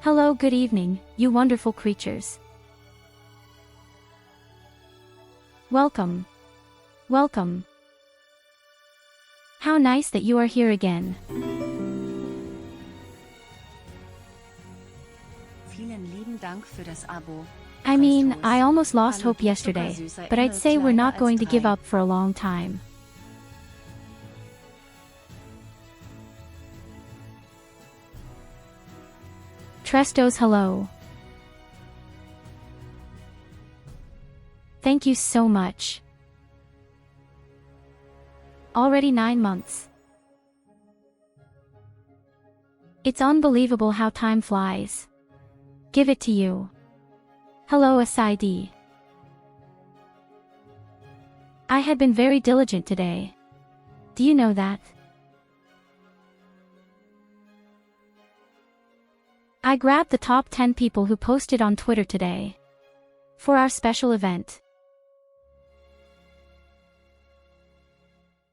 Hello, good evening, you wonderful creatures. Welcome. Welcome. How nice that you are here again. Vielen lieben Dank für das Abo. I mean, I almost lost hope yesterday, but I'd say we're not going to give up for a long time. Trestos, hello. Thank you so much. Already 9 months. It's unbelievable how time flies. Give it to you. Hello SID. I had been very diligent today. Do you know that? I grabbed the top 10 people who posted on Twitter today. For our special event.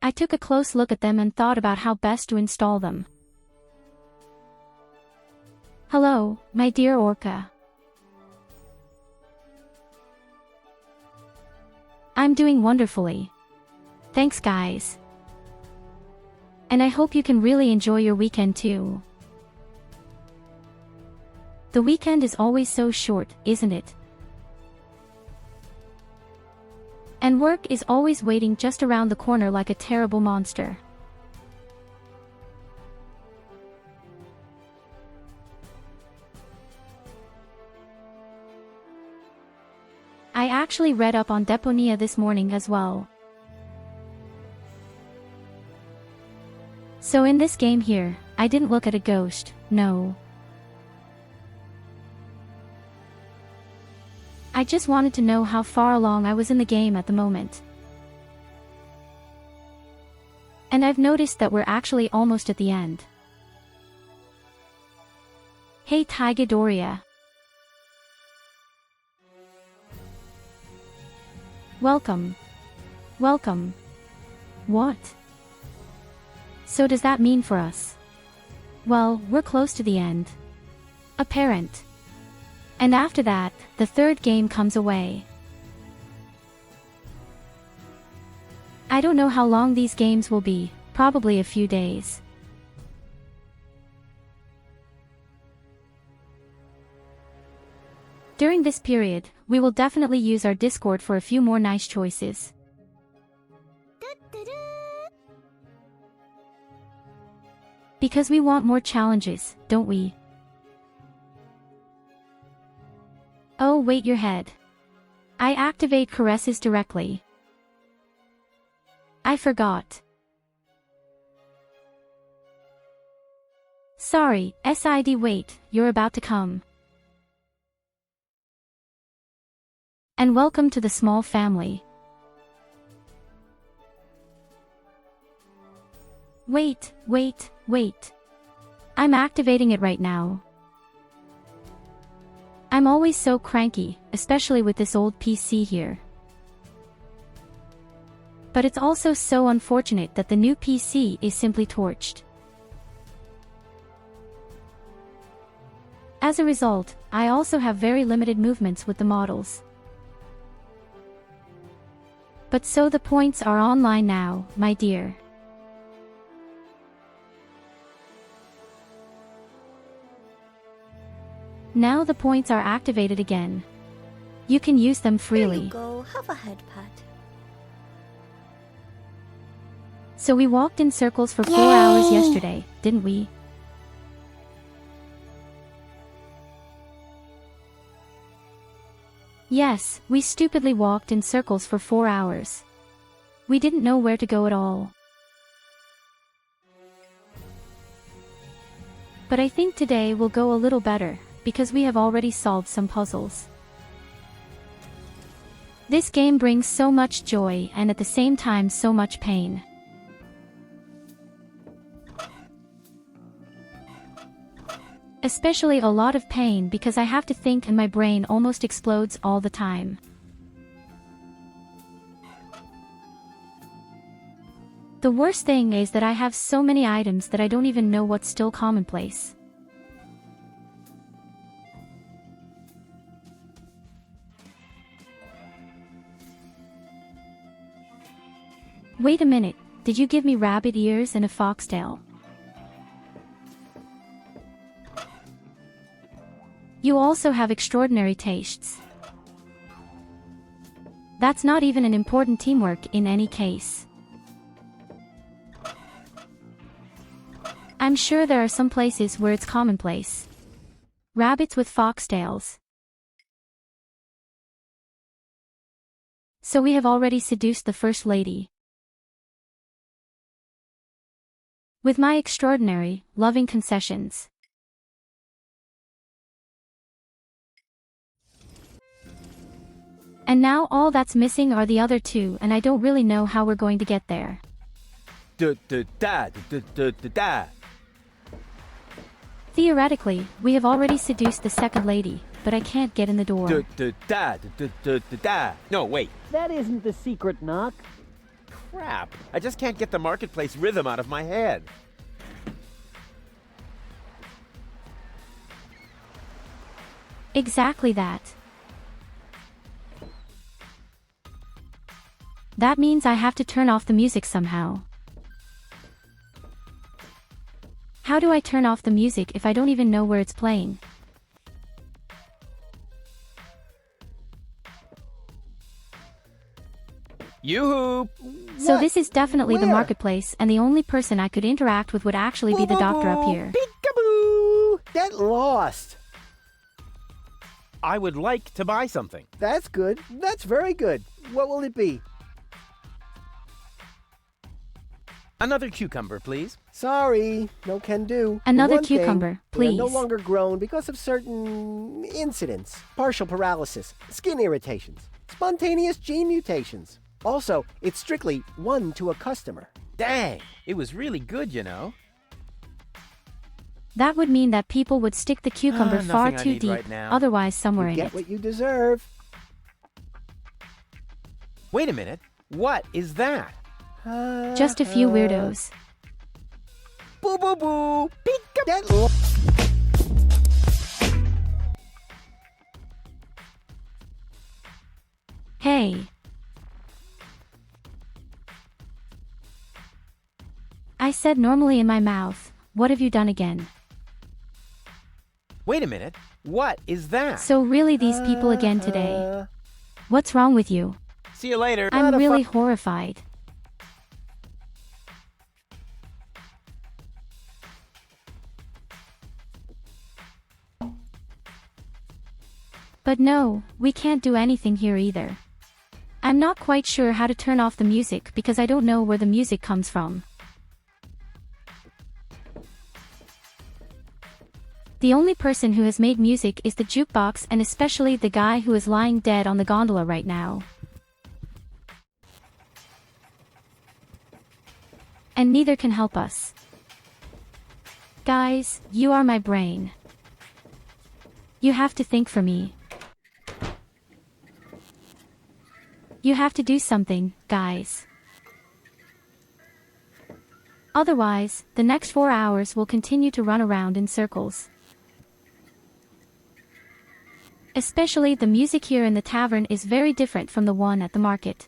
I took a close look at them and thought about how best to install them. Hello, my dear Orca. I'm doing wonderfully. Thanks guys. And I hope you can really enjoy your weekend too. The weekend is always so short, isn't it? And work is always waiting just around the corner like a terrible monster. I actually read up on Deponia this morning as well. So in this game here, I didn't look at a ghost, no. I just wanted to know how far along I was in the game at the moment. And I've noticed that we're actually almost at the end. Hey Tyurru. Welcome. Welcome. What? So does that mean for us? Well, we're close to the end. Apparent. And after that, the third game comes away. I don't know how long these games will be, probably a few days. During this period, we will definitely use our Discord for a few more nice choices. Because we want more challenges, don't we? Oh wait your head. I activate caresses directly. I forgot. Sorry, SID wait, you're about to come. And welcome to the small family. Wait. I'm activating it right now. I'm always so cranky, especially with this old PC here. But it's also so unfortunate that the new PC is simply torched. As a result, I also have very limited movements with the models. But so the points are online now, my dear. Now the points are activated again. You can use them freely. There you go, have a head pat. So we walked in circles for 4 hours yesterday, didn't we? Yes, we stupidly walked in circles for 4 hours. We didn't know where to go at all. But I think today will go a little better, because we have already solved some puzzles. This game brings so much joy and at the same time so much pain. Especially a lot of pain because I have to think and my brain almost explodes all the time. The worst thing is that I have so many items that I don't even know what's still commonplace. Wait a minute, did you give me rabbit ears and a foxtail? You also have extraordinary tastes. That's not even an important teamwork in any case. I'm sure there are some places where it's commonplace. Rabbits with foxtails. So we have already seduced the First Lady. With my extraordinary, loving concessions. And now all that's missing are the other two, and I don't really know how we're going to get there. Theoretically, we have already seduced the Second Lady, but I can't get in the door. No, wait. That isn't the secret knock. Crap. I just can't get the marketplace rhythm out of my head. Exactly that. That means I have to turn off the music somehow. How do I turn off the music if I don't even know where it's playing? Yoo-hoo! So this is definitely the Where? marketplace, and the only person I could interact with would actually be the doctor up here. Peekaboo! Get lost. I would like to buy something. That's good. That's very good. What will it be? Another cucumber, please. Sorry, no can do. Another For one thing, cucumber, they are no please. longer grown because of certain incidents. Partial paralysis, skin irritations, spontaneous gene mutations. Also, it's strictly one to a customer. Dang, it was really good, you know. That would mean that people would stick the cucumber far Nothing I too need deep, right now. otherwise somewhere You in get it. what you deserve. Wait a minute. What is that? Just a few weirdos. Boo boo boo. Peekaboo. Get lo- Hey. I said normally in my mouth, what have you done again? Wait a minute. What is that? So really these people again today. What's wrong with you? See you later. I'm Not a really horrified. But no, we can't do anything here either. I'm not quite sure how to turn off the music because I don't know where the music comes from. The only person who has made music is the jukebox, and especially the guy who is lying dead on the gondola right now. And neither can help us. Guys, you are my brain. You have to think for me. You have to do something, guys. Otherwise, the next 4 hours will continue to run around in circles. Especially the music here in the tavern is very different from the one at the market.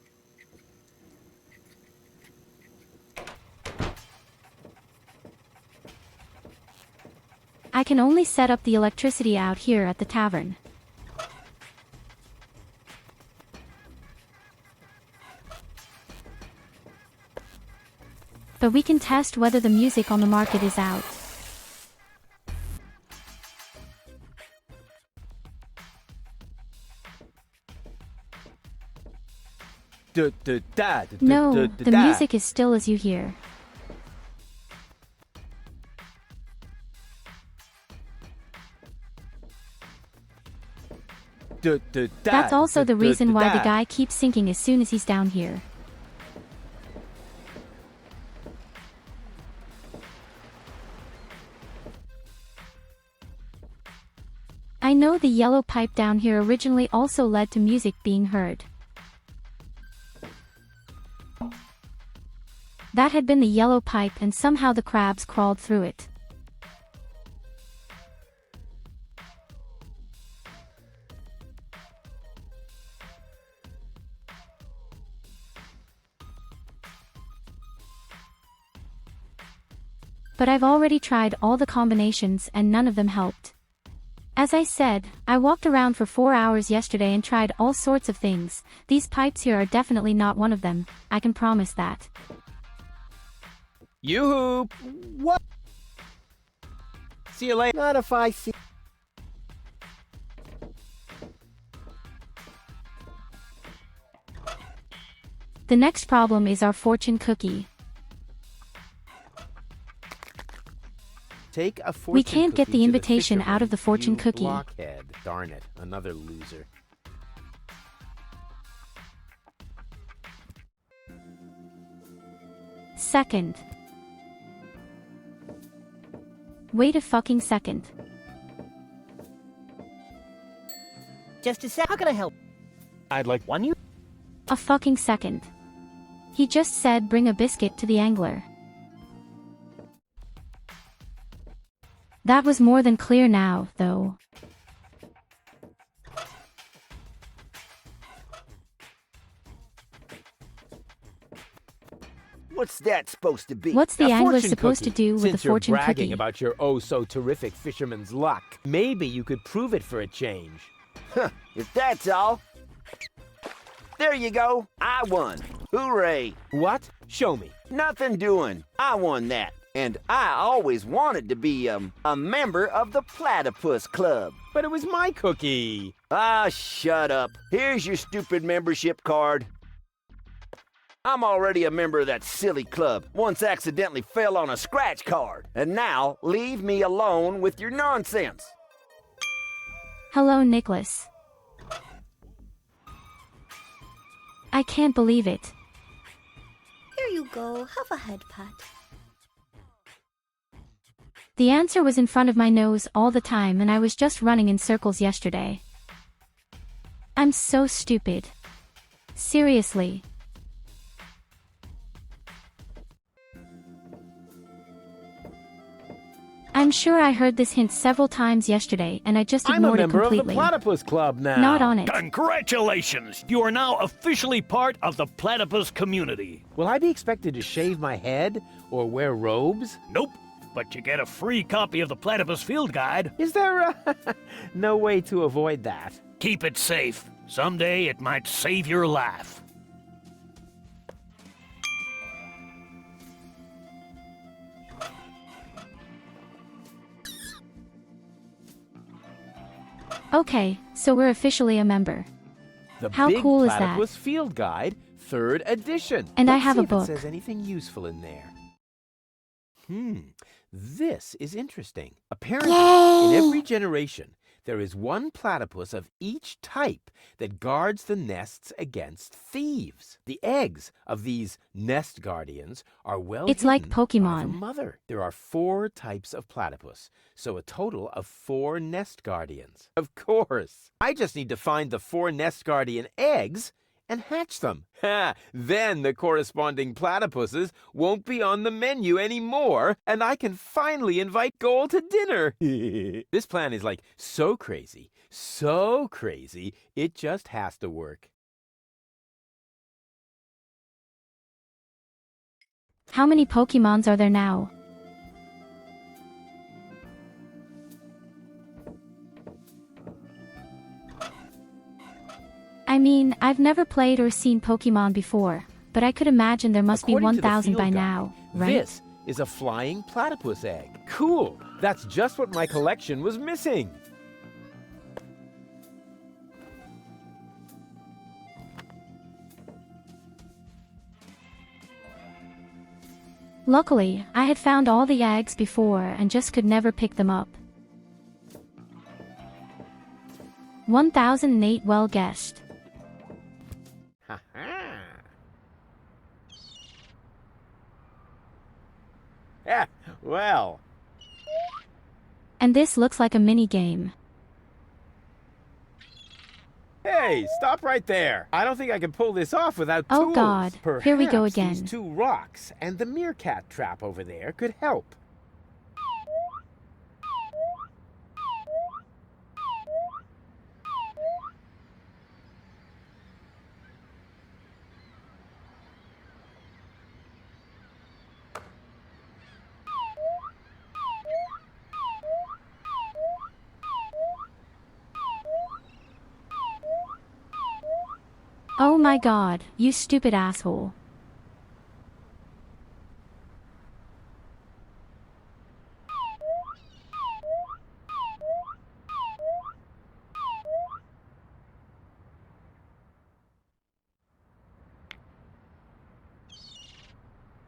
I can only set up the electricity out here at the tavern. But we can test whether the music on the market is out. No, the music is still as you hear. That's also the reason why the guy keeps sinking as soon as he's down here. I know the yellow pipe down here originally also led to music being heard. That had been the yellow pipe, and somehow the crabs crawled through it. but I've already tried all the combinations and none of them helped. As I said, I walked around for 4 hours yesterday and tried all sorts of things. These pipes here are definitely not one of them, I can promise that. Yoo-hoo! What? See you later. Not if I see. The next problem is our fortune cookie. Take a fortune We can't get cookie the to invitation out of the fisherman, fortune you cookie. blockhead. Darn it, another loser. Second. Wait a fucking second. Just a sec. How can I help? I'd like one you. A fucking second. He just said bring a biscuit to the angler. That was more than clear now, though. What's that supposed to be? What's the A angler fortune supposed to cookie. do with Since the fortune you're bragging cookie? about your oh-so-terrific fisherman's luck, maybe you could prove it for a change. Huh, if that's all. There you go. I won. Hooray. What? Show me. Nothing doing. I won that. And I always wanted to be, a member of the Platypus Club. But it was my cookie. Ah, shut up. Here's your stupid membership card. I'm already a member of that silly club. Once accidentally fell on a scratch card. And now, leave me alone with your nonsense. Hello, Nicholas. I can't believe it. Here you go, have a head pat. The answer was in front of my nose all the time and I was just running in circles yesterday. I'm so stupid. Seriously. I'm sure I heard this hint several times yesterday and I just I'm a ignored it member of the completely. Platypus Club now. Not on it. Congratulations! You are now officially part of the platypus community. Will I be expected to shave my head or wear robes? Nope, but you get a free copy of the Platypus Field Guide. Is there no way to avoid that? Keep it safe. Someday it might save your life. Okay, so we're officially a member. The How Big cool is that? Platypus Field Guide, 3rd edition. And I Let's have see a if book. It says anything useful in there. This is interesting. Apparently, in every generation, there is one platypus of each type that guards the nests against thieves. The eggs of these nest guardians are well It's like hidden by Pokemon. the mother. There are 4 types of platypus, so a total of 4 nest guardians. Of course, I just need to find the 4 nest guardian eggs and hatch them. Then the corresponding platypuses won't be on the menu anymore, and I can finally invite Goal to dinner. This plan is like so crazy, it just has to work. How many Pokemons are there now? I mean, I've never played or seen Pokemon before, but I could imagine there must be According to the 1,000 field by guide, now, right? This is a flying platypus egg. Cool! That's just what my collection was missing. Luckily, I had found all the eggs before and just could never pick them up. 1008 well guessed. Yeah, well. And this looks like a mini game. Hey, stop right there. I don't think I can pull this off without tools. Oh God, here we go Perhaps again. These 2 rocks and the meerkat trap over there could help. Oh my god, you stupid asshole.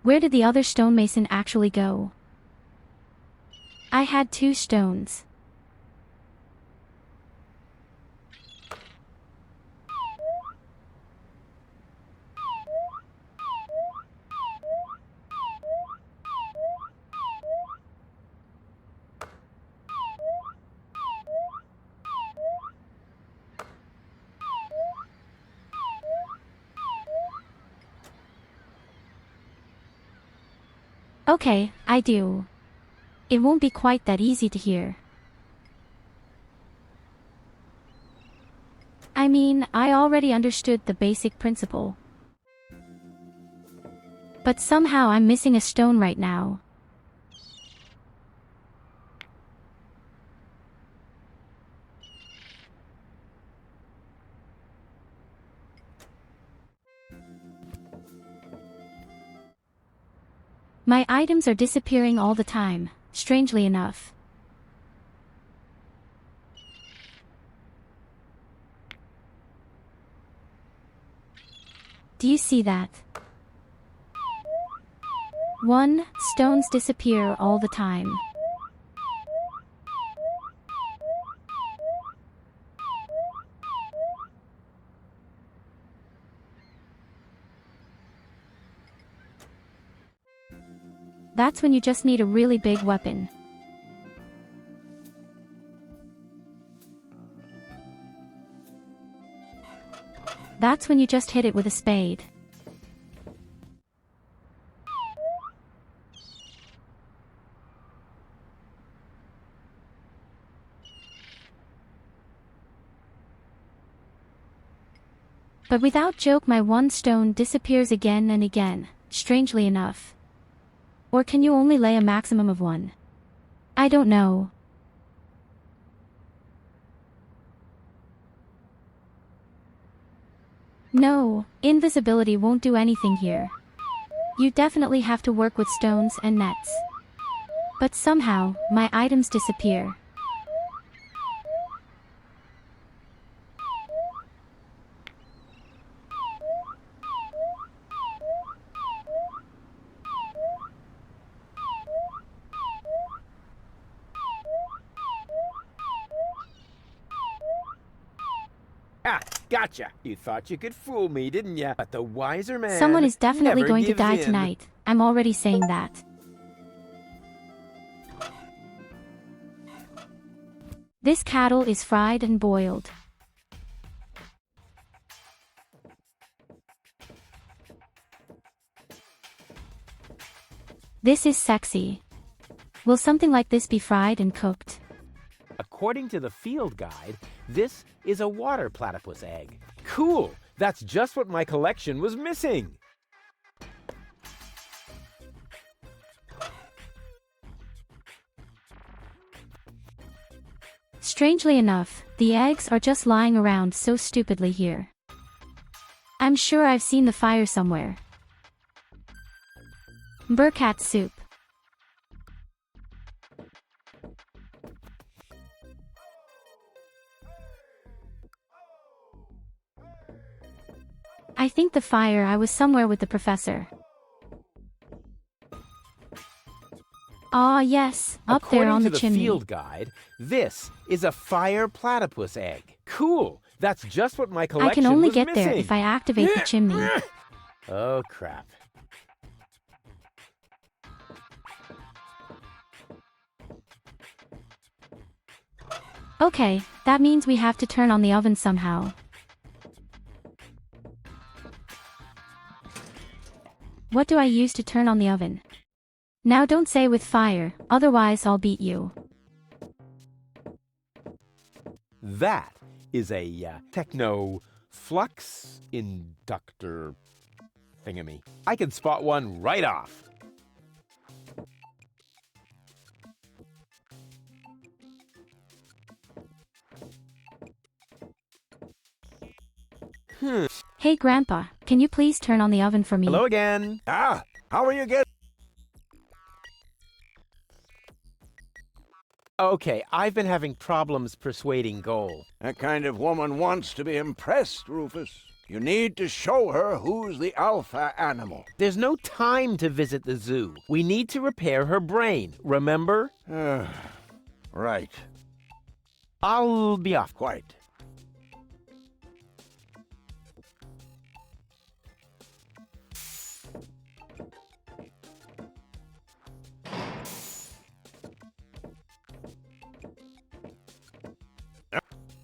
Where did the other stonemason actually go? I had 2 stones. Okay, I do. It won't be quite that easy to hear. I mean, I already understood the basic principle. But somehow I'm missing a stone right now. My items are disappearing all the time, strangely enough. Do you see that? 1, stones disappear all the time. That's when you just need a really big weapon. That's when you just hit it with a spade. But without joke, my 1 stone disappears again and again, strangely enough. Or can you only lay a maximum of 1? I don't know. No, invisibility won't do anything here. You definitely have to work with stones and nets. But somehow, my items disappear. Ah, gotcha! You thought you could fool me, didn't ya? But the wiser man Someone is definitely never going to gives die in. tonight. I'm already saying that. This cattle is fried and boiled. This is sexy. Will something like this be fried and cooked? According to the field guide, this is a water platypus egg. Cool! That's just what my collection was missing! Strangely enough, the eggs are just lying around so stupidly here. I'm sure I've seen the fire somewhere. Burkat soup. I think the fire I was somewhere with the professor. Ah yes, up there on the According to chimney. the field guide, this is a fire platypus egg. Cool! That's just what my collection I can only was get missing. there if I activate the chimney. Oh, crap. Okay, that means we have to turn on the oven somehow. What do I use to turn on the oven? Now don't say with fire, otherwise I'll beat you. That is a techno flux inductor thingamy. I can spot one right off. Hey Grandpa, can you please turn on the oven for me? Hello again. Ah, how are you getting? Okay, I've been having problems persuading Goal. That kind of woman wants to be impressed, Rufus. You need to show her who's the alpha animal. There's no time to visit the zoo. We need to repair her brain, remember? Right. I'll be off. Quite.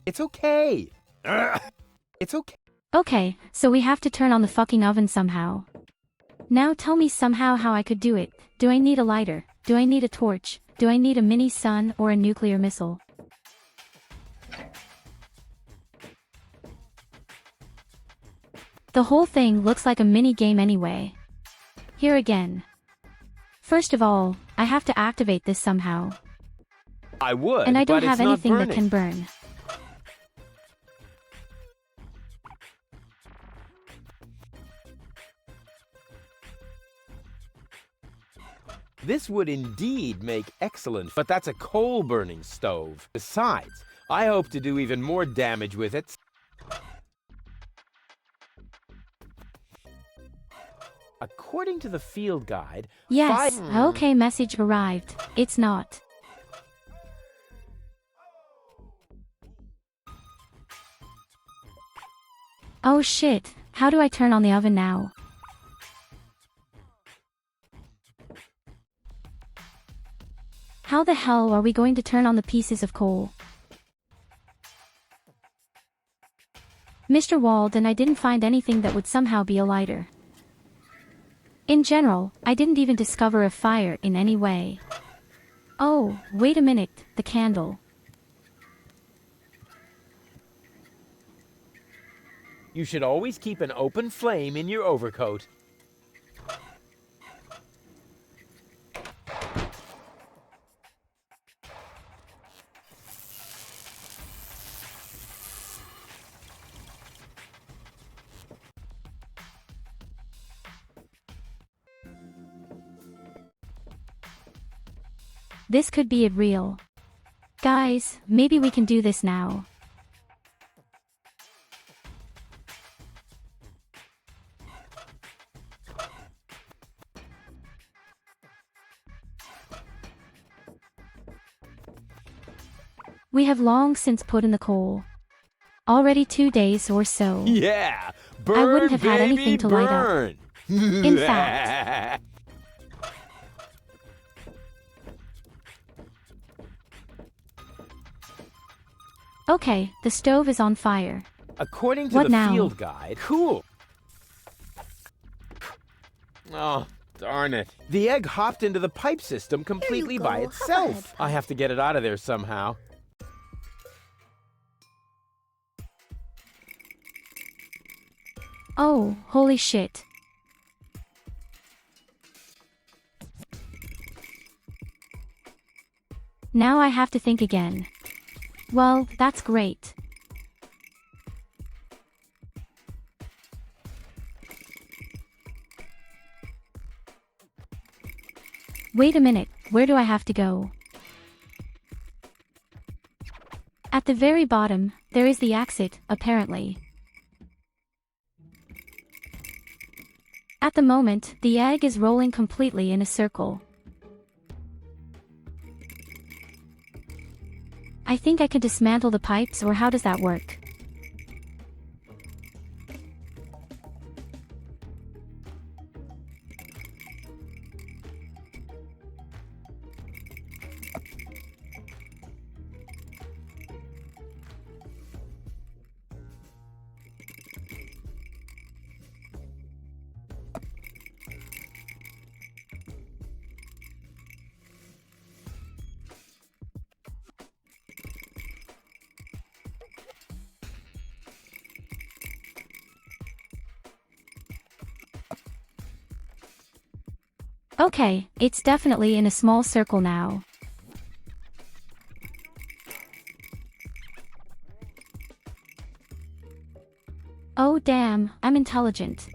It's okay. It's okay. Okay, so we have to turn on the fucking oven somehow. Now tell me somehow how I could do it. Do I need a lighter? Do I need a torch? Do I need a mini sun or a nuclear missile? The whole thing looks like a mini game anyway. Here again. First of all, I have to activate this somehow. I would, And I don't but have it's not anything that burning. can burn. This would indeed make excellent, but that's a coal-burning stove. Besides, I hope to do even more damage with it. According to the field guide, Yes, okay, message arrived. It's not. Oh shit, how do I turn on the oven now? How the hell are we going to turn on the pieces of coal? Mr. Walden, I didn't find anything that would somehow be a lighter. In general, I didn't even discover a fire in any way. Oh, wait a minute, the candle. you should always keep an open flame in your overcoat. This could be it real. Guys, maybe we can do this now. We have long since put in the coal. Already 2 days or so. Yeah, burn, I wouldn't have had baby, anything to light up. burn. In fact. Okay, the stove is on fire. According to What the now? field guide, cool. Oh, darn it. The egg hopped into the pipe system completely by go. Have a itself. head I have to get it out of there somehow. Oh, holy shit. Now I have to think again. Well, that's great. Wait a minute, where do I have to go? At the very bottom, there is the exit, apparently. At the moment, the egg is rolling completely in a circle. I think I can dismantle the pipes, or how does that work? Okay, it's definitely in a small circle now. Oh damn, I'm intelligent.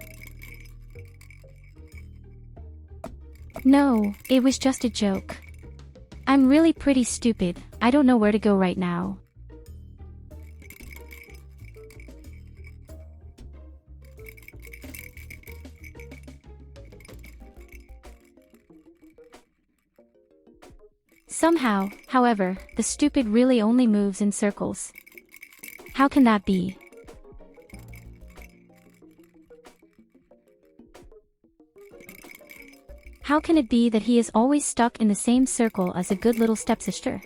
No, it was just a joke. I'm really pretty stupid, I don't know where to go right now. Somehow, however, the stupid really only moves in circles. How can that be? How can it be that he is always stuck in the same circle as a good little stepsister?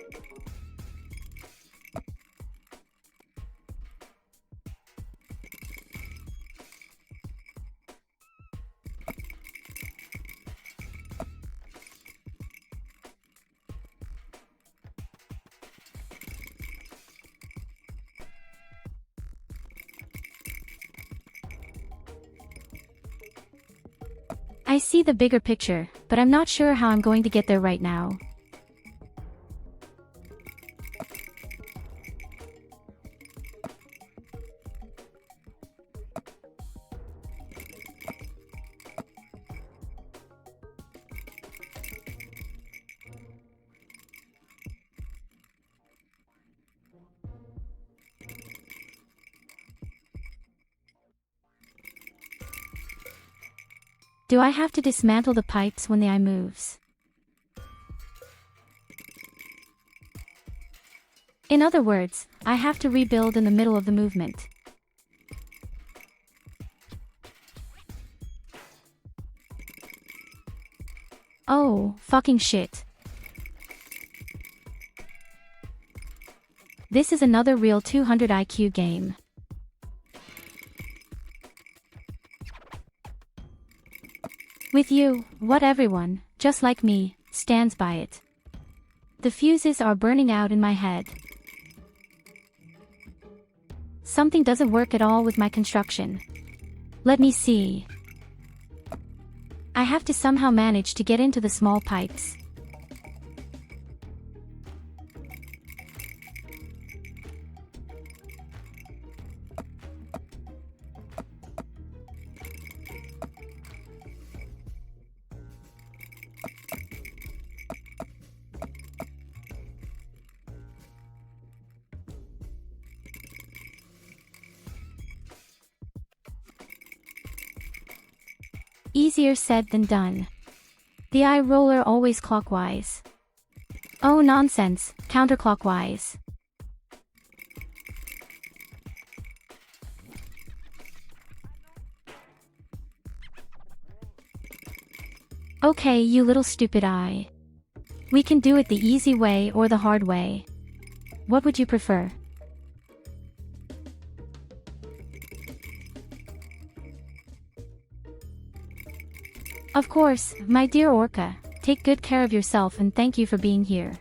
I see the bigger picture, but I'm not sure how I'm going to get there right now. Do I have to dismantle the pipes when the eye moves? In other words, I have to rebuild in the middle of the movement. Oh, fucking shit. This is another real 200 IQ game. With you, what everyone, just like me, stands by it. The fuses are burning out in my head. Something doesn't work at all with my construction. Let me see. I have to somehow manage to get into the small pipes. Easier said than done. The eye roller always clockwise. Oh nonsense, counterclockwise. Okay, you little stupid eye. We can do it the easy way or the hard way. What would you prefer? Of course, my dear Orca, take good care of yourself and thank you for being here.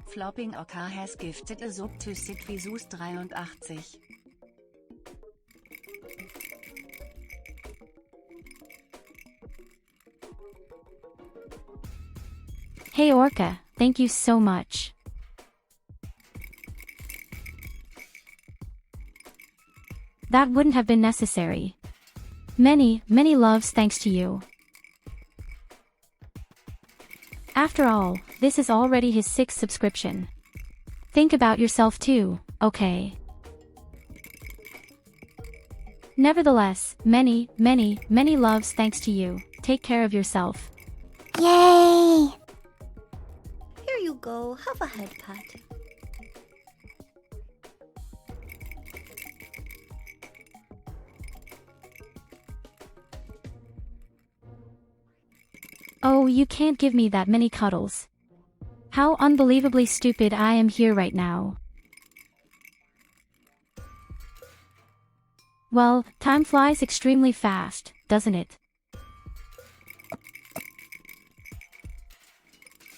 Flopping Orca has gifted a sub to Sitvisus 83. Hey Orca, thank you so much. That wouldn't have been necessary. Many, many loves thanks to you. After all, this is already his 6th subscription. Think about yourself too, okay? Nevertheless, many, many, many loves thanks to you. Take care of yourself. Yay! Here you go, have a head pat. Oh, you can't give me that many cuddles. How unbelievably stupid I am here right now. Well, time flies extremely fast, doesn't it?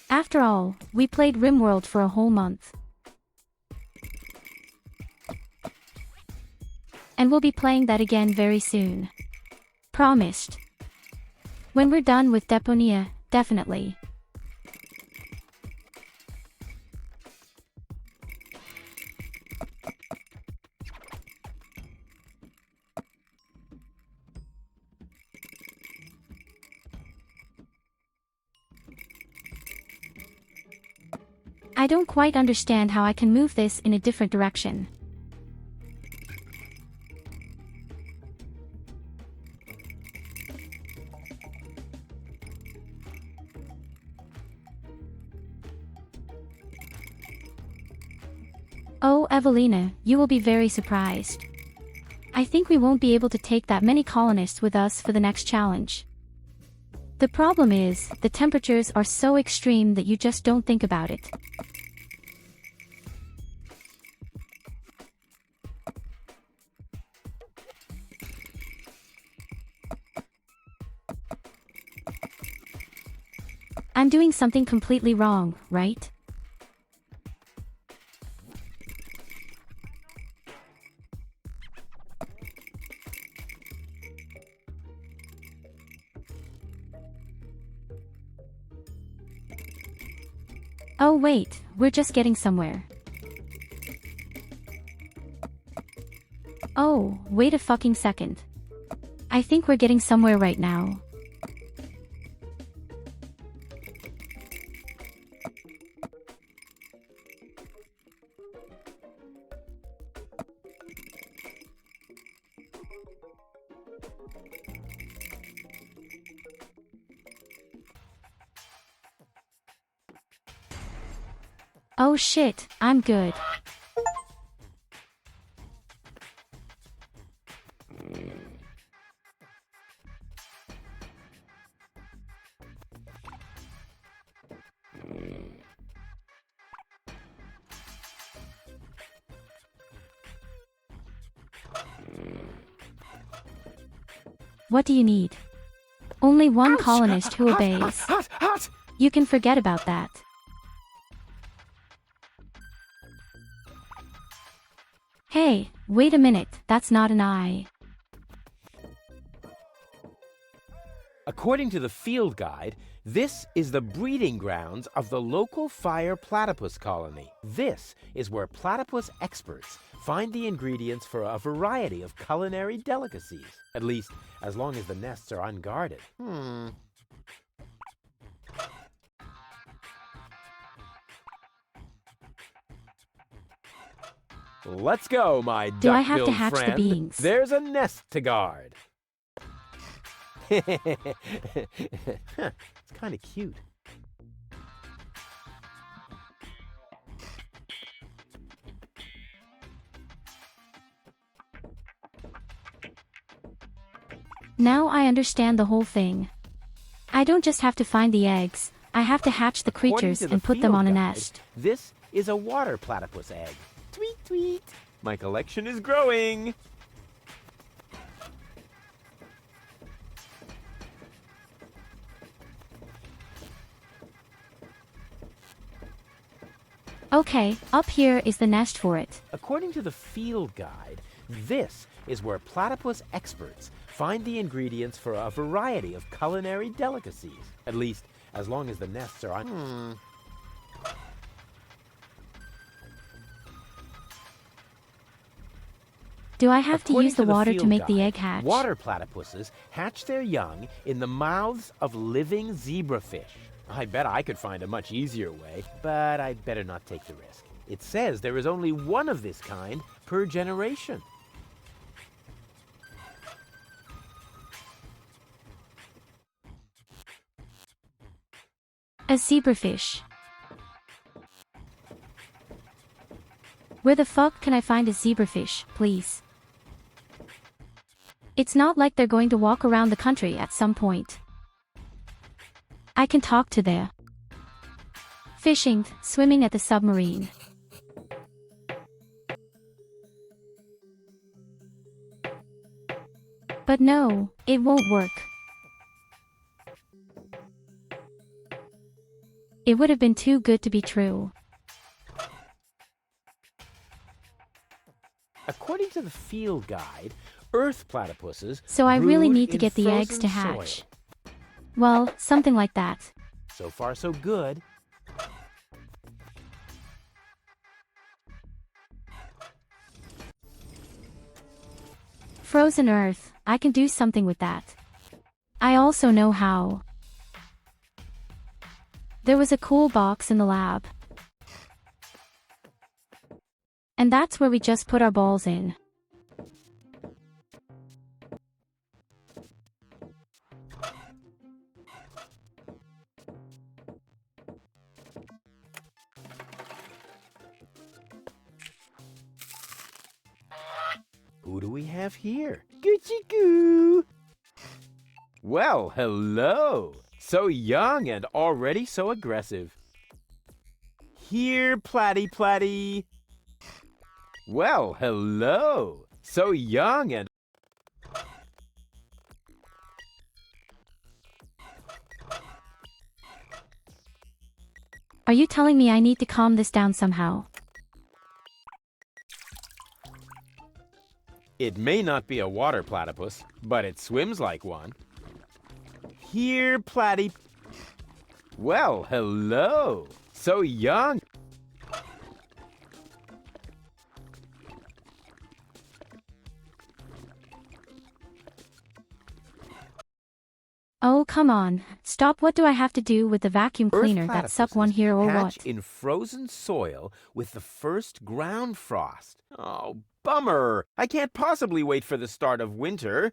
After all, we played RimWorld for a whole month. And we'll be playing that again very soon. Promised. When we're done with Deponia, definitely. I don't quite understand how I can move this in a different direction. Oh, Evelina, you will be very surprised. I think we won't be able to take that many colonists with us for the next challenge. The problem is, the temperatures are so extreme that you just don't think about it. I'm doing something completely wrong, right? Oh wait, we're just getting somewhere. Oh, wait a fucking second. I think we're getting somewhere right now. Oh shit, I'm good. What do you need? Only one colonist who obeys. Hot! You can forget about that. Hey, wait a minute, that's not an eye. According to the field guide, this is the breeding grounds of the local fire platypus colony. This is where platypus experts find the ingredients for a variety of culinary delicacies, at least as long as the nests are unguarded. Let's go, my Do I have to duck-billed hatch the friend. beings? There's a nest to guard. It's kind of cute. Now I understand the whole thing. I don't just have to find the eggs, I have to hatch the According creatures to the and put them field on a guide, nest. This is a water platypus egg. Tweet, tweet. My collection is growing. Okay, up here is the nest for it. According to the field guide, this is where platypus experts find the ingredients for a variety of culinary delicacies, at least as long as the nests are on. Do I have to According use the water to field make the guide, egg hatch? Water platypuses hatch their young in the mouths of living zebrafish. I bet I could find a much easier way, but I'd better not take the risk. It says there is only one of this kind per generation. A zebrafish. Where the fuck can I find a zebrafish, please? It's not like they're going to walk around the country at some point. I can talk to their fishing, swimming at the submarine. But no, it won't work. It would have been too good to be true. According to the field guide, earth platypuses So I really brood need to in get the eggs to frozen hatch. soil. Well, something like that. So far, so good. Frozen Earth, I can do something with that. I also know how. There was a cool box in the lab. And that's where we just put our balls in. Who do we have here? Gucci Goo! Well, hello! So young and already so aggressive. Here, Platty Platty! Well, hello! So young and... Are you telling me I need to calm this down somehow? It may not be a water platypus, but it swims like one. Here, Platty... Well, hello! So young... Oh, come on. Stop. What do I have to do with the vacuum cleaner that's up one here or hatch what? in frozen soil with the first ground frost. Oh, bummer! I can't possibly wait for the start of winter.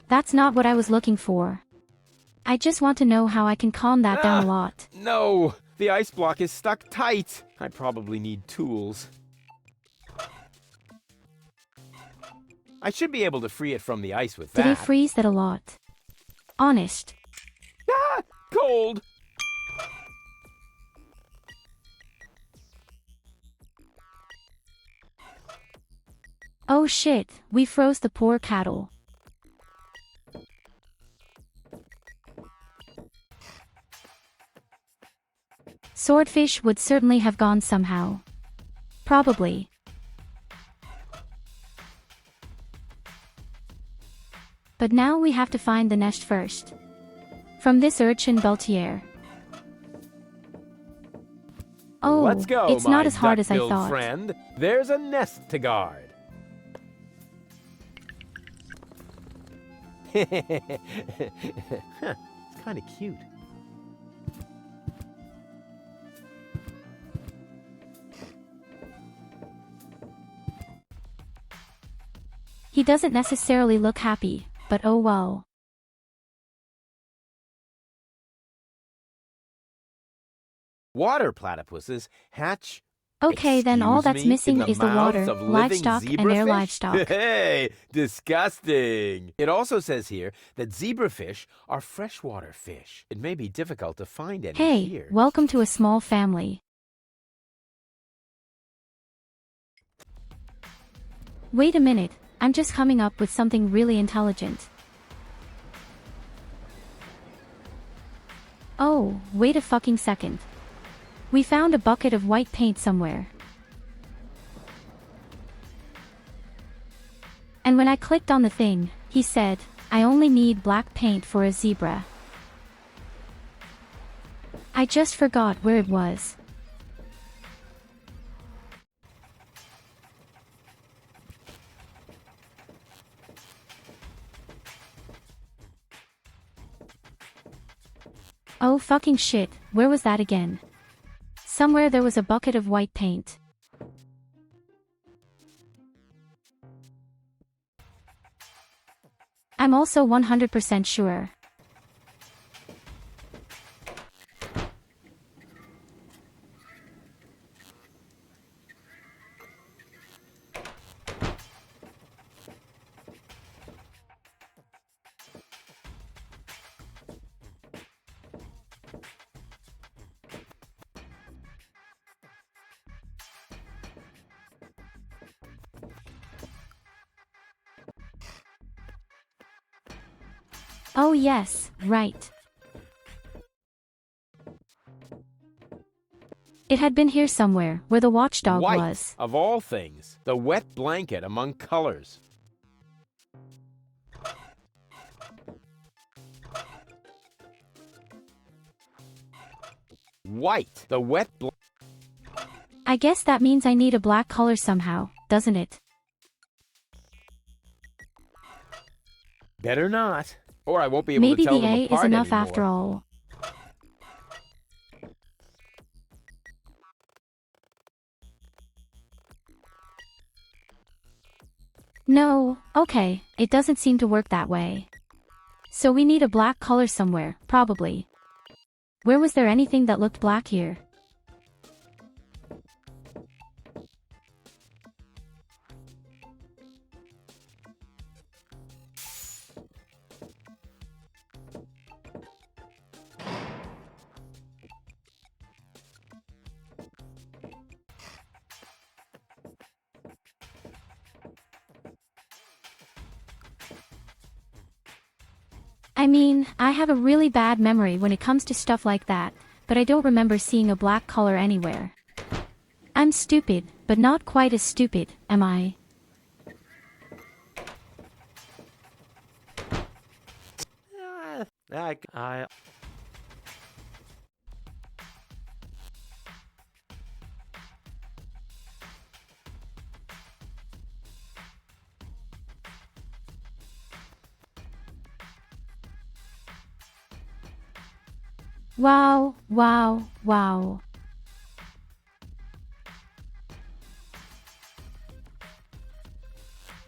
That's not what I was looking for. I just want to know how I can calm that down a lot. No! The ice block is stuck tight. I probably need tools. I should be able to free it from the ice with that. Did I freeze that a lot? Honest. Ah! Cold! Oh shit, we froze the poor cattle. Swordfish would certainly have gone somehow. Probably. But now we have to find the nest first. From this urchin Beltier. Oh, Let's go, it's my not as hard as I duck-billed thought. friend. There's a nest to guard. It's kind of cute. He doesn't necessarily look happy, but oh well. Water platypuses hatch... Okay, then all that's Excuse me, missing in is the mouths water, of living livestock, and air zebrafish? livestock. Hey, disgusting. It also says here that zebrafish are freshwater fish. It may be difficult to find any Hey, here. welcome to a small family. Wait a minute, I'm just coming up with something really intelligent. Oh, wait a fucking second. We found a bucket of white paint somewhere. And when I clicked on the thing, he said, I only need black paint for a zebra. I just forgot where it was. Oh fucking shit, where was that again? Somewhere there was a bucket of white paint. I'm also 100% sure. Oh yes, right. It had been here somewhere, where the watchdog White, was. of all things. The wet blanket among colors. White, the wet blanket. I guess that means I need a black color somehow, doesn't it? Better not, or I won't be able Maybe to tell the them A apart is enough anymore. after all. No, okay, it doesn't seem to work that way. So we need a black color somewhere, probably. Where was there anything that looked black here? I mean, I have a really bad memory when it comes to stuff like that, but I don't remember seeing a black color anywhere. I'm stupid, but not quite as stupid, am I? I Wow, wow, wow.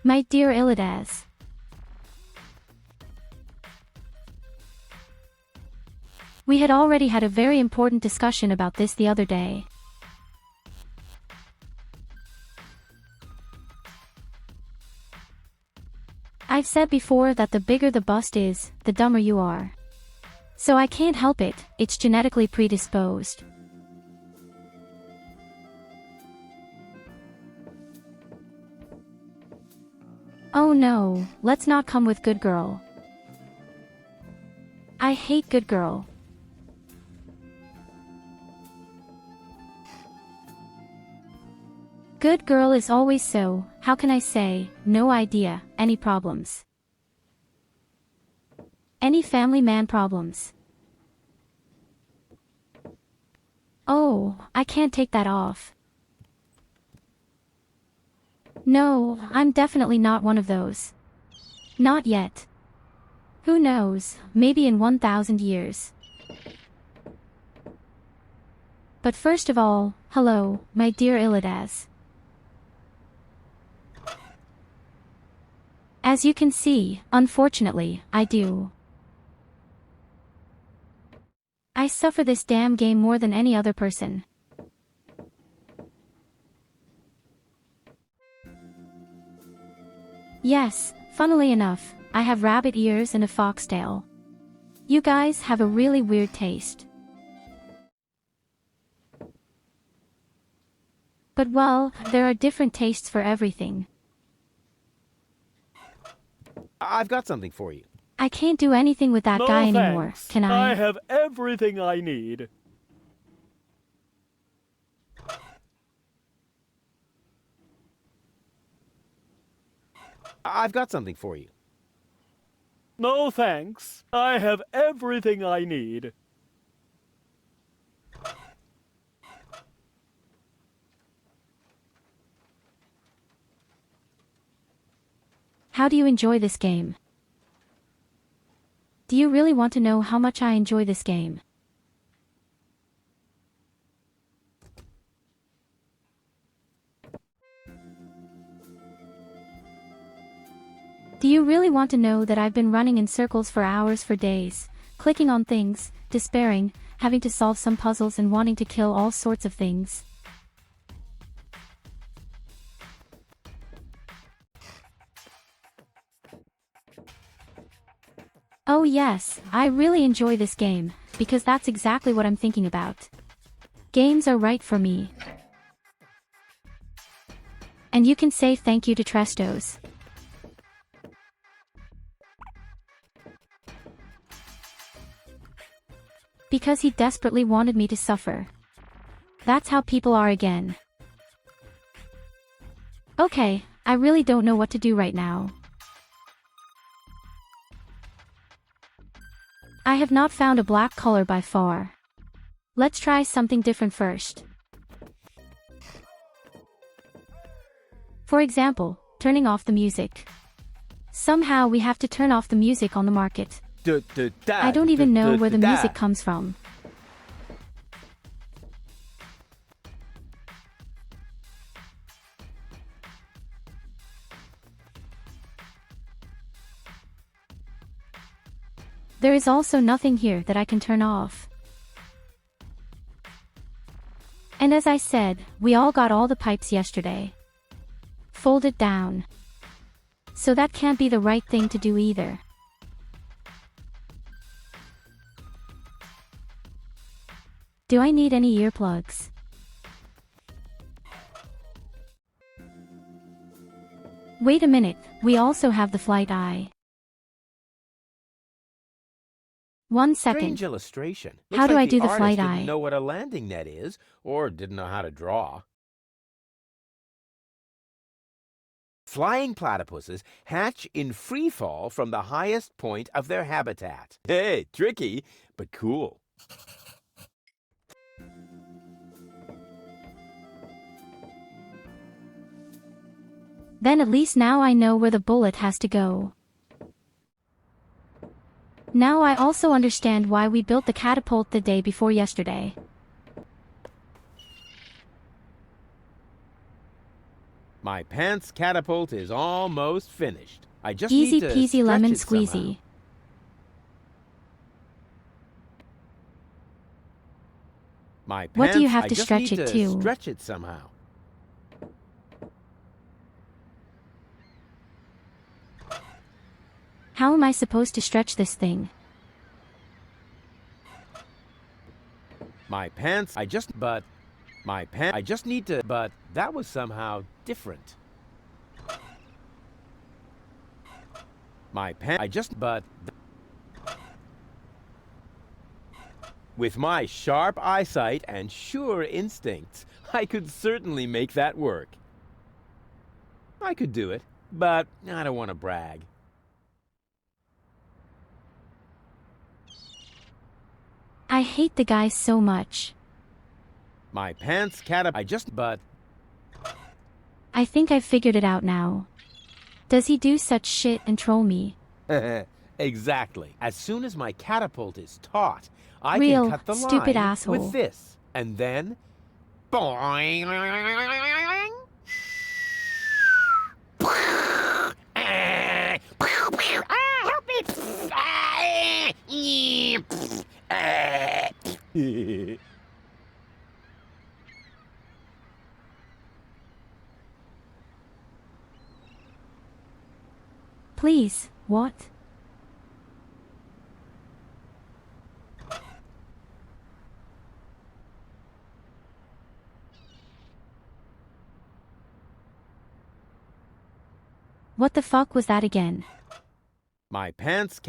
My dear Ilidas. We had already had a very important discussion about this the other day. I've said before that the bigger the bust is, the dumber you are. So I can't help it, it's genetically predisposed. Oh no, let's not come with good girl. I hate good girl. Good girl is always so, how can I say, no idea, any problems. Any family man problems. Oh, I can't take that off. No, I'm definitely not one of those. Not yet. Who knows, maybe in 1,000 years. But first of all, hello, my dear Ilidas. As you can see, unfortunately, I do. I suffer this damn game more than any other person. Yes, funnily enough, I have rabbit ears and a foxtail. You guys have a really weird taste. But well, there are different tastes for everything. I've got something for you. I can't do anything with that No guy anymore, thanks. can I? I have everything I need. I've got something for you. No thanks. I have everything I need. How do you enjoy this game? Do you really want to know how much I enjoy this game? Do you really want to know that I've been running in circles for hours for days, clicking on things, despairing, having to solve some puzzles and wanting to kill all sorts of things? Oh yes, I really enjoy this game, because that's exactly what I'm thinking about. Games are right for me. And you can say thank you to Trestos. Because he desperately wanted me to suffer. That's how people are again. Okay, I really don't know what to do right now. I have not found a black color by far. Let's try something different first. For example, turning off the music. Somehow we have to turn off the music on the market. I don't even know where the music comes from. There is also nothing here that I can turn off. And as I said, we all got all the pipes yesterday. Folded down. So that can't be the right thing to do either. Do I need any earplugs? Wait a minute, we also have the flight eye. 1 second. Strange illustration. How Looks do like I do the artist flight didn't eye? know what a landing net is, or didn't know how to draw. Flying platypuses hatch in free fall from the highest point of their habitat. Hey, tricky, but cool. Then at least now I know where the bullet has to go. Now I also understand why we built the catapult the day before yesterday. My pants catapult is almost finished. I just Easy need to peasy stretch lemon it somehow. squeezy. My pants, What do you have I to just stretch need it to to? stretch it somehow. How am I supposed to stretch this thing? My pants, I just need to, but that was somehow different. My pants, with my sharp eyesight and sure instincts, I could certainly make that work. I could do it, but I don't want to brag. I hate the guy so much. My pants I think I've figured it out now. Does he do such shit and troll me? Exactly. As soon as my catapult is taut, I Real can cut the stupid line asshole. with this. And then... Boing! Help me! Please, what? What the fuck was that again? My pants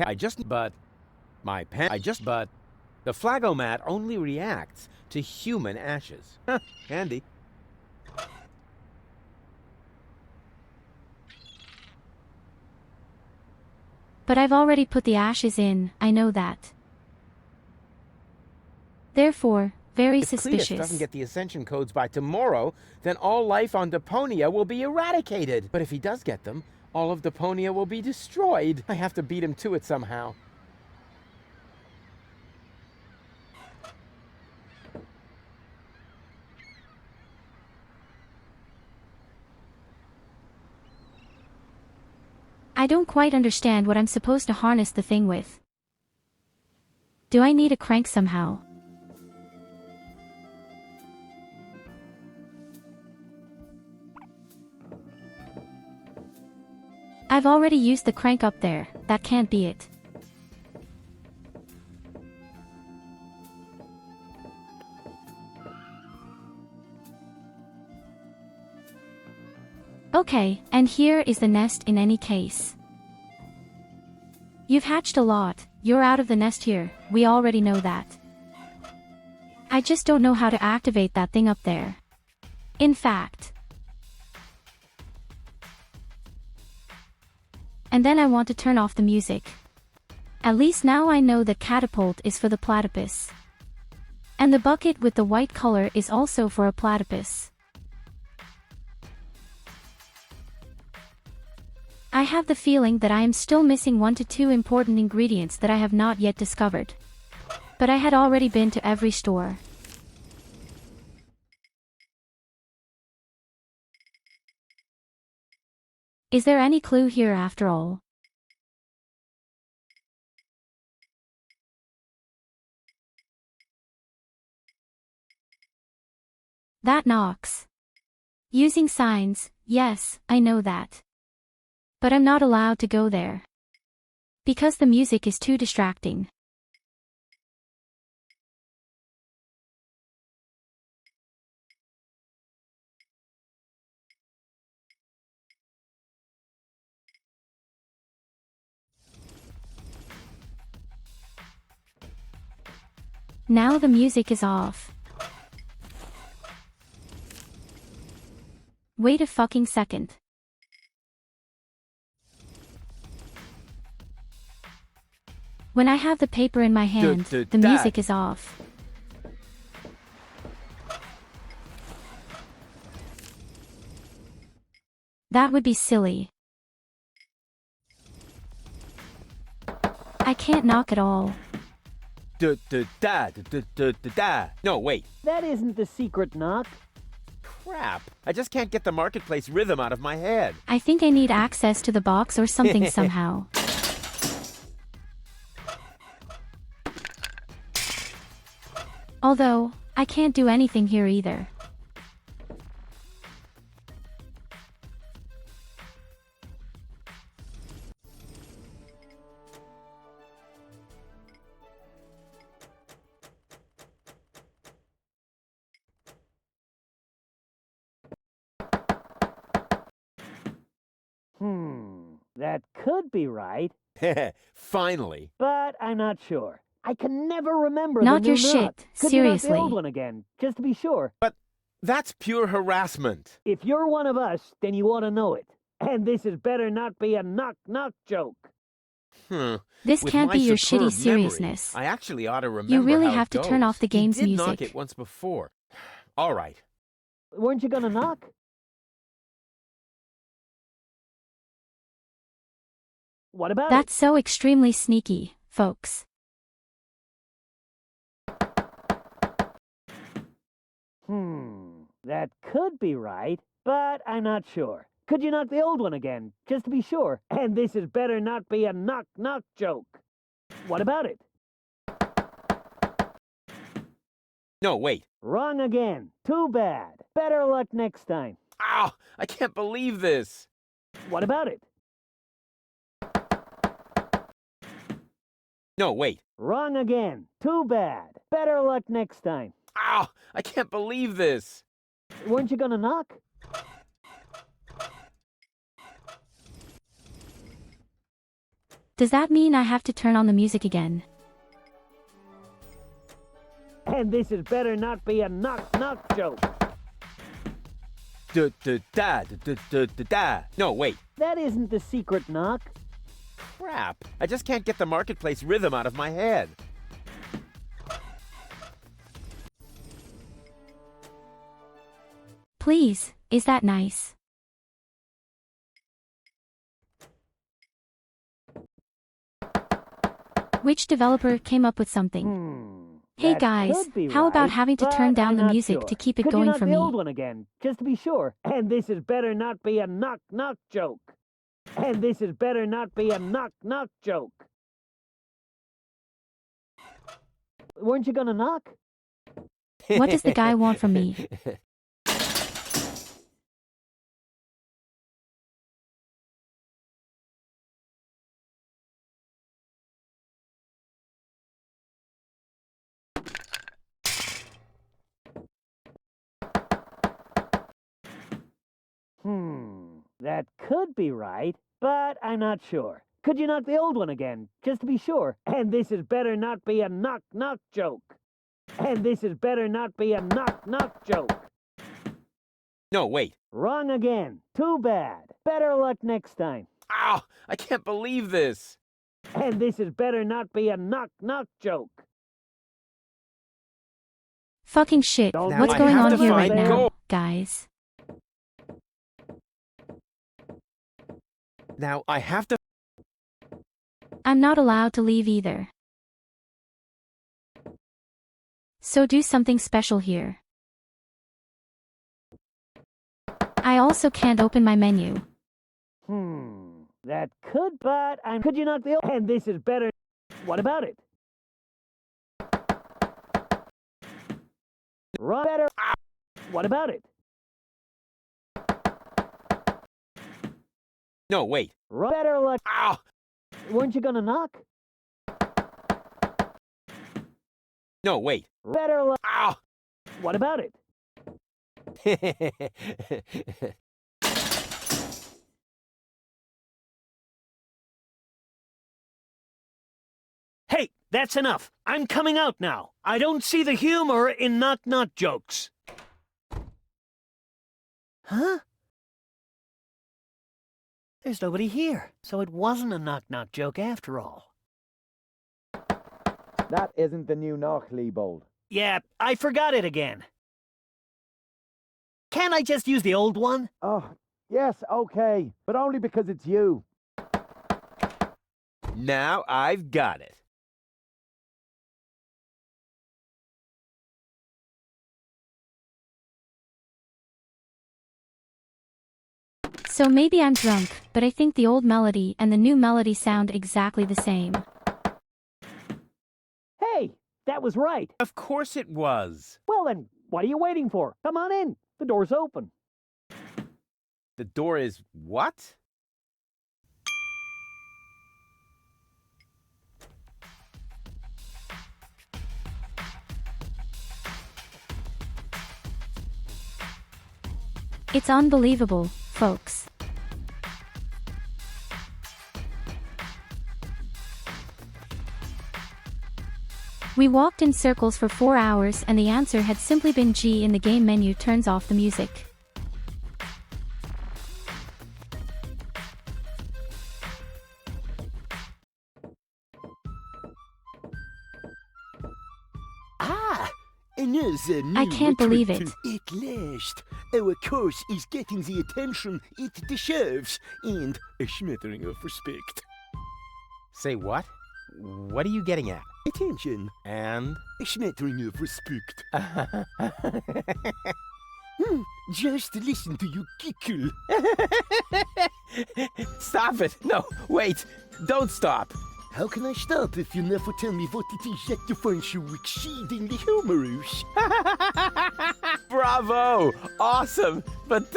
the flagomat only reacts to human ashes. Huh, handy. But I've already put the ashes in, I know that. Therefore, very If Cletus suspicious. doesn't get the ascension codes by tomorrow, then all life on Deponia will be eradicated. But if he does get them, all of Deponia will be destroyed. I have to beat him to it somehow. I don't quite understand what I'm supposed to harness the thing with. Do I need a crank somehow? I've already used the crank up there, that can't be it. Okay, and here is the nest in any case. You've hatched a lot, you're out of the nest here, we already know that. I I just don't know how to activate that thing up there. In fact. And then I want to turn off the music. At least now I know that catapult is for the platypus. And the bucket with the white color is also for a platypus. I have the feeling that I am still missing 1 to 2 important ingredients that I have not yet discovered. But I had already been to every store. Is there any clue here after all? That knocks. Using signs, yes, I know that. But I'm not allowed to go there. Because the music is too distracting. Now the music is off. Wait a fucking second. When I have the paper in my hand, the music is off. That would be silly. I can't knock at all. No, wait. That isn't the secret knock. Crap. I just can't get the marketplace rhythm out of my head. I think I need access to the box or something somehow. Although, I can't do anything here either. That could be right, Finally. but I'm not sure. I can never remember Knock the your new shit, knock. Could you knock the seriously. old one again, just to be sure? But that's pure harassment. If you're one of us, then you ought to know it. And this had better not be a knock-knock joke. This With can't my be your superb shitty memory, seriousness. I actually ought to remember You really how have it to turn goes. off the game's He did knock music. it once before. All right. Weren't you gonna knock? What about That's so extremely sneaky, folks. That could be right, but I'm not sure. Could you knock the old one again, just to be sure? And this had better not be a knock-knock joke. What about it? No, wait. Wrong again. Too bad. Better luck next time. Ow! I can't believe this. What about it? No, wait. Wrong again. Too bad. Better luck next time. Ow! I can't believe this. Weren't you gonna knock? Does that mean I have to turn on the music again? And this had better not be a knock-knock joke. No, wait. That isn't the secret knock. Crap. I just can't get the marketplace rhythm out of my head. Please, is that nice? Which developer came up with something? Hey That guys, could be how about right, having to but turn down I'm the not music sure. to keep it Could you going knock for the me? old one again, just to be sure? And this had better not be a knock-knock joke. And this had better not be a knock-knock joke. Weren't you gonna knock? What does the guy want from me? That could be right, but I'm not sure. Could you knock the old one again, just to be sure? And this had better not be a knock-knock joke. And this had better not be a knock-knock joke. No, wait. Wrong again. Too bad. Better luck next time. Ow! I can't believe this. And this had better not be a knock-knock joke. Fucking shit. Now What's I going have on to here find right now, gold. guys? Now, I have to... I'm not allowed to leave either. So do something special here. I also can't open my menu. That could, but could you knock the... And this is better... What about it? Better... What about it? No, wait. Better luck... Ow! Weren't you gonna knock? No, wait. Better luck... Ow! What about it? Hey, that's enough. I'm coming out now. I don't see the humor in knock-knock jokes. Huh? There's nobody here, so it wasn't a knock-knock joke after all. That isn't the new knock, Leibold. Yeah, I forgot it again. Can't I just use the old one? Oh, yes, okay, but only because it's you. Now I've got it. So maybe I'm drunk, but I think the old melody and the new melody sound exactly the same. Hey, that was right. Of course it was. Well then, what are you waiting for? Come on in. The door's open. The door is what? It's unbelievable, folks. We walked in circles for 4 hours and the answer had simply been G in the game menu turns off the music. I can't believe it. At last, our course is getting the attention it deserves and a smattering of respect. Say what? What are you getting at? Attention. And? A smattering of respect. Just listen to you giggle. Stop it! No, wait! Don't stop! How can I stop if you never tell me what it is that you find so exceedingly humorous? Bravo! Awesome! But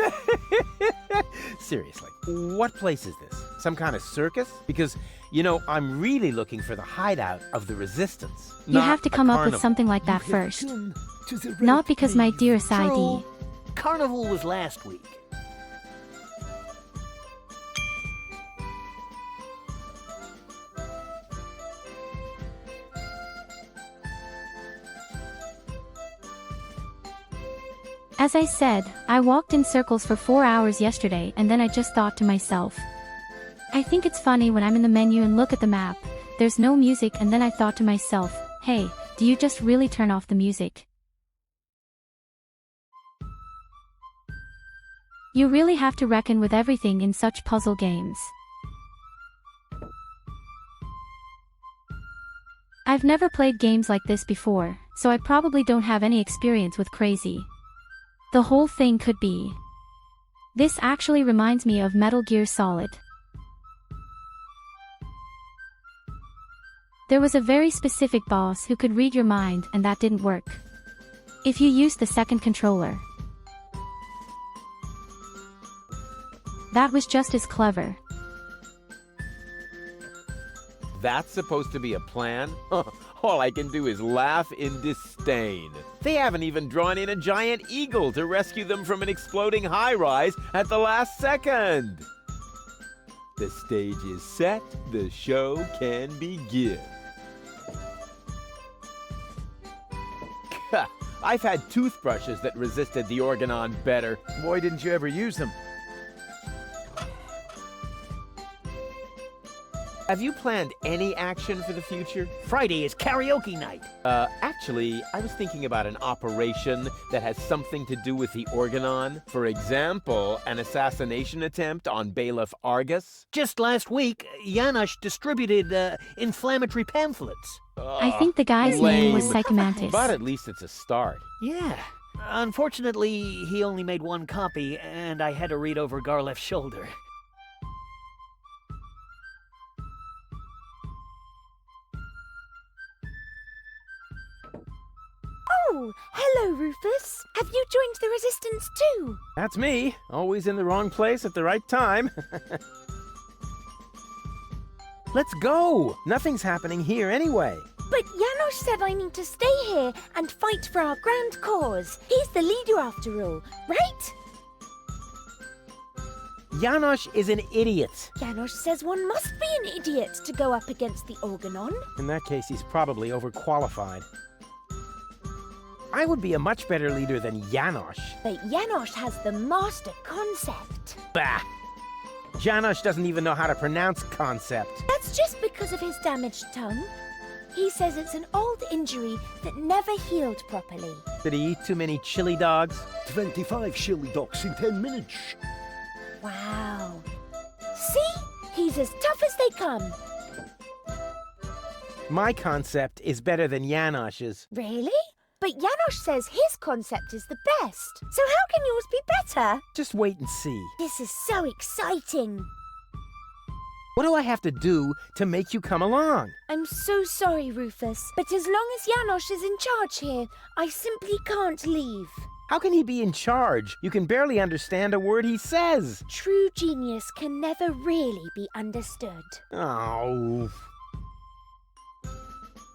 seriously, what place is this? Some kind of circus? Because, you know, I'm really looking for the hideout of the Resistance. You have to come up with something like that first. Not because my dearest ID. True. Carnival was last week. As I said, I walked in circles for 4 hours yesterday and then I just thought to myself. I think it's funny when I'm in the menu and look at the map, there's no music, and then I thought to myself, hey, do you just really turn off the music? You really have to reckon with everything in such puzzle games. I've never played games like this before, so I probably don't have any experience with crazy. The whole thing could be. This actually reminds me of Metal Gear Solid. There was a very specific boss who could read your mind and that didn't work. If you used the second controller. That was just as clever. That's supposed to be a plan? All I can do is laugh in disdain. They haven't even drawn in a giant eagle to rescue them from an exploding high-rise at the last second. The stage is set, the show can begin. I've had toothbrushes that resisted the organon better. Why didn't you ever use them? Have you planned any action for the future? Friday is karaoke night. Actually, I was thinking about an operation that has something to do with the organon. For example, an assassination attempt on Bailiff Argus. Just last week, Janosch distributed inflammatory pamphlets. I think the guy's name was Psychomantis. But at least it's a start. Yeah. Unfortunately, he only made one copy, and I had to read over Garlef's shoulder. Oh, hello, Rufus. Have you joined the Resistance too? That's me, always in the wrong place at the right time. Let's go! Nothing's happening here anyway. But Janosch said I need to stay here and fight for our grand cause. He's the leader after all, right? Janosch is an idiot. Janosch says one must be an idiot to go up against the Organon. In that case, he's probably overqualified. I would be a much better leader than Janosch. But Janosch has the master concept. Bah! Janosch doesn't even know how to pronounce concept. That's just because of his damaged tongue. He says it's an old injury that never healed properly. Did he eat too many chili dogs? 25 chili dogs in 10 minutes. Wow. See? He's as tough as they come. My concept is better than Janosch's. Really? But Janosch says his concept is the best. So how can yours be better? Just wait and see. This is so exciting. What do I have to do to make you come along? I'm so sorry, Rufus, but as long as Janosch is in charge here, I simply can't leave. How can he be in charge? You can barely understand a word he says. True genius can never really be understood. Oh.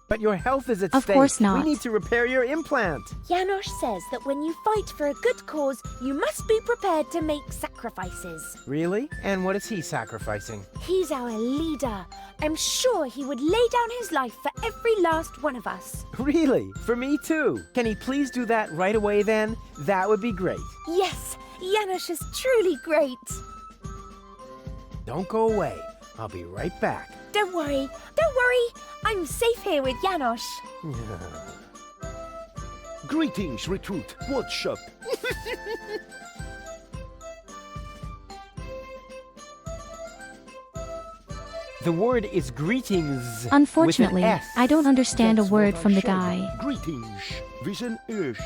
But your health is at Of stake. course not. We need to repair your implant. Janosch says that when you fight for a good cause, you must be prepared to make sacrifices. Really? And what is he sacrificing? He's our leader. I'm sure he would lay down his life for every last one of us. Really? For me too? Can he please do that right away then? That would be great. Yes, Janosch is truly great. Don't go away. I'll be right back. Don't worry. I'm safe here with Janosch. Greetings, recruit. What's up? The word is greetings. Unfortunately, with an S. I don't understand That's a word what I from the said. guy. Greetings. With an S.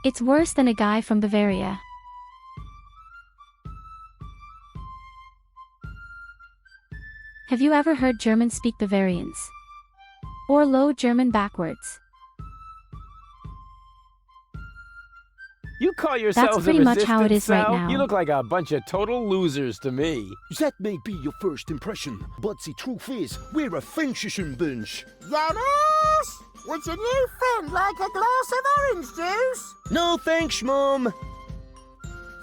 It's worse than a guy from Bavaria. Have you ever heard Germans speak Bavarians? Or Low German backwards? You call yourselves That's pretty a much how it resistance is right cell? now. You look like a bunch of total losers to me. That may be your first impression, but the truth is, we're a fantasy bunch. Janice! Would your new friend like a glass of orange juice? No thanks, Mom.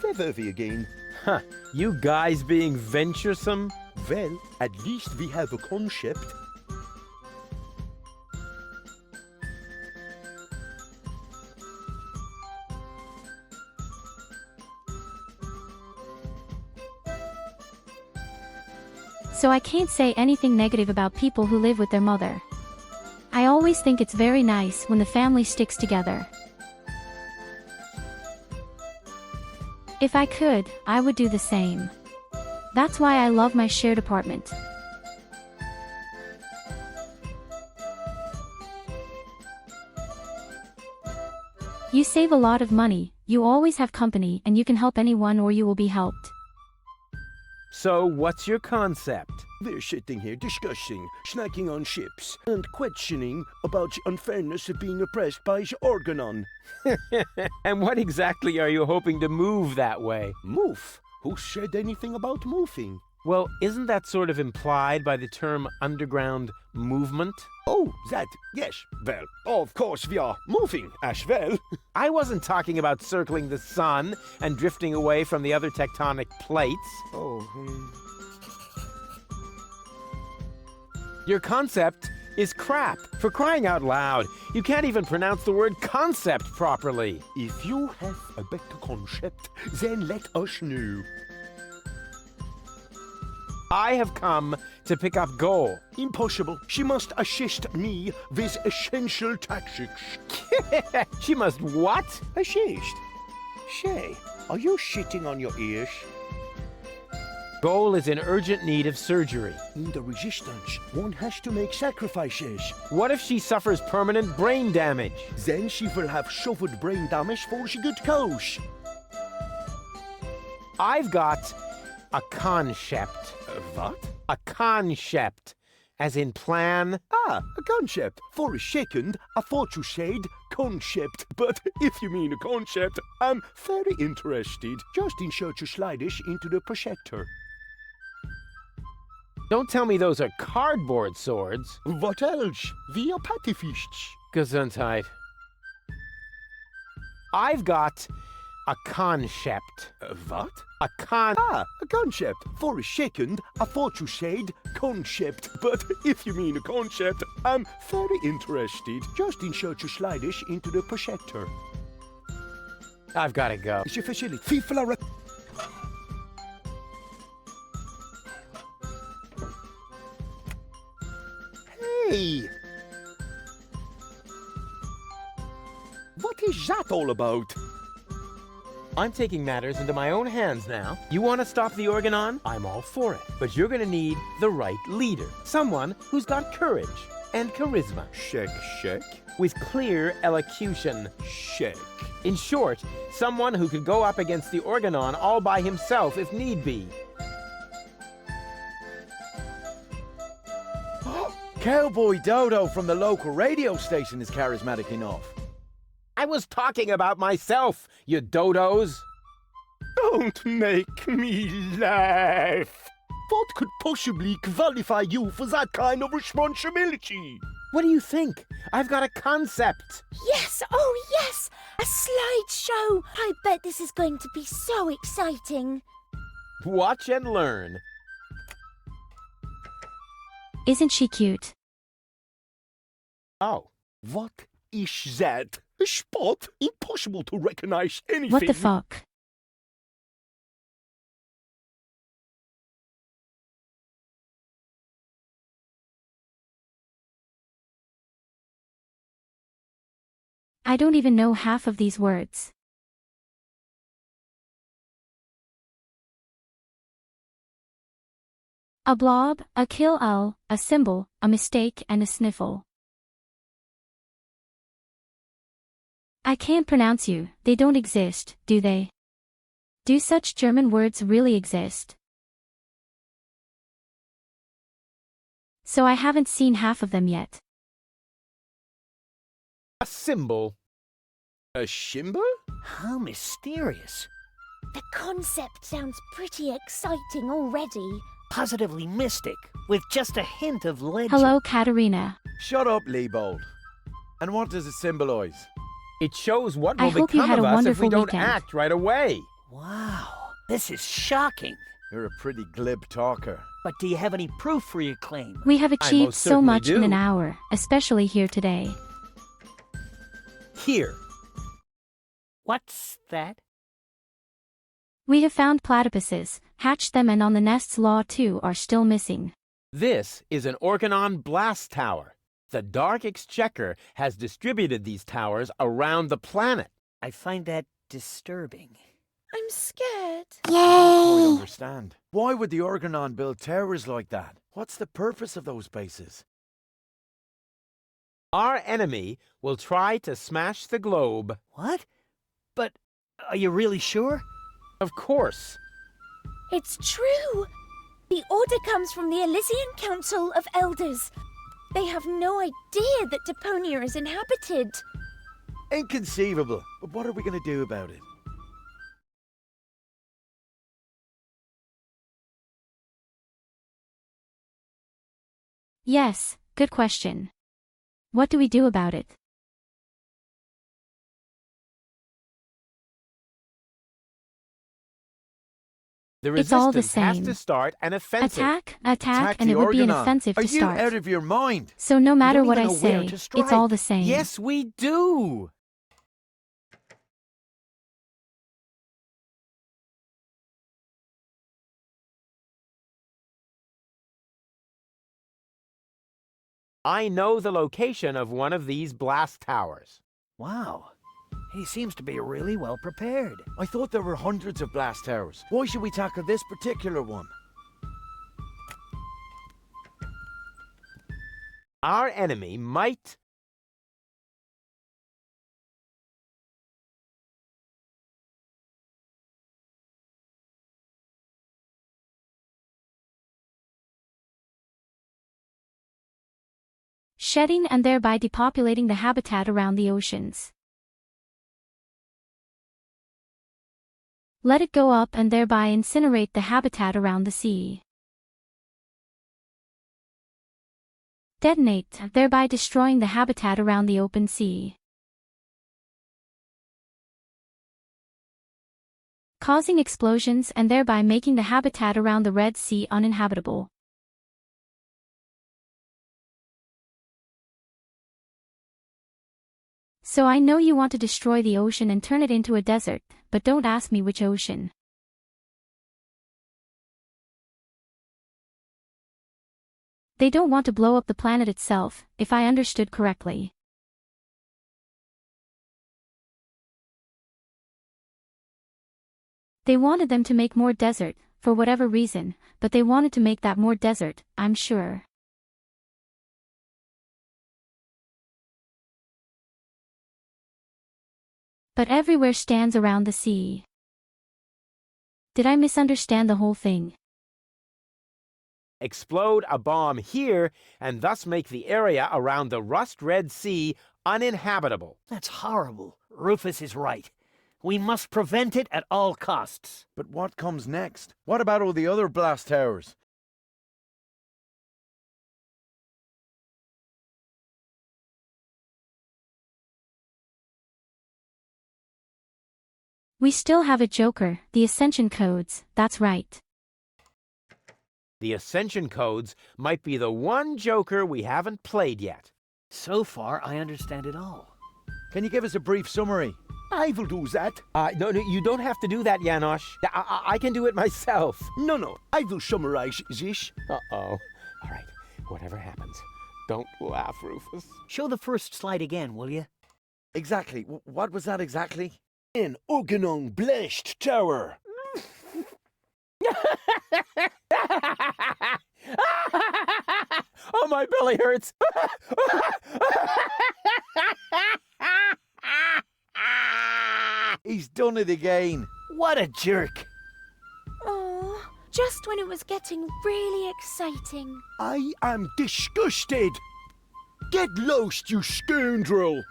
Feather again. Huh, you guys being venturesome? Well, at least we have a concept. So I can't say anything negative about people who live with their mother. I always think it's very nice when the family sticks together. If I could, I would do the same. That's why I love my shared apartment. You save a lot of money, you always have company, and you can help anyone or you will be helped. So, what's your concept? We're sitting here discussing, snacking on chips, and questioning about the unfairness of being oppressed by the Organon. And what exactly are you hoping to move that way? Move? Who said anything about moving? Well, isn't that sort of implied by the term underground movement? Oh, that, yes. Well, of course we are moving as well. I wasn't talking about circling the sun and drifting away from the other tectonic plates. Oh, Your concept is crap. For crying out loud, you can't even pronounce the word concept properly. If you have a better concept, then let us know. I have come to pick up Goal. Impossible. She must assist me with essential tactics. She must what? Assist? Say, are you shitting on your ears? Goal is in urgent need of surgery. In the Resistance, one has to make sacrifices. What if she suffers permanent brain damage? Then she will have suffered brain damage for she good cause. I've got a concept. What? A concept. As in plan. Ah, a concept. For a second, I thought you said concept. But if you mean a concept, I'm very interested. Just insert your sliders into the projector. Don't tell me those are cardboard swords. What else? We are pacifists. Gesundheit. I've got a concept. What? A Ah, a concept. For a second, I thought you said concept. But if you mean a concept, I'm very interested. Just insert your sliders into the projector. I've got to go. It's your facility. People are... Hey! What is that all about? I'm taking matters into my own hands now. You want to stop the Organon? I'm all for it. But you're going to need the right leader. Someone who's got courage and charisma. Check. With clear elocution. Check. In short, someone who could go up against the Organon all by himself if need be. Cowboy Dodo from the local radio station is charismatic enough. I was talking about myself, you dodos. Don't make me laugh. What could possibly qualify you for that kind of responsibility? What do you think? I've got a concept. Yes, oh yes! A slideshow! I bet this is going to be so exciting. Watch and learn. Isn't she cute? Oh. What is that? A spot? Impossible to recognize anything. What the fuck? I don't even know half of these words. A blob, a kill-all, a symbol, a mistake, and a sniffle. I can't pronounce you. They don't exist, do they? Do such German words really exist? So I haven't seen half of them yet. A symbol. A symbol? How mysterious. The concept sounds pretty exciting already. Positively mystic, with just a hint of legend. Hello, Katerina. Shut up, Leibold. And what does it symbolize? It shows what I will hope you become had of a us if wonderful we don't weekend. act right away. Wow, this is shocking. You're a pretty glib talker. But do you have any proof for your claim? We have achieved most so certainly much in do. an hour, especially here today. Here. What's that? We have found platypuses, hatched them, and on the nests law 2 are still missing. This is an Organon blast tower. The Dark Exchequer has distributed these towers around the planet. I find that disturbing. I'm scared. I don't quite understand. Why would the Organon build towers like that? What's the purpose of those bases? Our enemy will try to smash the globe. What? But are you really sure? Of course. It's true. The order comes from the Elysian Council of Elders. They have no idea that Deponia is inhabited. Inconceivable. But what are we going to do about it? Yes, good question. What do we do about it? The It's all the resistance has same. to start an offensive. Attack, and the it would be an Organon. offensive Are to start. you out of your mind? So no matter don't what I even know where say, to it's all strike. the same. Yes, we do. I know the location of one of these blast towers. Wow. He seems to be really well prepared. I thought there were hundreds of blast towers. Why should we tackle this particular one? Our enemy might... shedding and thereby depopulating the habitat around the oceans. Let it go up and thereby incinerate the habitat around the sea. Detonate, thereby destroying the habitat around the open sea. Causing explosions and thereby making the habitat around the Red Sea uninhabitable. So I know you want to destroy the ocean and turn it into a desert, but don't ask me which ocean. They don't want to blow up the planet itself, if I understood correctly. They wanted them to make more desert, for whatever reason, but they wanted to make that more desert, I'm sure. But everywhere stands around the sea. Did I misunderstand the whole thing? explode a bomb here and thus make the area around the Rust Red Sea uninhabitable. That's horrible. Rufus is right. We must prevent it at all costs. But what comes next? What about all the other blast towers? We still have a joker, the Ascension codes, that's right. The Ascension codes might be the one joker we haven't played yet. So far, I understand it all. Can you give us a brief summary? I will do that. No, you don't have to do that, Janosch. I can do it myself. No, I will summarize this. Uh-oh. All right, whatever happens, don't laugh, Rufus. Show the first slide again, will you? Exactly. What was that exactly? An Organon Blast Tower. Oh, my belly hurts. He's done it again. What a jerk. Oh, just when it was getting really exciting. I am disgusted. Get lost, you scoundrel.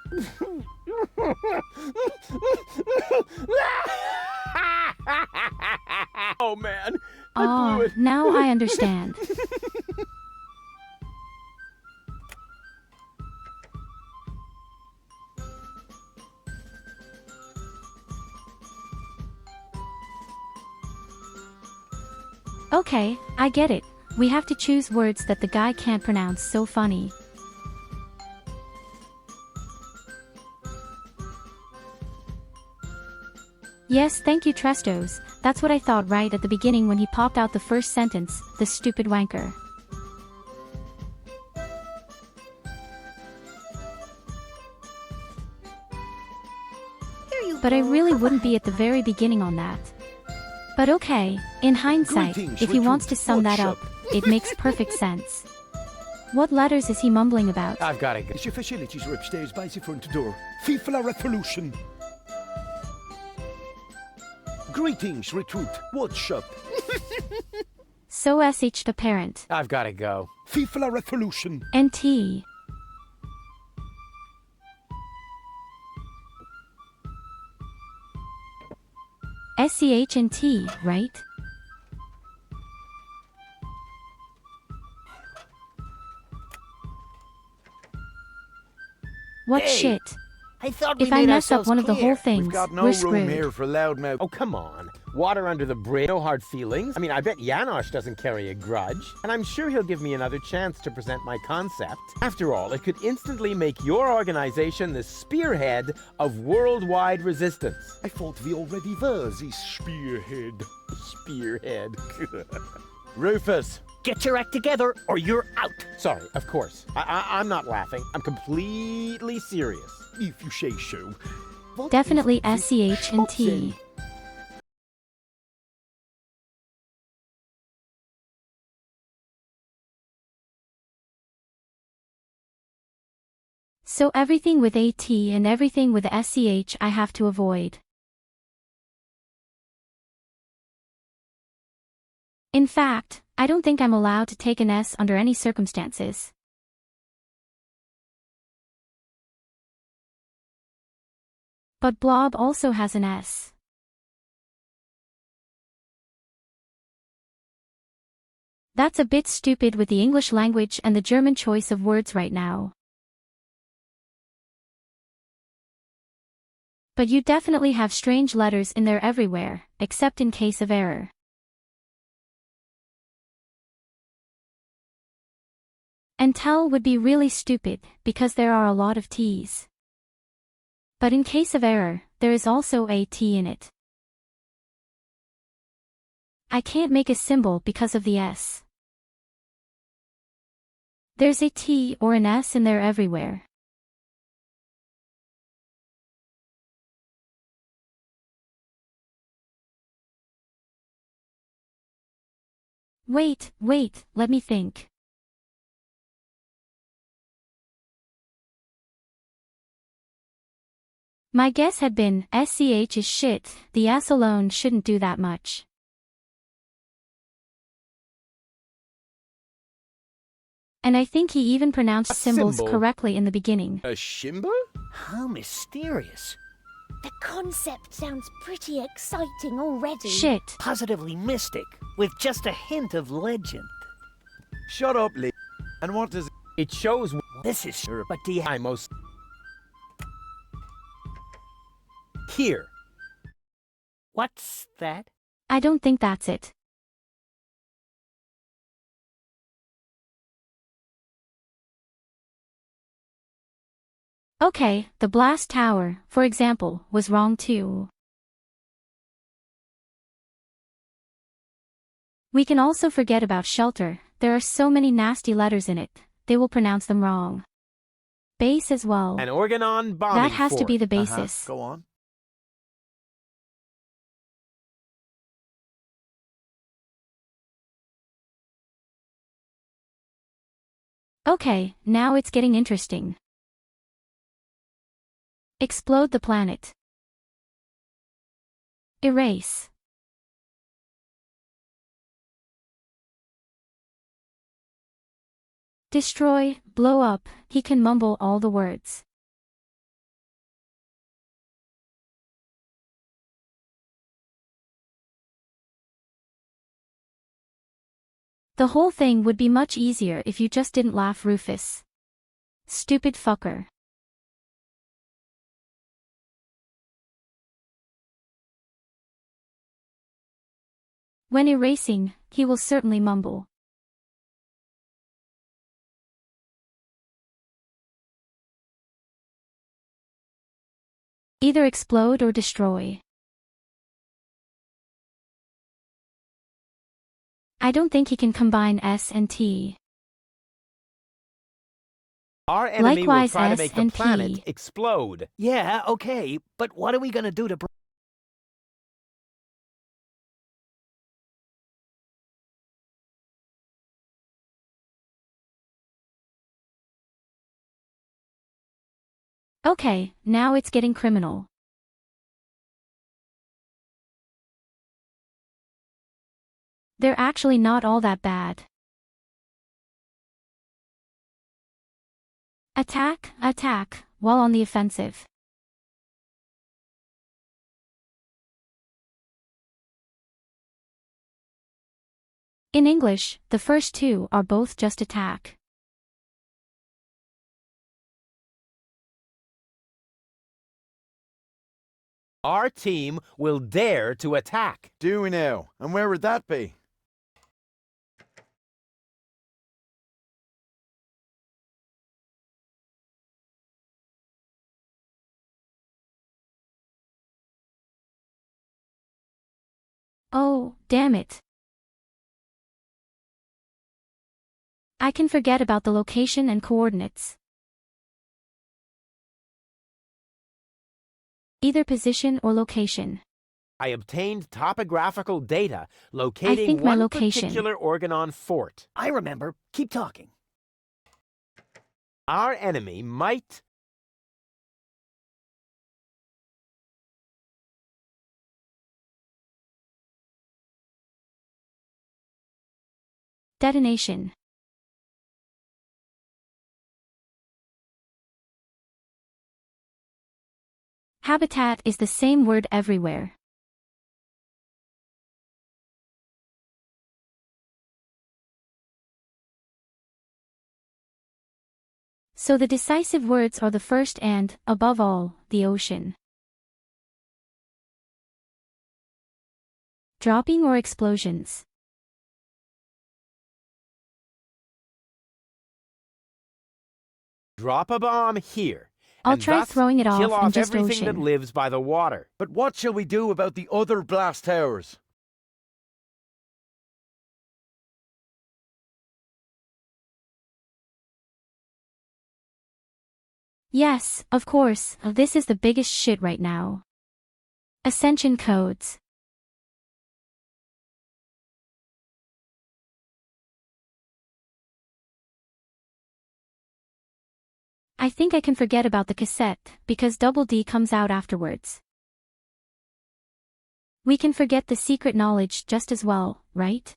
Oh, man. I blew it. Now I understand. Okay, I get it. We have to choose words that the guy can't pronounce. So funny. Yes, thank you, Trestos. That's what I thought right at the beginning when he popped out the first sentence, the stupid wanker. But I really wouldn't be at the very beginning on that. But okay, in hindsight, Greetings, if he wants to recruit. sum that up, What's it makes perfect sense. What letters is he mumbling about? I've got to go. Your facilities are upstairs by the front door. Vive la revolution. Greetings, recruit. What's up? So sh the parent. I've got to go. Vive la revolution. NT. SCH and T, right? What Hey, shit? I thought we If I made mess up ourselves one of the clear. whole things, We've got no we're room screwed. here for loudmouth. Oh, come on. Water under the bridge, no hard feelings. I mean, I bet Janosch doesn't carry a grudge, and I'm sure he'll give me another chance to present my concept. After all, it could instantly make your organization the spearhead of worldwide resistance. I thought we already were the spearhead. Spearhead. Rufus! Get your act together, or you're out. Sorry, of course. I'm not laughing. I'm completely serious. If you say so. What Definitely if SCH and T. So everything with AT and everything with SCH I have to avoid. In fact, I don't think I'm allowed to take an S under any circumstances. But blob also has an S. That's a bit stupid with the English language and the German choice of words right now. But you definitely have strange letters in there everywhere, except in case of error. And tell would be really stupid, because there are a lot of T's. But in case of error, there is also a T in it. I can't make a symbol because of the S. There's a T or an S in there everywhere. Wait, let me think. My guess had been, SCH is shit, the S alone shouldn't do that much. And I think he even pronounced symbols symbol? correctly in the beginning. A shimber? How mysterious. The concept sounds pretty exciting already. Shit. Positively mystic, with just a hint of legend. Shut up, Lee. And what does It shows This is sure, but do you I most... Here. What's that? I don't think that's it. Okay, the blast tower, for example, was wrong too. We can also forget about shelter, there are so many nasty letters in it, they will pronounce them wrong. Base as well. An organon bombing That has to be the fort. basis. Go on. Okay, now it's getting interesting. Explode the planet. Erase. Destroy, blow up, he can mumble all the words. The whole thing would be much easier if you just didn't laugh, Rufus. Stupid fucker. When erasing, he will certainly mumble. Either explode or destroy. I don't think he can combine S and T. Our enemy will Likewise, try to S make the and planet P. explode. Yeah, okay, but what are we gonna do to Okay, now it's getting criminal. They're actually not all that bad. Attack, attack, while on the offensive. In English, the first two are both just attack. Our team will dare to attack. Do we now? And where would that be? Oh, damn it. I can forget about the location and coordinates. Either position or location. I obtained topographical data I locating think my one location. particular Organon fort. I remember. Keep talking. Our enemy might... Detonation. Habitat is the same word everywhere. So the decisive words are the first and, above all, the ocean. Dropping or explosions. Drop a bomb here. I'll and try thus throwing it kill off in off just everything that ocean. lives by the water. But what shall we do about the other blast towers? Yes, of course, this is the biggest shit right now. Ascension codes. I think I can forget about the cassette, because Double D comes out afterwards. We can forget the secret knowledge just as well, right?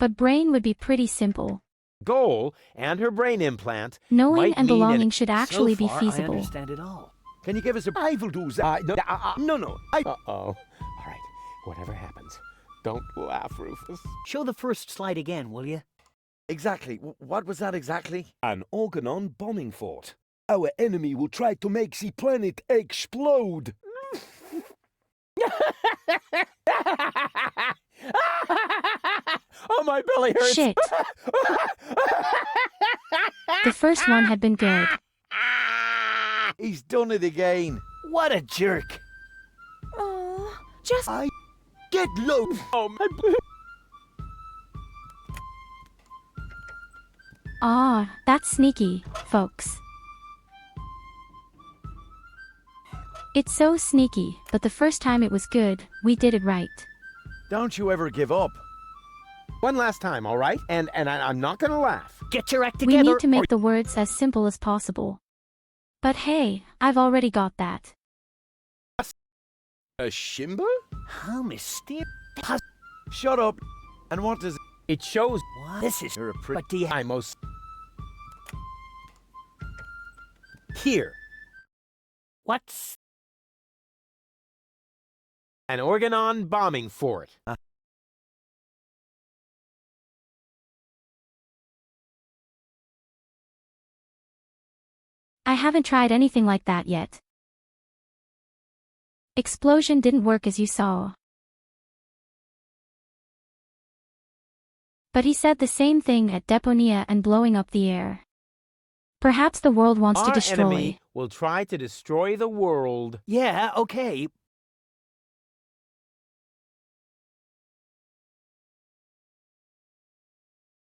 But brain would be pretty simple. Goal and her brain implant Knowing might and mean belonging should actually So far, be I feasible. understand it all. Can you give us a... I will do that. No, I... Uh-oh. All right, whatever happens, don't laugh, Rufus. Show the first slide again, will you? Exactly. What was that exactly? An Organon bombing fort. Our enemy will try to make the planet explode. Oh, my belly hurts. Shit. The first one had been good. He's done it again. What a jerk! Oh, just Get low. Oh, my... Ah, that's sneaky, folks. It's so sneaky, but the first time it was good, we did it right. Don't you ever give up. One last time, all right? And I'm not gonna laugh. Get your act We together. need to make the words as simple as possible. But hey, I've already got that. A shimber? How mysterious. Shut up. And what does... It shows What? This is. You're a pretty... But do you? I most... Here, What's? an Organon bombing fort. I haven't tried anything like that yet. Explosion didn't work as you saw. But he said the same thing at Deponia and blowing up the air. Perhaps the world wants to Our destroy. enemy will try to destroy the world. Yeah. Okay.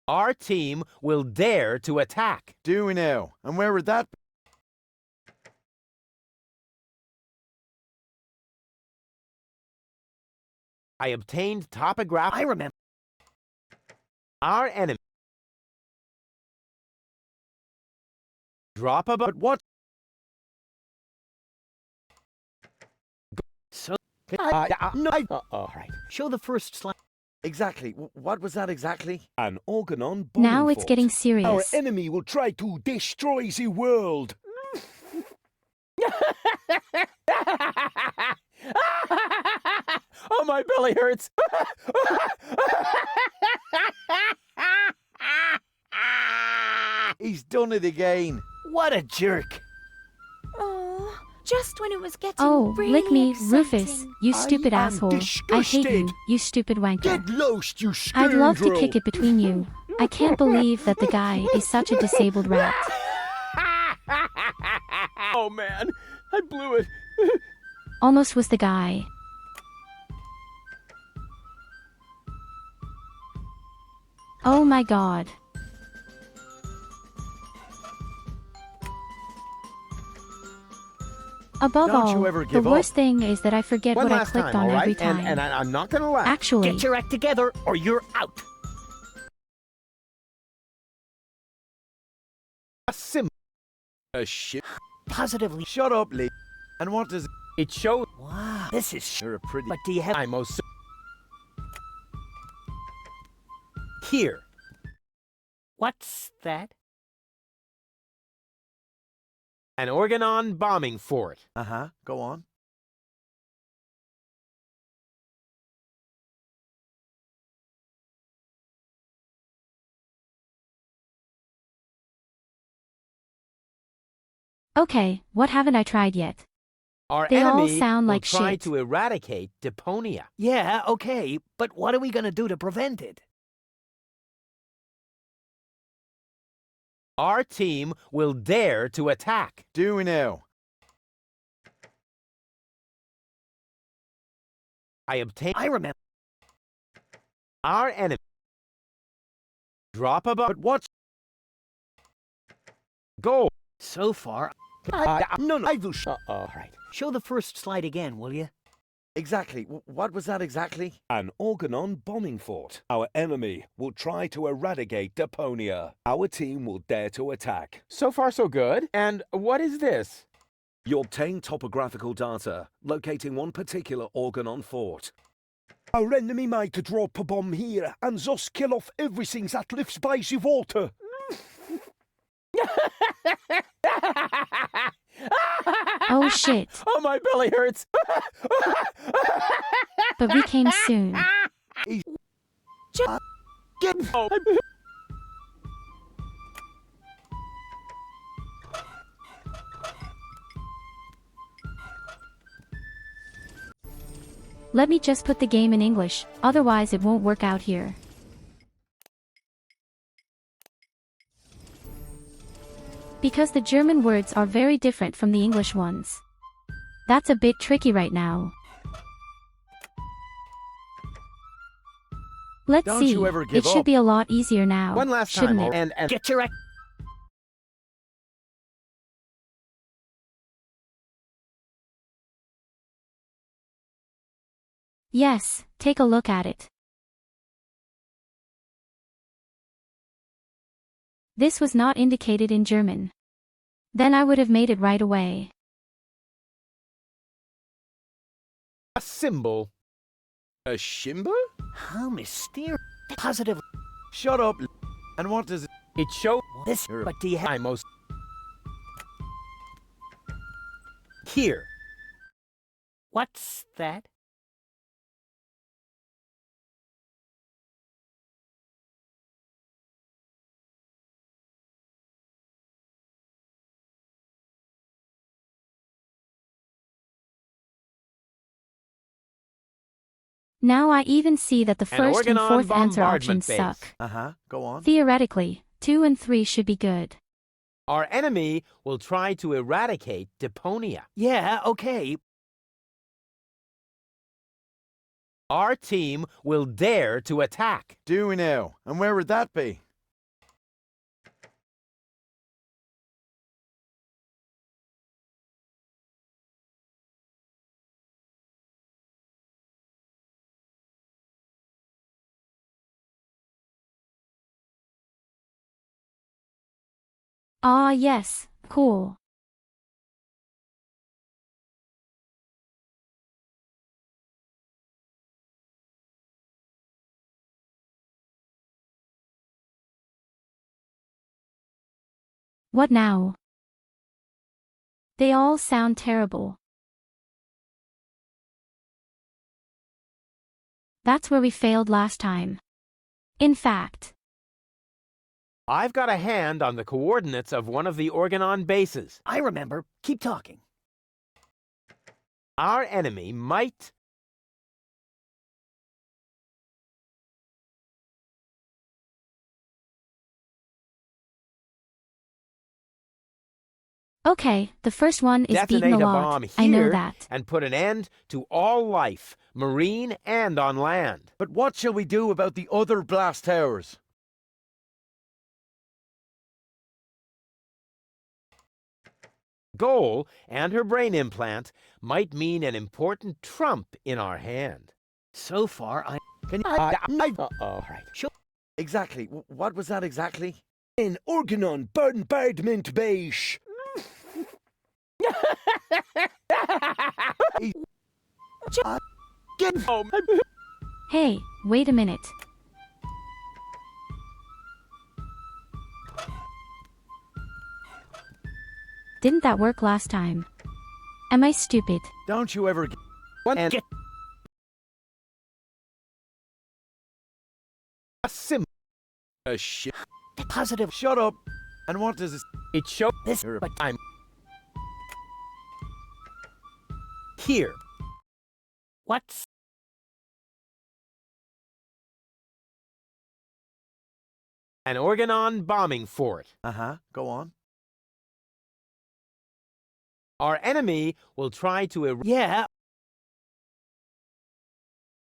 Our team will dare to attack. Do we now? And where would that be? I obtained topographic... I remember. Our enemy... Drop a... But what... So No. all right. show the first slide. Exactly. What was that exactly? An Organon bombing Now it's fort. getting Our serious. enemy will try to destroy the world. Oh, my belly hurts. He's done it again. What a jerk! oh, just when it was getting Oh, really lick me, exciting. Rufus, you stupid am asshole. I hate you, disgusted. you stupid wanker. Get lost, you scoundrel! I'd love to kick it between you. I can't believe that the guy is such a disabled rat. Oh man, I blew it. Almost was the guy. Oh my god. Above Don't you all, ever the give up. worst thing is that I forget One what I last clicked time, on all right? every time. And I'm not gonna lie. Actually, Get your act together, or you're out. A shit. Positively. Shut up, Lee. And what does It shows Wow, this is you're a pretty... But do you have... I most here. What's that? An Organon bombing fort. Uh-huh, go on. okay, what haven't I tried yet? Our They all enemy sound will like try shit. to eradicate Deponia. Yeah, okay, but what are we gonna do to prevent it? Our team will dare to attack. Do we now? I obtain I remember. our enemy. Drop a bomb. But what's... Go. So far, No, I will All right. show the first slide again, will you? Exactly. What was that exactly? An Organon bombing fort. Our enemy will try to eradicate Deponia. Our team will dare to attack. So far, so good. And what is this? You obtain topographical data, locating one particular Organon fort. Our enemy might drop a bomb here and thus kill off everything that lives by the water. Oh shit, Oh, my belly hurts. but we came soon. Oh, Let me just put the game in English, otherwise it won't work out here. Because the German words are very different from the English ones. That's a bit tricky right now. Let's Don't see, you ever give it should up. be a lot easier now, one last shouldn't time. it? And Get your act... Yes, take a look at it. This was not indicated in German. Then I would have made it right away. a symbol. A shimber? How mysterious. Positively. Shut up, Lee. And what does... It shows This, but do you have... I most here. What's that? Now I even see that the An first and Organon fourth answer bombardment options base. suck. Uh-huh, go on. Theoretically, 2 and 3 should be good. Our enemy will try to eradicate Deponia. Yeah, okay. Our team will dare to attack. Do we now? And where would that be? Ah yes, cool. What now? They all sound terrible. That's where we failed last time. In fact, I've got a hand on the coordinates of one of the Organon bases. I remember. Keep talking. Our enemy might... Okay, the first one is beaten detonate a a lot. bomb I know here that. and put an end to all life, marine and on land. But what shall we do about the other blast towers? Goal and her brain implant might mean an important trump in our hand. So far, Can you... Uh-oh, right. Exactly. What was that exactly? An organon bombardment base. Get home. Hey, wait a minute. Didn't that work last time? Am I stupid? Don't you ever... And get a sim. shit. positive. Shut up. And what does this... It shows This, her, but I'm here. what's... An Organon bombing fort. Uh-huh. Go on. Our enemy will try to Yeah.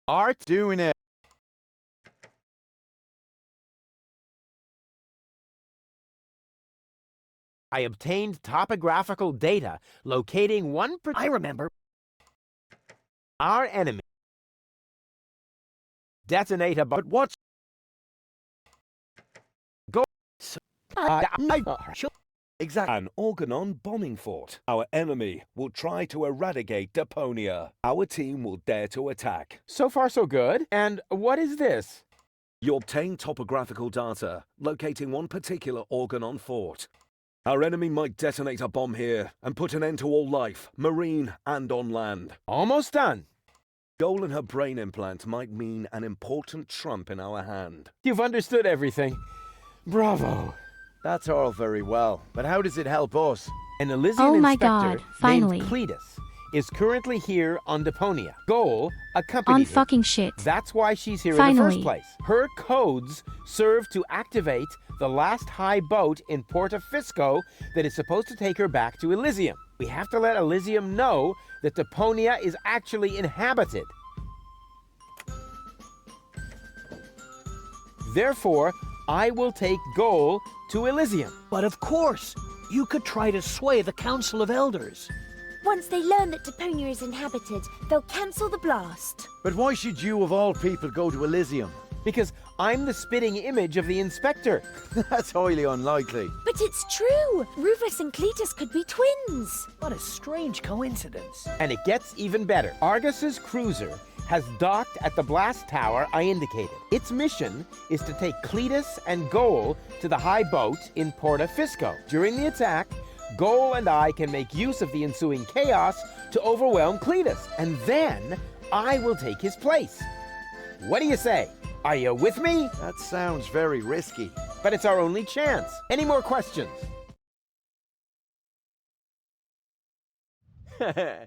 Art doing it. I obtained topographical data locating one I remember. our enemy. Detonate a bomb. But what's... Go. Exactly. An Organon bombing fort. Our enemy will try to eradicate Deponia. Our team will dare to attack. So far, so good. And what is this? You obtain topographical data locating one particular Organon fort. Our enemy might detonate a bomb here and put an end to all life, marine and on land. Almost done. Goal in her brain implant might mean an important trump in our hand. You've understood everything. Bravo. That's all very well. But how does it help us? An Elysian Oh my inspector God, finally. named Cletus is currently here on Deponia. Goal accompanied On her. fucking shit. That's why she's here in the Finally. first place. Her codes serve to activate the last high boat in Porta Fisco that is supposed to take her back to Elysium. We have to let Elysium know that Deponia is actually inhabited. Therefore, I will take Goal to Elysium. But of course, you could try to sway the Council of Elders. Once they learn that Deponia is inhabited, they'll cancel the blast. But why should you, of all people, go to Elysium? Because I'm the spitting image of the inspector. That's highly unlikely. But it's true! Rufus and Cletus could be twins. What a strange coincidence. And it gets even better. Argus's cruiser has docked at the blast tower I indicated. Its mission is to take Cletus and Goal to the high boat in Porta Fisco. During the attack, Goal and I can make use of the ensuing chaos to overwhelm Cletus, and then I will take his place. What do you say? Are you with me? That sounds very risky. But it's our only chance. Any more questions? Yeah.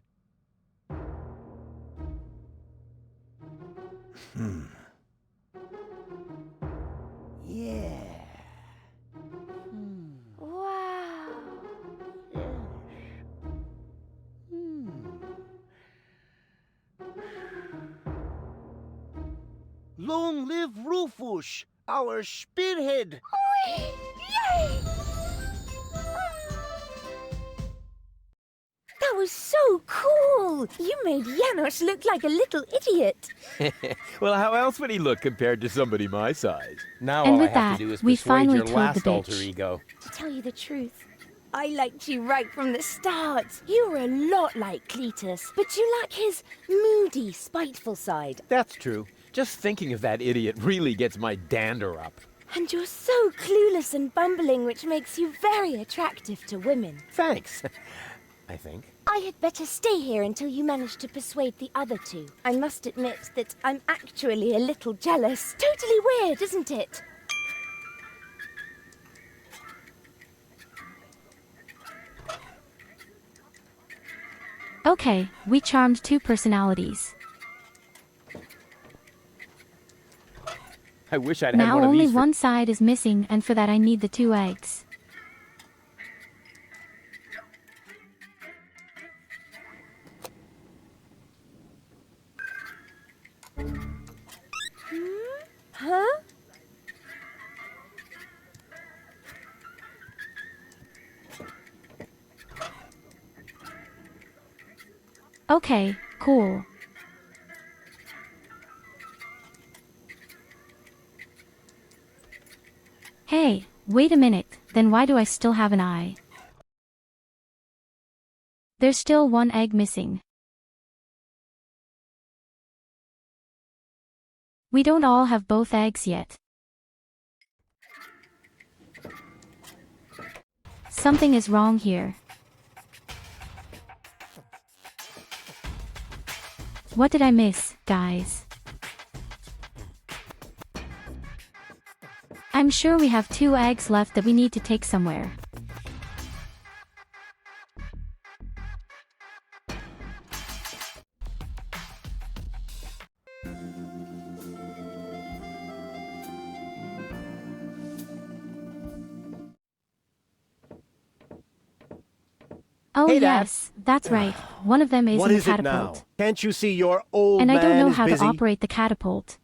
Wow. Long live Rufus, our spearhead! Yay! That was so cool! You made Janos look like a little idiot. Well, how else would he look compared to somebody my size? Now And all I with have that, to do is we persuade finally your killed the last alter bitch. ego. To tell you the truth, I liked you right from the start. You were a lot like Cletus, but you lack his moody, spiteful side. That's true. Just thinking of that idiot really gets my dander up. And you're so clueless and bumbling, which makes you very attractive to women. Thanks. I think. I had better stay here until you manage to persuade the other two. I must admit that I'm actually a little jealous. Totally weird, isn't it? Okay, we charmed 2 personalities. I wish I'd had Now one of only these for- one side is missing, and for that I need the 2 eggs. Huh? Okay, cool. Hey, wait a minute, then why do I still have an eye? There's still 1 egg missing. We don't all have both eggs yet. Something is wrong here. What did I miss, guys? I'm sure we have 2 eggs left that we need to take somewhere. Oh Hey, Dad. yes, that's right. One of them is What in the is it now? catapult. Can't you see your old And I man don't know is how busy? to operate the catapult.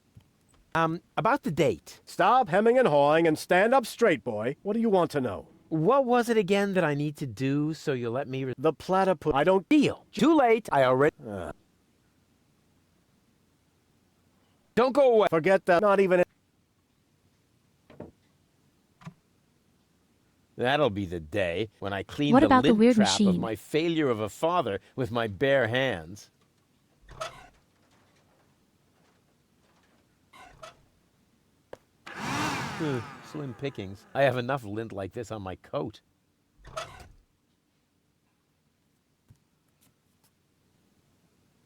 About the date. Stop hemming and hawing and stand up straight, boy. What do you want to know? What was it again that I need to do so you'll let me... The platypus. I don't Deal. Too late. I already... Don't go away. forget that. Not even. That'll be the day when I clean What the about the lint weird trap of machine? my failure of a father with my bare hands. Slim pickings. I have enough lint like this on my coat.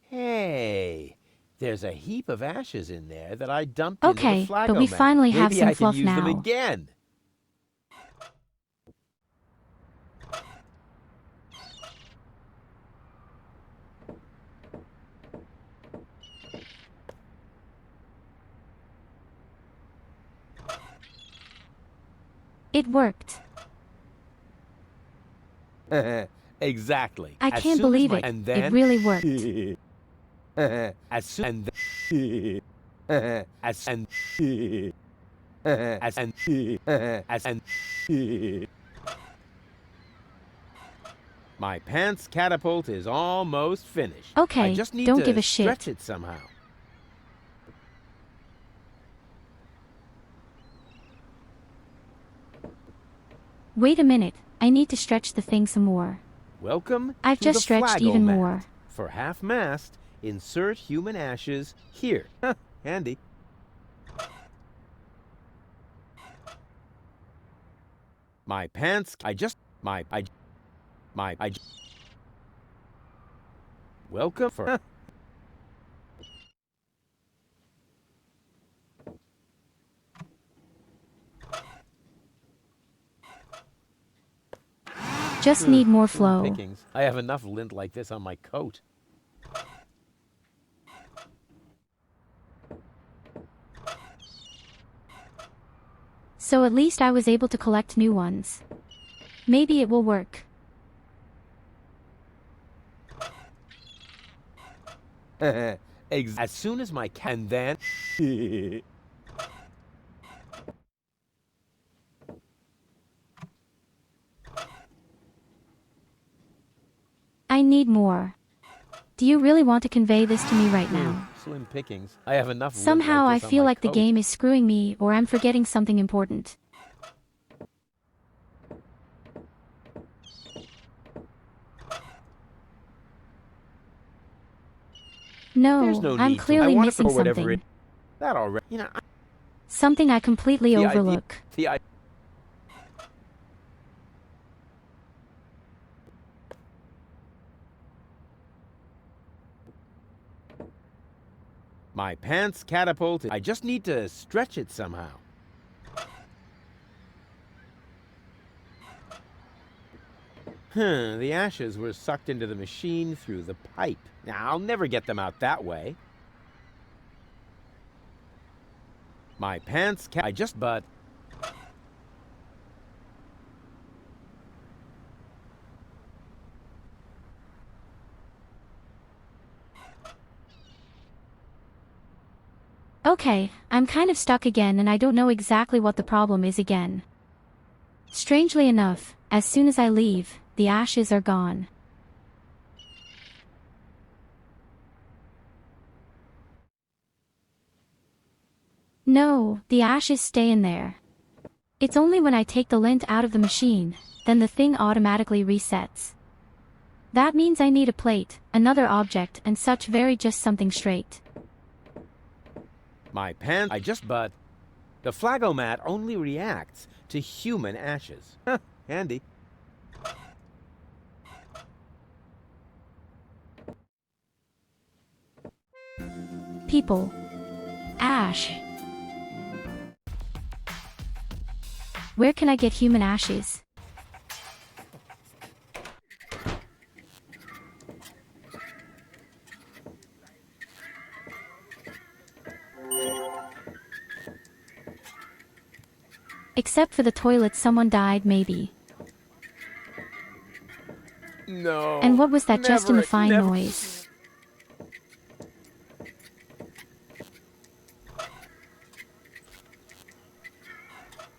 Hey, there's a heap of ashes in there that I dumped into Okay, the Flago but we mat. finally have Maybe some I can fluff use them now. again. It worked. Exactly. I As can't soon as believe my- it. And It then, really worked. as soon and as and as and as and my pants catapult is almost finished. Okay, I just need don't to give a shit. stretch it somehow. Wait a minute, I need to stretch the thing some more. Welcome I've to just the stretched Flago even mat. more. For half-mast, insert human ashes here. Handy. My pants. Welcome for. Just need more Slim flow. pickings. I have enough lint like this on my coat. So at least I was able to collect new ones. Maybe it will work. As soon as my and then. I need more. Do you really want to convey this to me right now? Slim pickings. I have enough. lint Somehow like I this on feel my like the coat. game is screwing me, or I'm forgetting something important. There's No, no I'm need to. I clearly want it missing for whatever something. That already. You know. Something I completely The idea- overlook. The I. My pants catapult. I just need to stretch it somehow. The ashes were sucked into the machine through the pipe. Now, I'll never get them out that way. My pants I just but... Okay, I'm kind of stuck again and I don't know exactly what the problem is again. Strangely enough, as soon as I leave, the ashes are gone. No, the ashes stay in there. It's only when I take the lint out of the machine, then the thing automatically resets. That means I need a plate, another object, and such just something straight. My pants I just but... The Flagomat only reacts to human ashes. Huh, handy. People. Ash. Where can I get human ashes? Except for the toilet someone died maybe. No. And what was that just in the fine never. noise?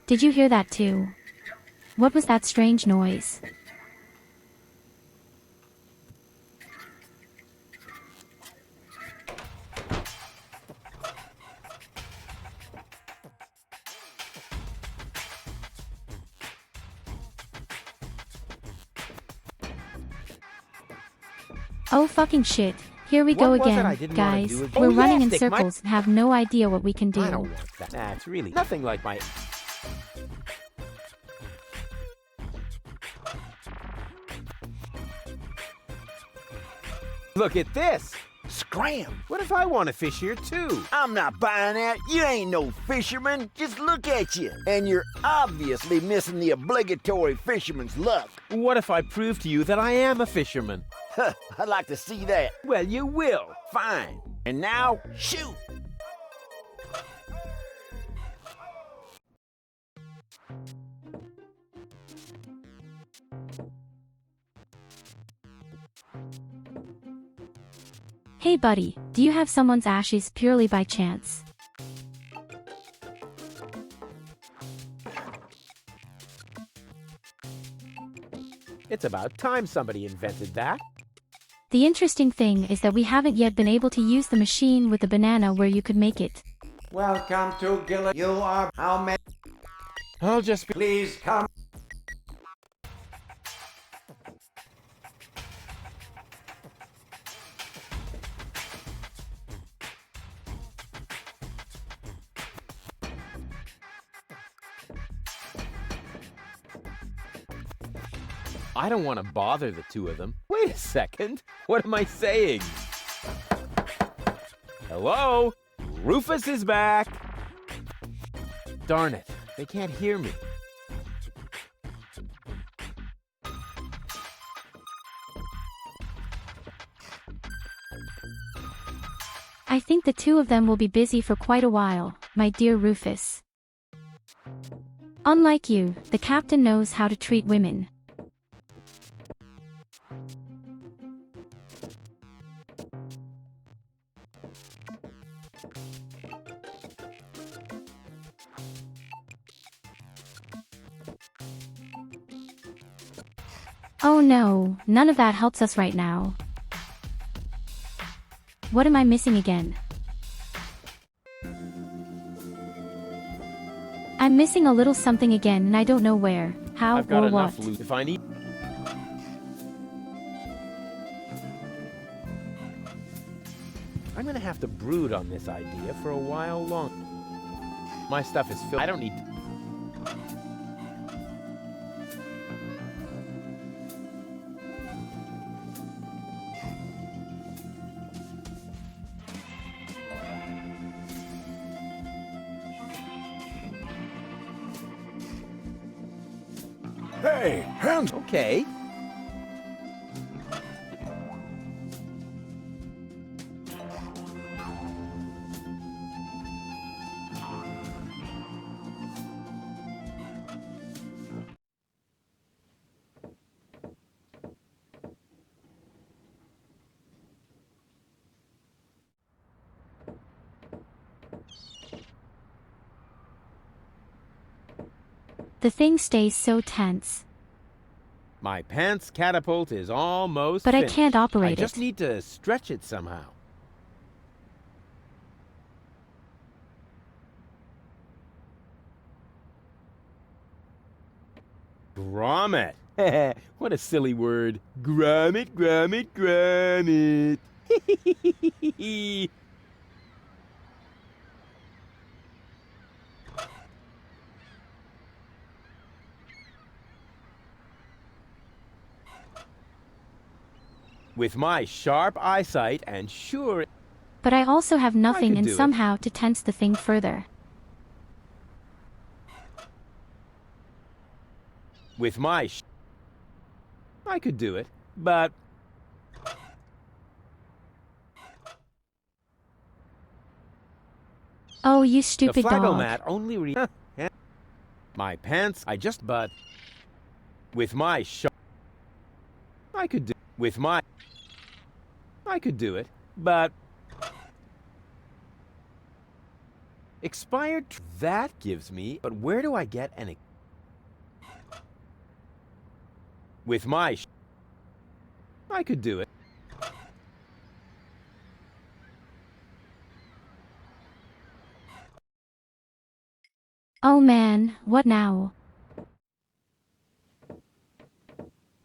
Did you hear that too? What was that strange noise? Oh fucking shit. Here we go What was it I again, didn't wanna guys. do again? We're Oh, running yeah, in stick my- circles and have no idea what we can I don't do. want that. That's really nothing like my... Look at this! Scram! What if I want to fish here too? I'm not buying that. You ain't no fisherman. Just look at you. And you're obviously missing the obligatory fisherman's luck. What if I prove to you that I am a fisherman? Huh, I'd like to see that. Well, you will. Fine. And now, shoot! Hey buddy, do you have someone's ashes purely by chance? It's about time somebody invented that. The interesting thing is that we haven't yet been able to use the machine with the banana where you could make it. Welcome to Gilla. You are how many? I'll just be... Please come. I don't want to bother the two of them. Wait a second. What am I saying? Hello? Rufus is back. Darn it. They can't hear me. I think the two of them will be busy for quite a while, my dear Rufus. Unlike you, the captain knows how to treat women. Oh no, none of that helps us right now. What am I missing again? I'm missing a little something again and I don't know where, how, I've got or enough what. loot if I need... I'm gonna have to brood on this idea for a while longer. My stuff is filled. I don't need... Hey, hands! Okay. The thing stays so tense. My pants catapult is almost But finished. I can't operate it. I just need to stretch it somehow. Grommet. What a silly word. Grommet, grommet, grommet. With my sharp eyesight and sure... But I also have nothing could and do it. somehow to tense the thing further. With my... I could do it, but... Oh, you The stupid dog. flagomat only my pants, but... With my I could do... With my... I could do it, but... Expired... That gives me... But where do I get an... With my... I could do it. Oh man, what now?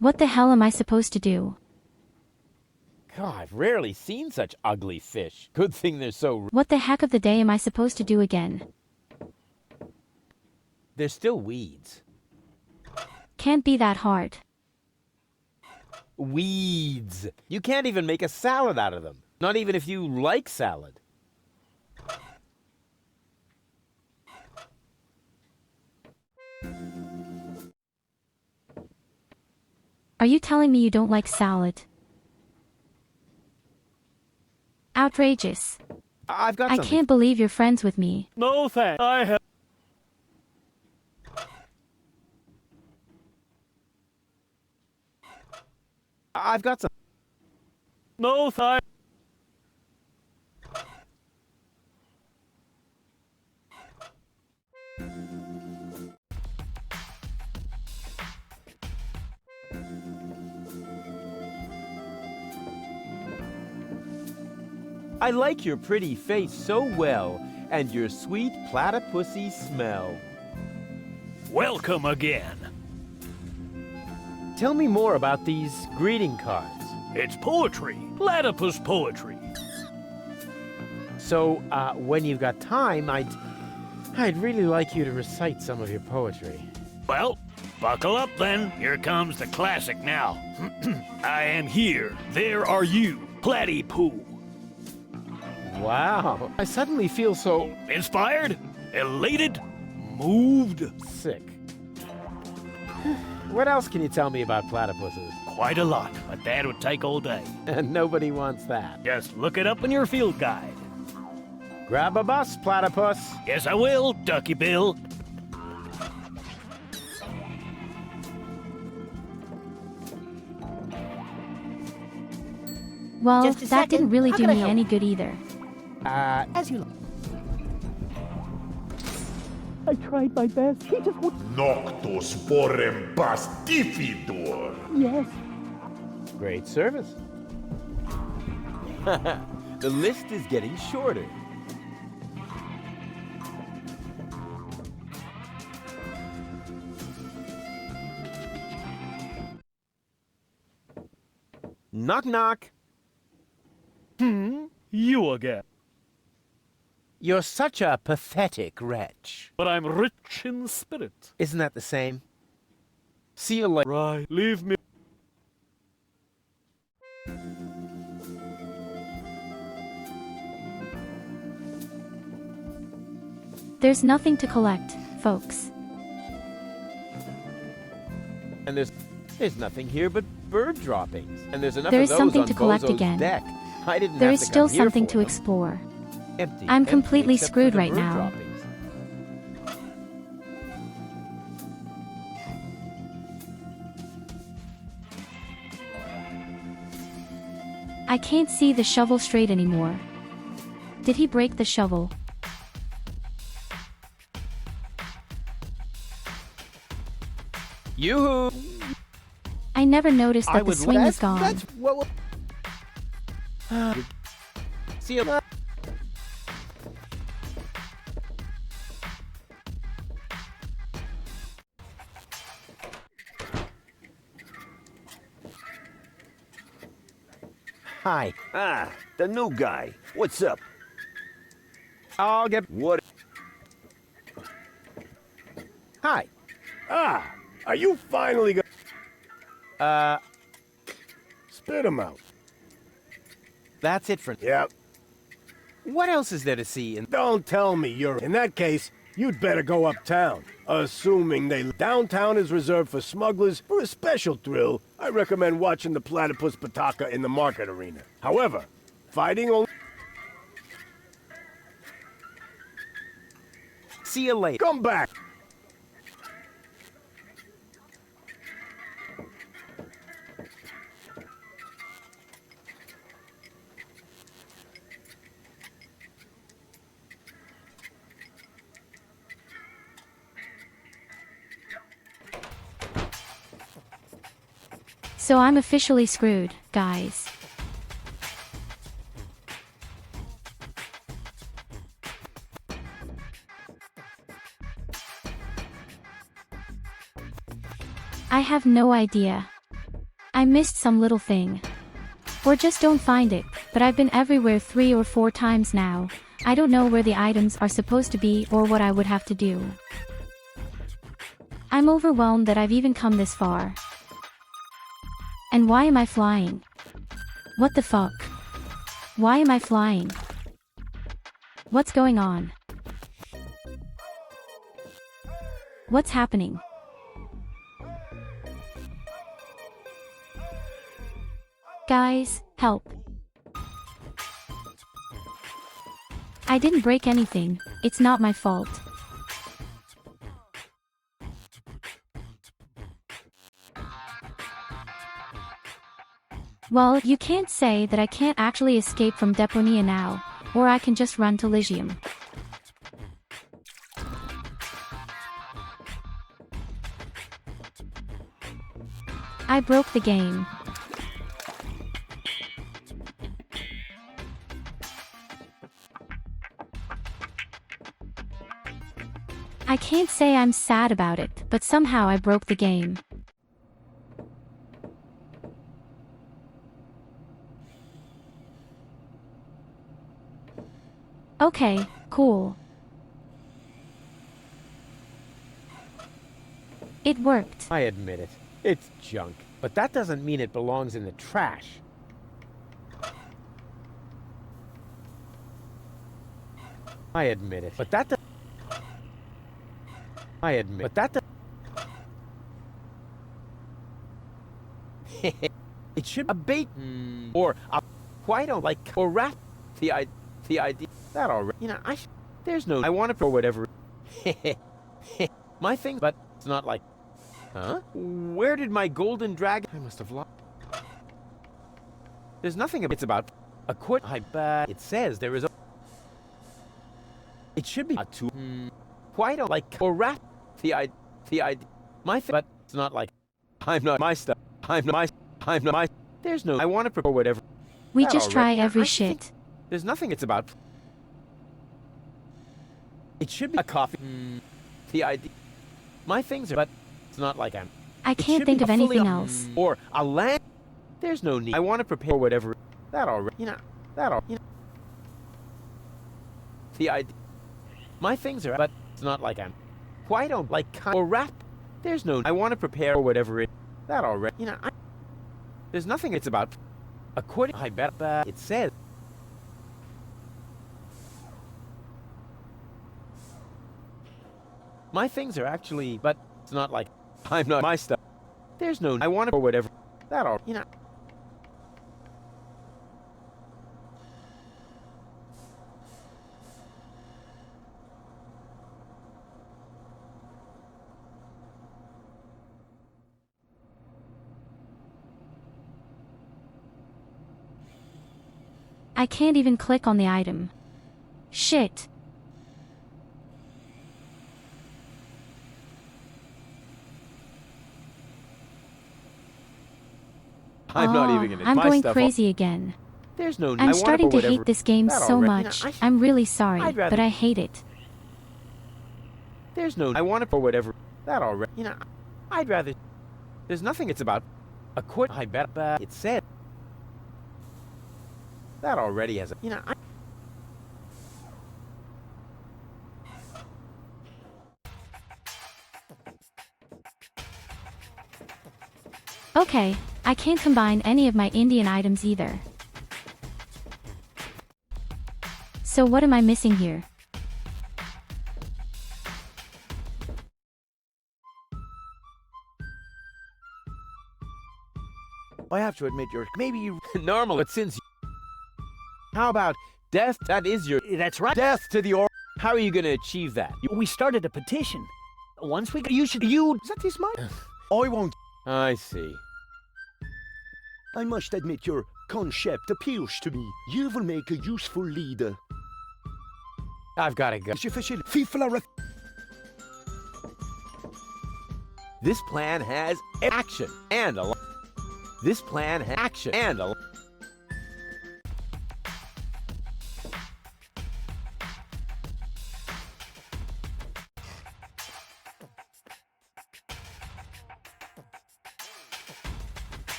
What the hell am I supposed to do? God, I've rarely seen such ugly fish. Good thing they're so... What the heck of the day am I supposed to do again? They're still weeds. Can't be that hard. Weeds. You can't even make a salad out of them. Not even if you like salad. Are you telling me you don't like salad? Outrageous. I've got I something. can't believe you're friends with me. No thanks. I have... I've got some. No thanks. I like your pretty face so well, and your sweet platypusy smell. Welcome again. Tell me more about these greeting cards. It's poetry. Platypus poetry. So, when you've got time, I'd really like you to recite some of your poetry. Well, buckle up then. Here comes the classic now. I am here. There are you. Platypoo. Wow. I suddenly feel so... Inspired? Elated? Moved? sick. What else can you tell me about platypuses? Quite a lot, but that would take all day. And nobody wants that. Just look it up in your field guide. Grab a bus, platypus. Yes, I will, Ducky Bill. Well, Just a that second. didn't really How do can I me help? any good either. As you like. I tried my best. He just wouldn't. Noctus vorem pastifidur. Yes. Great service. The list is getting shorter. Knock knock. You again. You're such a pathetic wretch. But I'm rich in spirit. Isn't that the same? See you later. Right. Leave me. There's nothing to collect, folks. And there's nothing here but bird droppings. And there's enough There of is those something on to collect Bozo's again. deck. I didn't There have is to still come here something for to them. explore. Empty. I'm empty, completely except for screwed the right bird now. droppings. I can't see the shovel straight anymore. Did he break the shovel? Yoo-hoo! I never noticed I that the would swing is that's- gone. That's what. See you. Hi. Ah, the new guy. What's up? I'll get. What? Hi. Ah, are you finally Uh, spit him out? that's it for. Yep. What else is there to see in. Don't tell me you're... In that case, you'd better go uptown. Assuming downtown is reserved for smugglers, for a special thrill, I recommend watching the platypus pataka in the market arena. However, fighting only... See you later. Come back! So I'm officially screwed, guys. I have no idea. I missed some little thing. Or just don't find it, but I've been everywhere 3 or 4 times now. I don't know where the items are supposed to be or what I would have to do. I'm overwhelmed that I've even come this far. And why am I flying? What the fuck? Why am I flying? What's going on? What's happening? Guys, help. I didn't break anything, it's not my fault. Well, you can't say that I can't actually escape from Deponia now, or I can just run to Lysium. I broke the game. I can't say I'm sad about it, but somehow I broke the game. Okay, cool. It worked. I admit it. It's junk. But that doesn't mean it belongs in the trash. I admit it. But that I admit. But that it should be a bait or a why don't like or wrap the idea that already. You know, there's no I want it for whatever. My thing, but it's not like. Huh? Where did my golden dragon? I must have lost. There's nothing. It's about a quit. I bet it says there is a. It should be a two. Why don't like or wrap the idea. My thing, but it's not like. I'm not my stuff. I'm not my. There's no. I want it for whatever. We That just try already- every I shit. think there's nothing. It's about. It should be a coffee. The idea. My things are, but it's not like I'm. I It can't should think be of a fully anything up- else. Or a land. There's no need. I want to prepare whatever. That already. You know. That all. You know. The idea. My things are, but it's not like I'm. Why don't like or wrap? There's no. I want to prepare whatever it. That already. You know. There's nothing. It's about. According. I bet. It says. My things are actually, but it's not like I'm not my stuff. There's no. I want to or whatever. That all. You know. I can't even click on the item. Shit. I'm not even gonna. I'm my going stuff crazy again. There's no. I'm I starting to want hate this game that so already. much. You know, I'm really sorry, I'd rather- but I hate it. There's no. I want it for whatever. That already. You know, I'd rather. There's nothing. It's about a quit. I bet. But it said that already has a. You know. Okay, I can't combine any of my Indian items either. So what am I missing here? I have to admit, you're maybe you normal. But since. How about death? That is your. That's right. Death to the or. How are you going to achieve that? We started a petition. Once we... You should... Is that this mic? I won't. I see. I must admit your concept appeals to me. You will make a useful leader. I've got to go. This plan has action and a. This plan has action and a.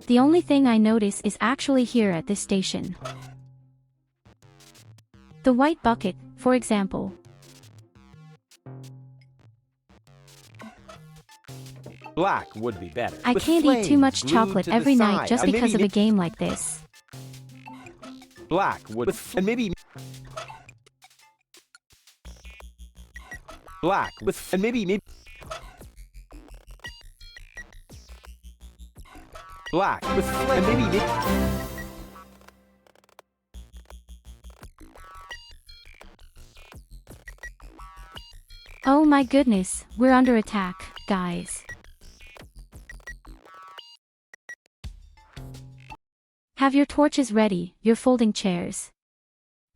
The only thing I notice is actually here at this station. The white bucket, for example. Black would be better. I With can't eat too much flames chocolate glued to every the night side. just And because of maybe a game like this. Black would and maybe black with and maybe black with and maybe Oh my goodness, we're under attack, guys. Have your torches ready, your folding chairs.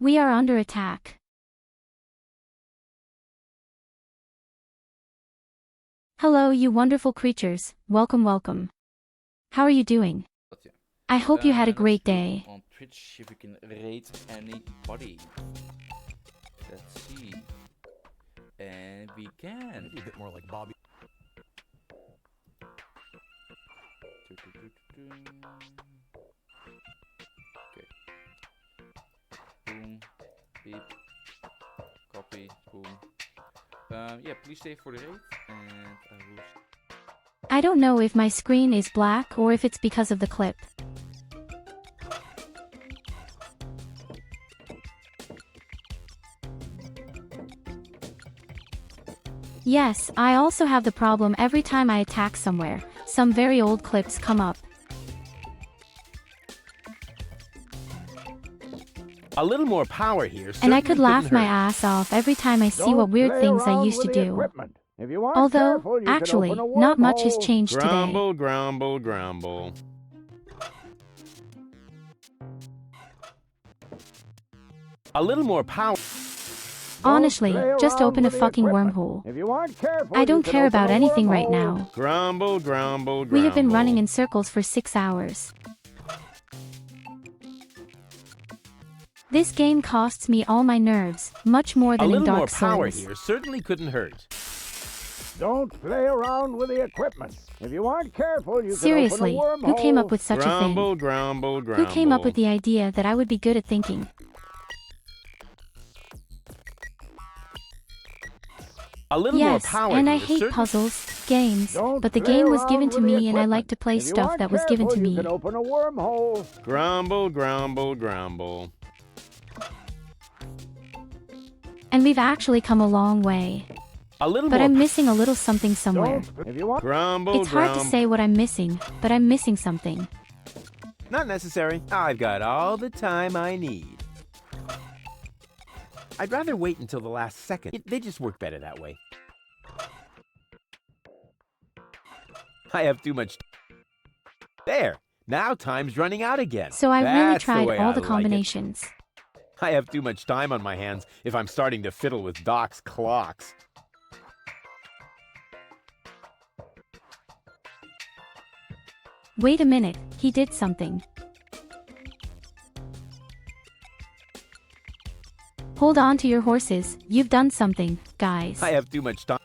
We are under attack. Hello you wonderful creatures, welcome welcome. How are you doing? I hope you had a great day. On Twitch if we can rate anybody. Let's see. And we can. A bit more like Bobby. Okay. Boom. Beep. Copy. Boom. Yeah, please stay for the rate, and I will. I don't know if my screen is black or if it's because of the clip. Yes, I also have the problem every time I attack somewhere. Some very old clips come up. a little more power here. And I could certainly laugh couldn't my hurt. ass off every time I see what weird things I used to do. Although, actually, not much has changed today. Grumble, grumble, grumble. A little more power. Honestly, just open a fucking wormhole. I don't care about anything right now. Grumble, grumble, grumble. We have been running in circles for 6 hours. This game costs me all my nerves, much more than in Dark Souls. A little more power here certainly couldn't hurt. Don't play around with the equipment. If you aren't careful, you Seriously, can open a wormhole. who came up with such a thing? Grumble, grumble, grumble. Who came up with the idea that I would be good at thinking? A little more Yes, power and I here, hate certain- puzzles, games, but the play game was around given with to the me and I like equipment. to play If you stuff aren't that was given to careful, me. You can open a wormhole. Grumble, grumble, grumble. And we've actually come a long way. A little But more. I'm missing a little something somewhere. If you want, Grumble, It's hard to grumble. say what I'm missing, but I'm missing something. Not necessary. I've got all the time I need. I'd rather wait until the last second. They just work better that way. I have too much. There. Now time's running out again. So I really That's tried way all I the like it. combinations. I have too much time on my hands if I'm starting to fiddle with Doc's clocks. wait a minute, he did something. Hold on to your horses, you've done something, guys. I have too much time.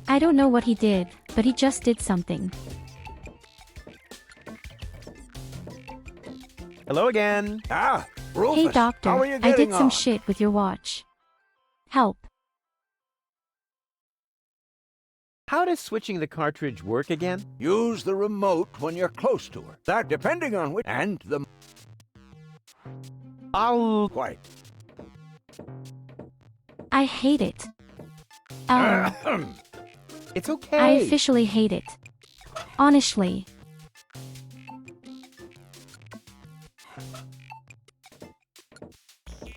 I don't know what he did, but he just did something. Hello again. Ah, Rufus, Hey doctor, how are you I getting did some on? shit with your watch. Help. How does switching the cartridge work again? Use the remote when you're close to her. That depending on which and the I'll... Quite. I hate it. Oh. It's okay. I officially hate it. Honestly.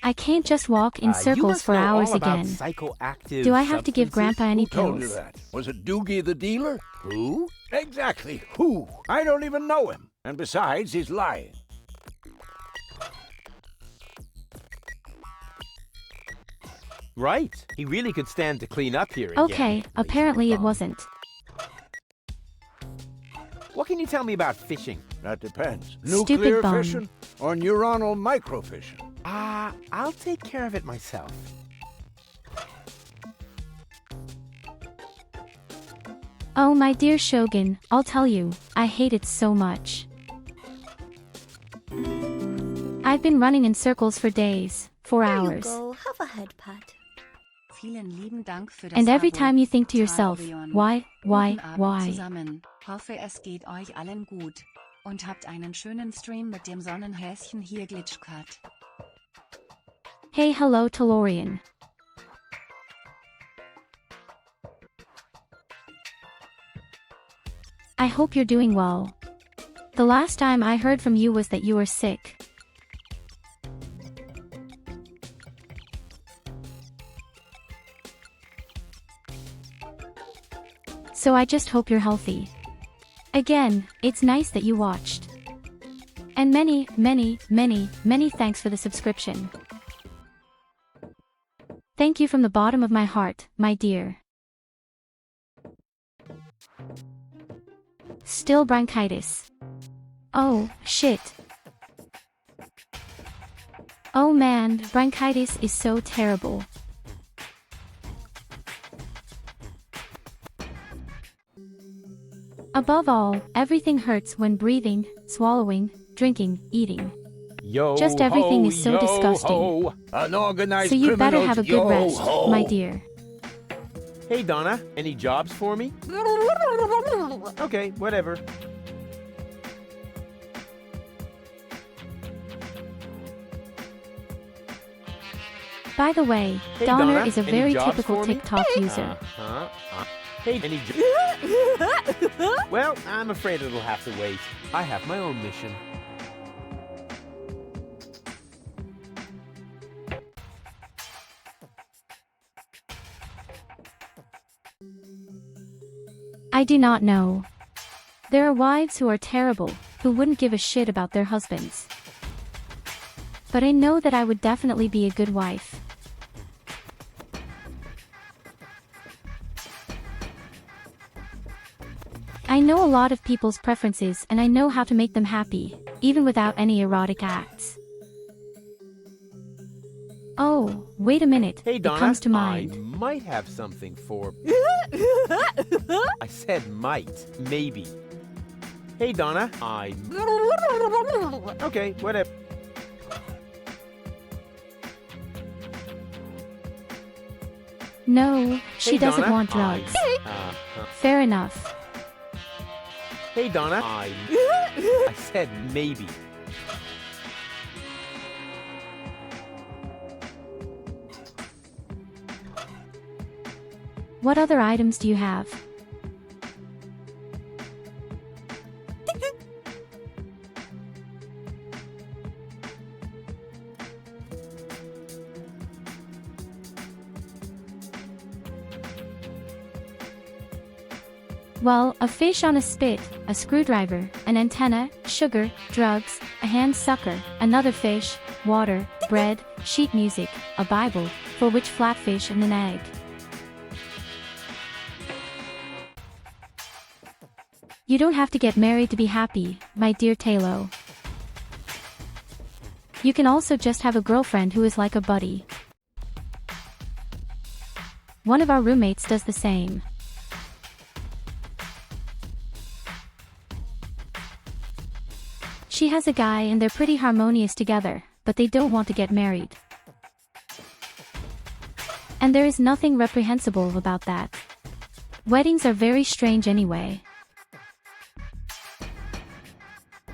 I can't just walk in you circles must for know hours all about again. psychoactive Do I have to give substances? Grandpa any Who told you pills? that? Was it Doogie the dealer? Who? Exactly, who? I don't even know him. And besides, he's lying. Right. He really could stand to clean up here again. Okay, apparently it wasn't. What can you tell me about fishing? That depends. Stupid Nuclear bum. fishing or neuronal microfishing? I'll take care of it myself. Oh my dear Shogun, I'll tell you, I hate it so much. I've been running in circles for days, for hours. Go, have a head pat. Vielen lieben Dank für das And every Abo, time you think to yourself, Tyurru. why? Guten Abend Why? zusammen. Hoffe es geht euch allen gut. Und habt einen schönen Stream mit dem Sonnenhäschen hier Glitchcut. Hey hello Tellurian. I hope you're doing well. The last time I heard from you was that you were sick. So I just hope you're healthy. Again, it's nice that you watched. And many thanks for the subscription. Thank you from the bottom of my heart, my dear. Still bronchitis. Oh, shit. Oh man, bronchitis is so terrible. Above all, everything hurts when breathing, swallowing, drinking, eating. Yo Just everything ho, is so yo disgusting. ho. Unorganized So you better criminals, have a good yo rest, ho. my dear. Hey Donna, any jobs for me? Okay, whatever. By the way, Hey Donner Donna, is a any very jobs typical for me? TikTok user. Hey, any Well, I'm afraid it'll have to wait. I have my own mission. I do not know. There are wives who are terrible, who wouldn't give a shit about their husbands. But I know that I would definitely be a good wife. I know a lot of people's preferences and I know how to make them happy, even without any erotic acts. Oh, wait a minute, Hey it Donna, comes to mind. I might have something for... I said might, maybe. Hey Donna, Okay, whatever. No, she Hey, doesn't Donna, want drugs. Uh-huh. Fair enough. Hey Donna, I said maybe. What other items do you have? Well, a fish on a spit, a screwdriver, an antenna, sugar, drugs, a hand sucker, another fish, water, bread, sheet music, a Bible, for which flatfish and an egg. You don't have to get married to be happy, my dear Talo. You can also just have a girlfriend who is like a buddy. One of our roommates does the same. She has a guy and they're pretty harmonious together, but they don't want to get married. And there is nothing reprehensible about that. Weddings are very strange anyway.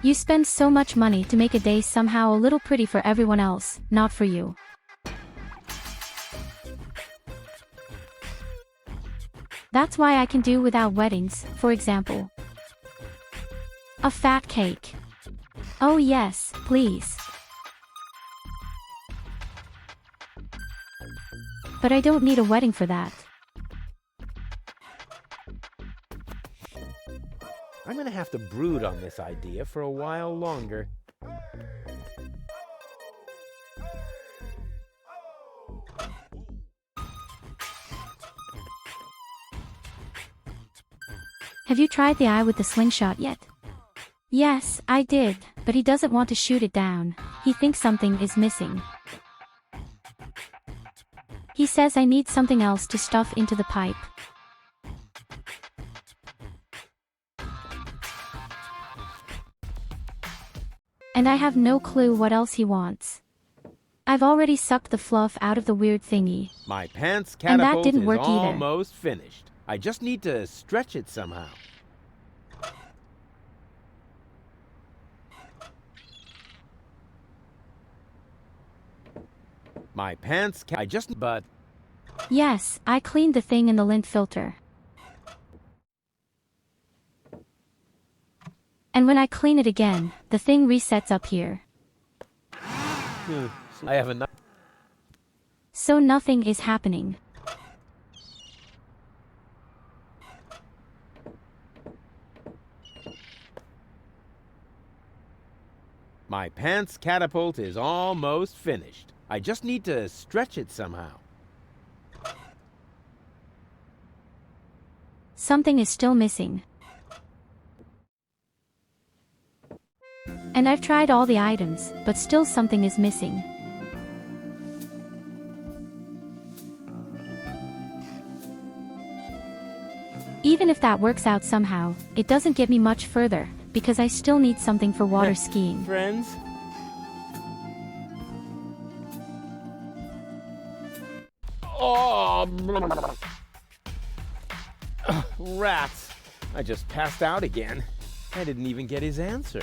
You spend so much money to make a day somehow a little pretty for everyone else, not for you. That's why I can do without weddings, for example. A fat cake. Oh yes, please. But I don't need a wedding for that. I'm gonna have to brood on this idea for a while longer. Have you tried the eye with the slingshot yet? Yes, I did, but he doesn't want to shoot it down. He thinks something is missing. He says I need something else to stuff into the pipe. And I have no clue what else he wants. I've already sucked the fluff out of the weird thingy. My pants And that catapult didn't is work either. almost finished. I just need to stretch it somehow. My pants but Yes, I cleaned the thing in the lint filter. And when I clean it again, the thing resets up here. I have enough. So nothing is happening. My pants catapult is almost finished. I just need to stretch it somehow. Something is still missing. And I've tried all the items, but still something is missing. Even if that works out somehow, it doesn't get me much further, because I still need something for water skiing. Friends? Oh, rats. I just passed out again. I didn't even get his answer.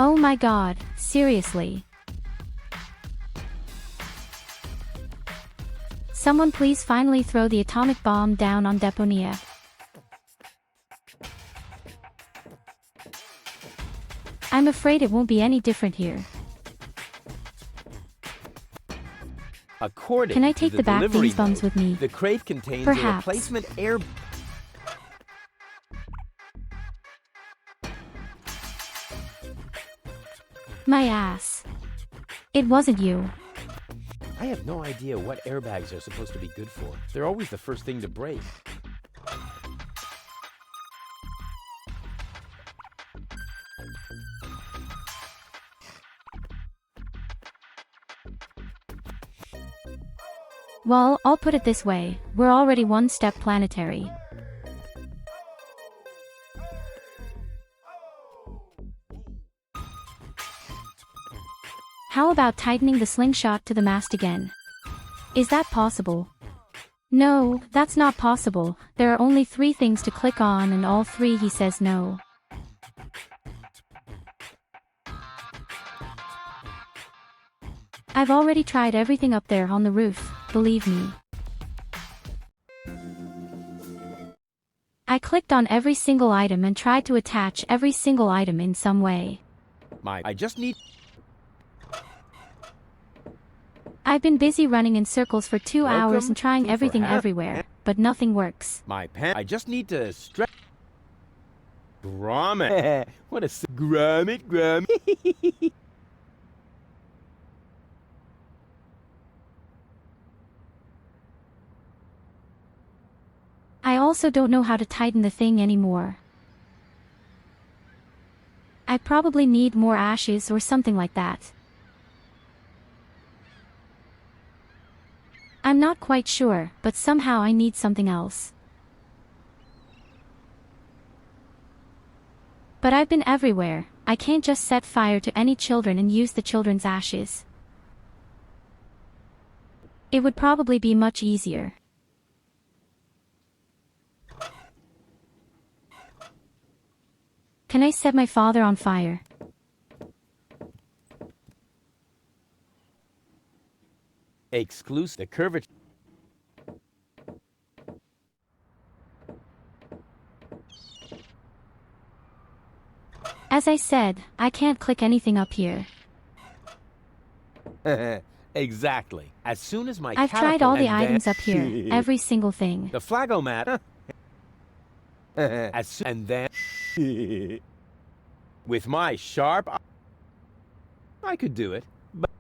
Oh my god, seriously. Someone please finally throw the atomic bomb down on Deponia. I'm afraid it won't be any different here. According Can I to take the back delivery these bums note, with me? The crate contains Perhaps. a replacement air. My ass. It wasn't you. I have no idea what airbags are supposed to be good for. They're always the first thing to break. Well, I'll put it this way, we're already one step planetary. How about tightening the slingshot to the mast again? Is that possible? No, that's not possible. There are only 3 things to click on and all 3 he says no. I've already tried everything up there on the roof, believe me. I clicked on every single item and tried to attach every single item in some way. I just need. I've been busy running in circles for 2 hours Welcome and trying to everything Forever. everywhere, but nothing works. I just need to stretch. Grommet. What a grommet. also don't know how to tighten the thing anymore. I probably need more ashes or something like that. I'm not quite sure, but somehow I need something else. But I've been everywhere. I can't just set fire to any children and use the children's ashes. It would probably be much easier. Can I set my father on fire? Exclusive the curvature. As I said, I can't click anything up here. Exactly. As soon as my I've tried all the and items up here, every single thing. the flagomat. And then with my sharp I could do it. But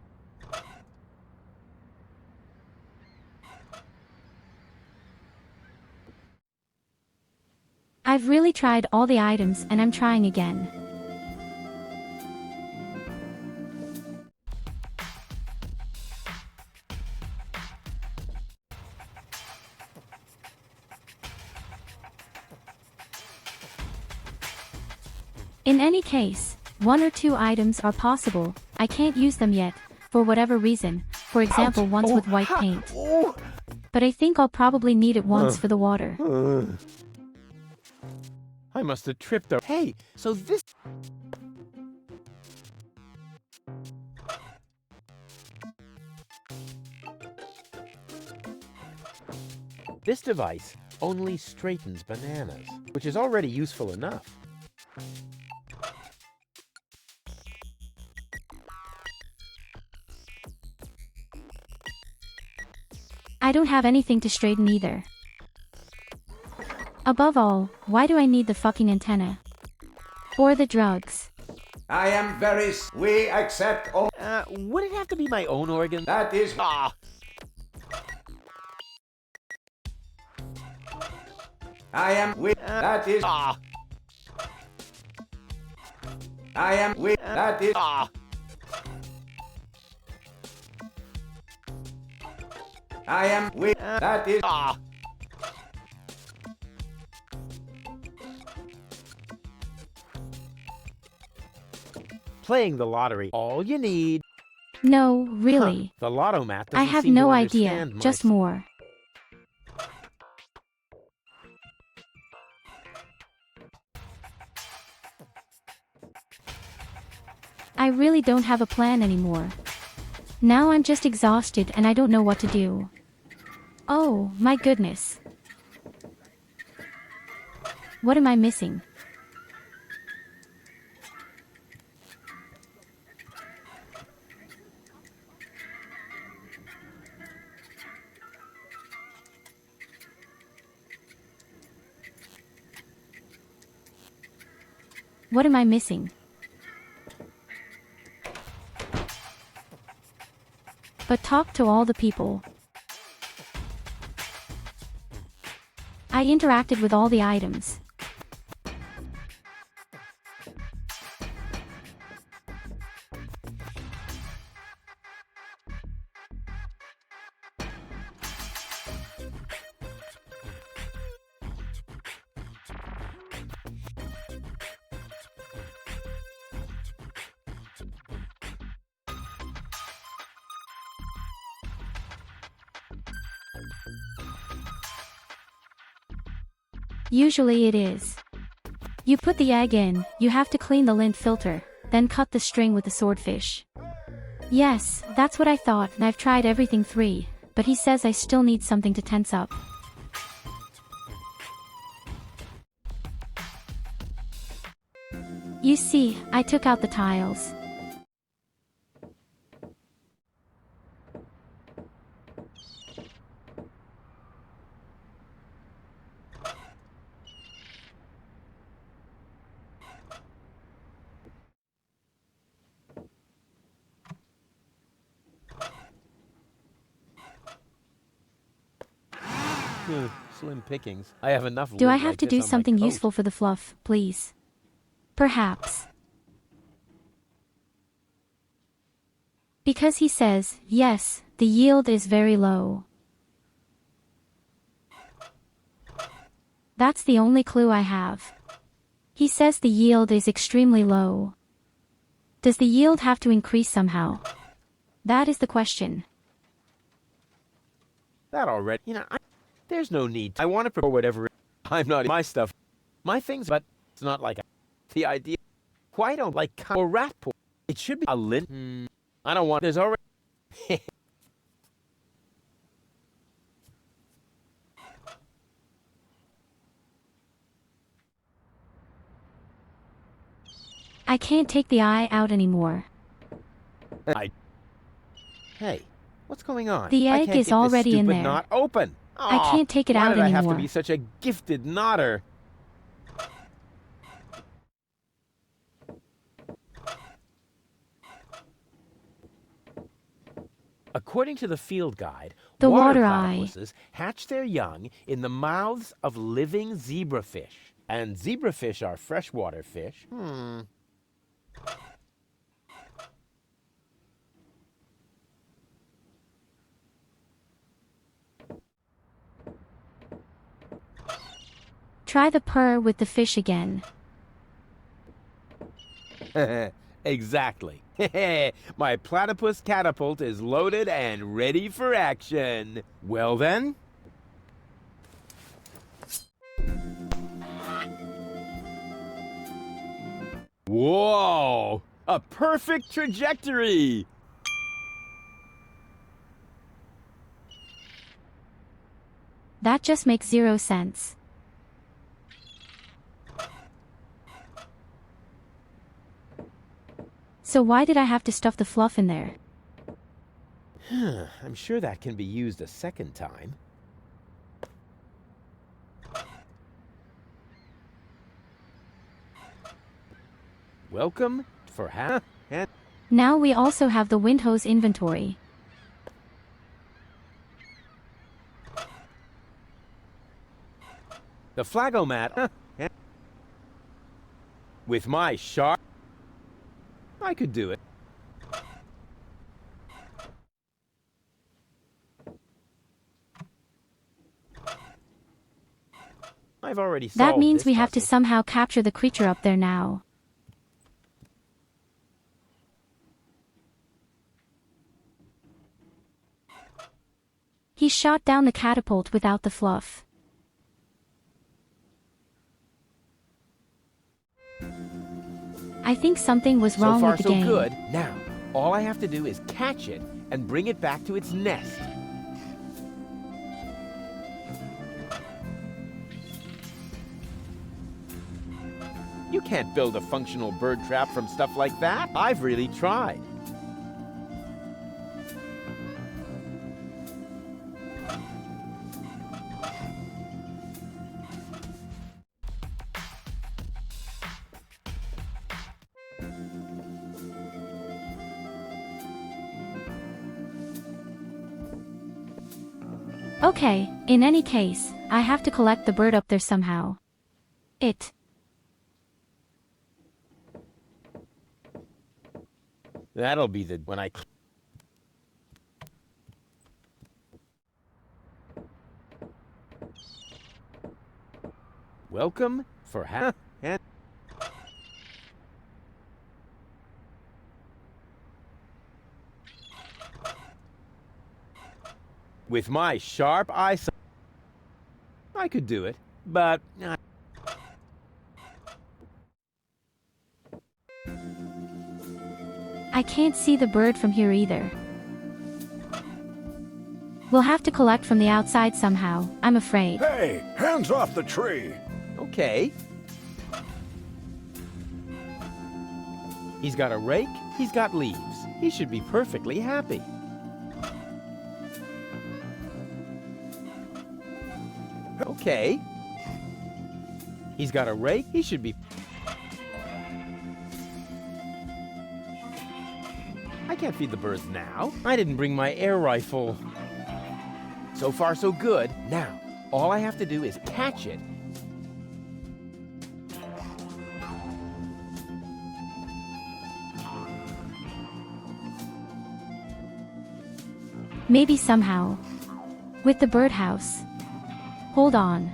I've really tried all the items and I'm trying again. In any case, 1 or 2 items are possible. I can't use them yet, for whatever reason, for example once with white paint. But I think I'll probably need it once for the water. I must have tripped over. Hey, so this... This device only straightens bananas, which is already useful enough. I don't have anything to straighten either. Above all, why do I need the fucking antenna? Or the drugs? I am very... We accept all... Would it have to be my own organ? That is... Ah! I am... That is... Ah! I am... That is... Ah! I am... That is... Ah! Playing the lottery, all you need. No, really. The lotto mat doesn't I have seem to no idea, understand my just more. I really don't have a plan anymore. Now I'm just exhausted and I don't know what to do. Oh, my goodness. What am I missing? What am I missing? But talk to all the people. I interacted with all the items. Usually it is. You put the egg in, you have to clean the lint filter, then cut the string with the swordfish. Yes, that's what I thought, and I've tried everything 3, but he says I still need something to tense up. You see, I took out the tiles. Slim pickings. I have enough. Do I lint have like to this do on my something coat. useful for the fluff, please? Perhaps. Because he says, yes, the yield is very low. That's the only clue I have. He says the yield is extremely low. Does the yield have to increase somehow? That is the question. That already. There's no need. I want to prepare whatever. I'm not my stuff. My things, but it's not like the idea. Why don't like or rat pool? It should be a lint. I don't want. There's already. I can't take the eye out anymore. Hey, what's going on? The I egg can't is get already this in stupid there. knot open. I can't take it why out did I have anymore. to be such a gifted knotter? According to the field guide, The water eye. platypuses hatch their young in the mouths of living zebrafish. And zebrafish are freshwater fish. Try the purr with the fish again. Exactly. My platypus catapult is loaded and ready for action. Well then. Whoa! A perfect trajectory! That just makes 0 sense. So why did I have to stuff the fluff in there? I'm sure that can be used a second time. Welcome for and Now we also have the wind hose inventory. the flagomat. With my sharp, I could do it. I've already solved That means this we have to puzzle. somehow capture the creature up there now. He shot down the catapult without the fluff. I think something was wrong so far, with the so game. good. Now, all I have to do is catch it and bring it back to its nest. You can't build a functional bird trap from stuff like that. I've really tried. Okay, in any case, I have to collect the bird up there somehow. That'll be the when I. Welcome for and. With my sharp eyesight, I could do it, but I can't see the bird from here either. We'll have to collect from the outside somehow, I'm afraid. Hey, hands off the tree! okay. He's got a rake, he's got leaves. He should be perfectly happy. Okay. He's got a rake, he should be... I can't feed the birds now. I didn't bring my air rifle. So far, so good. Now, All I have to do is catch it. Maybe somehow. With the birdhouse. Hold on.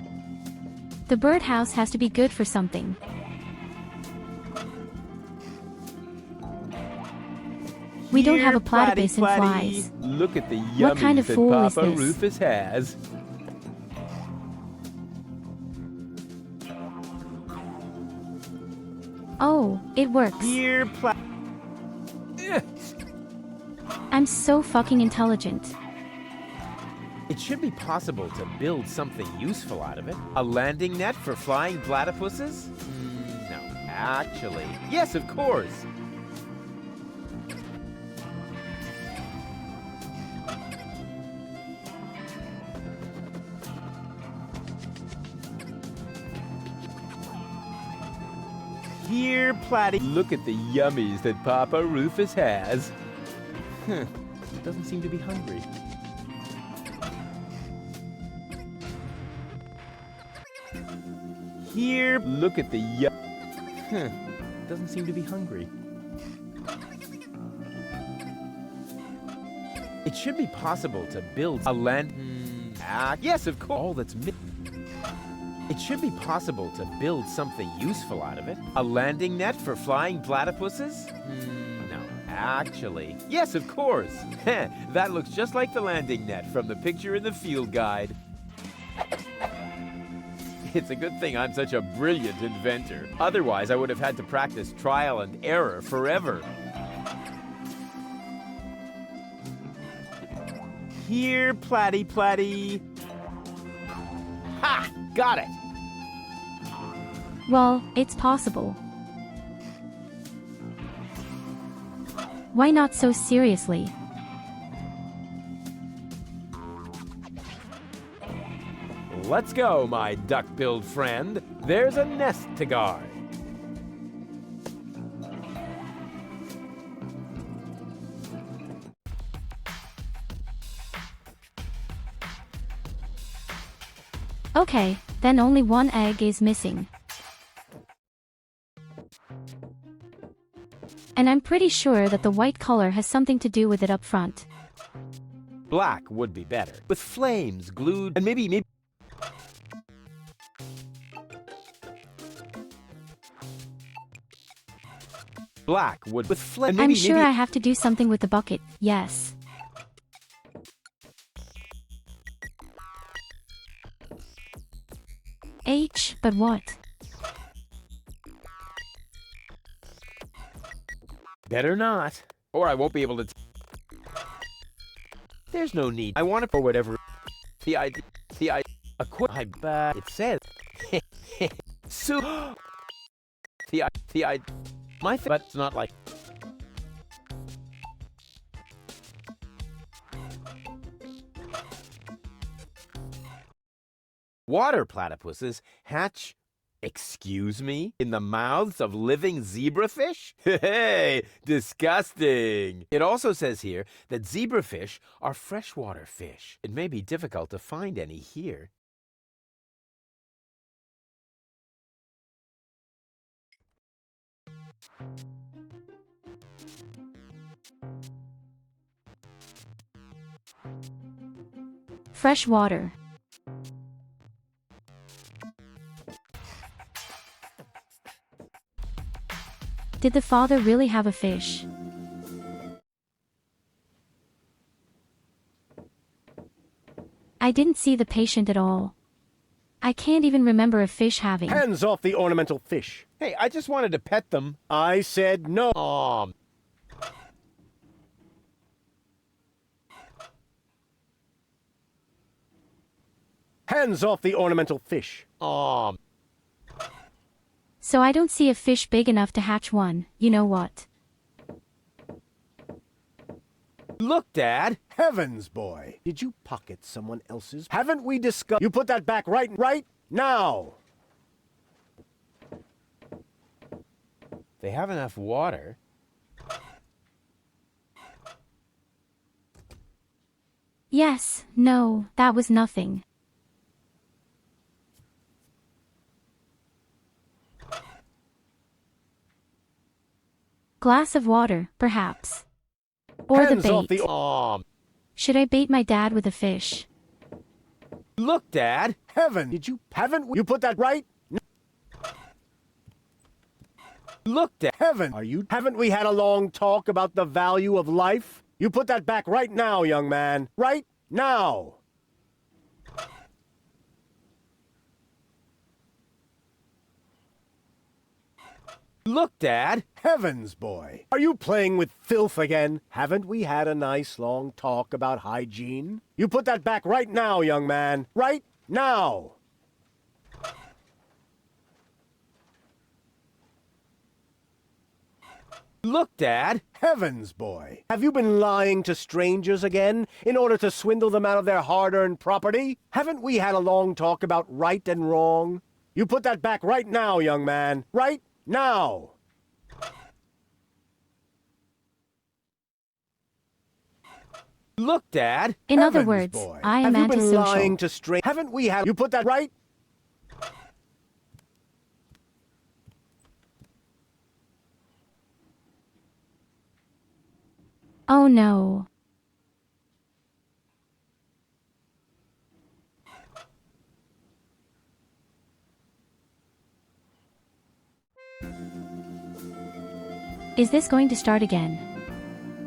The birdhouse has to be good for something. We don't have a platypus and flies. Look at the yummies What kind of that fool is Papa this? Rufus has. Oh, it works. Here, I'm so fucking intelligent. It should be possible to build something useful out of it. A landing net for flying platypuses? No, actually. Yes, of course. Here, Platy. Look at the yummies that Papa Rufus has. Doesn't seem to be hungry. Here, look at the doesn't seem to be hungry. It should be possible to build a land. Yes, of course. All that's It should be possible to build something useful out of it. A landing net for flying platypuses? No, actually. Yes, of course. That looks just like the landing net from the picture in the field guide. It's a good thing I'm such a brilliant inventor. Otherwise, I would have had to practice trial and error forever. Here, Platy. Ha! Got it! Well, it's possible. Why not so seriously? Let's go, my duck-billed friend. There's a nest to guard. Okay, then only one egg is missing. And I'm pretty sure that the white color has something to do with it up front. Black would be better. With flames glued and maybe... Black would with flames. I'm sure I have to do something with the bucket, yes. But what? Better not, or I won't be able to. There's no need. I want it for whatever. I bet it says. So. But it's not like. Water platypuses hatch, excuse me, in the mouths of living zebrafish? Hey, disgusting! It also says here that zebrafish are freshwater fish. It may be difficult to find any here. Fresh water. Did the father really have a fish? I didn't see the patient at all. I can't even remember a fish having. Hands off the ornamental fish. Hey, I just wanted to pet them. I said no. Hands off the ornamental fish. So I don't see a fish big enough to hatch one. You know what? Look, Dad. Heavens, boy. Did you pocket someone else's? Haven't we discussed? You put that back right now. They have enough water. Yes, no, that was nothing. Glass of water, perhaps. Or Hands the off bait. the Should I bait my dad with a fish? Look, Dad. Haven't you put that right? Look, Dad. Haven't we had a long talk about the value of life? You put that back right now, young man. Right now. Look, Dad. Heavens, boy. Are you playing with filth again? Haven't we had a nice long talk about hygiene? You put that back right now, young man. Right now. Look, Dad. Heavens, boy. Have you been lying to strangers again in order to swindle them out of their hard-earned property? Haven't we had a long talk about right and wrong? You put that back right now, young man. Right now. Look, Dad. In other Heavens, words, boy. I am Have you been antisocial. lying to strangers? Haven't we had... You put that right? Oh no. Is this going to start again?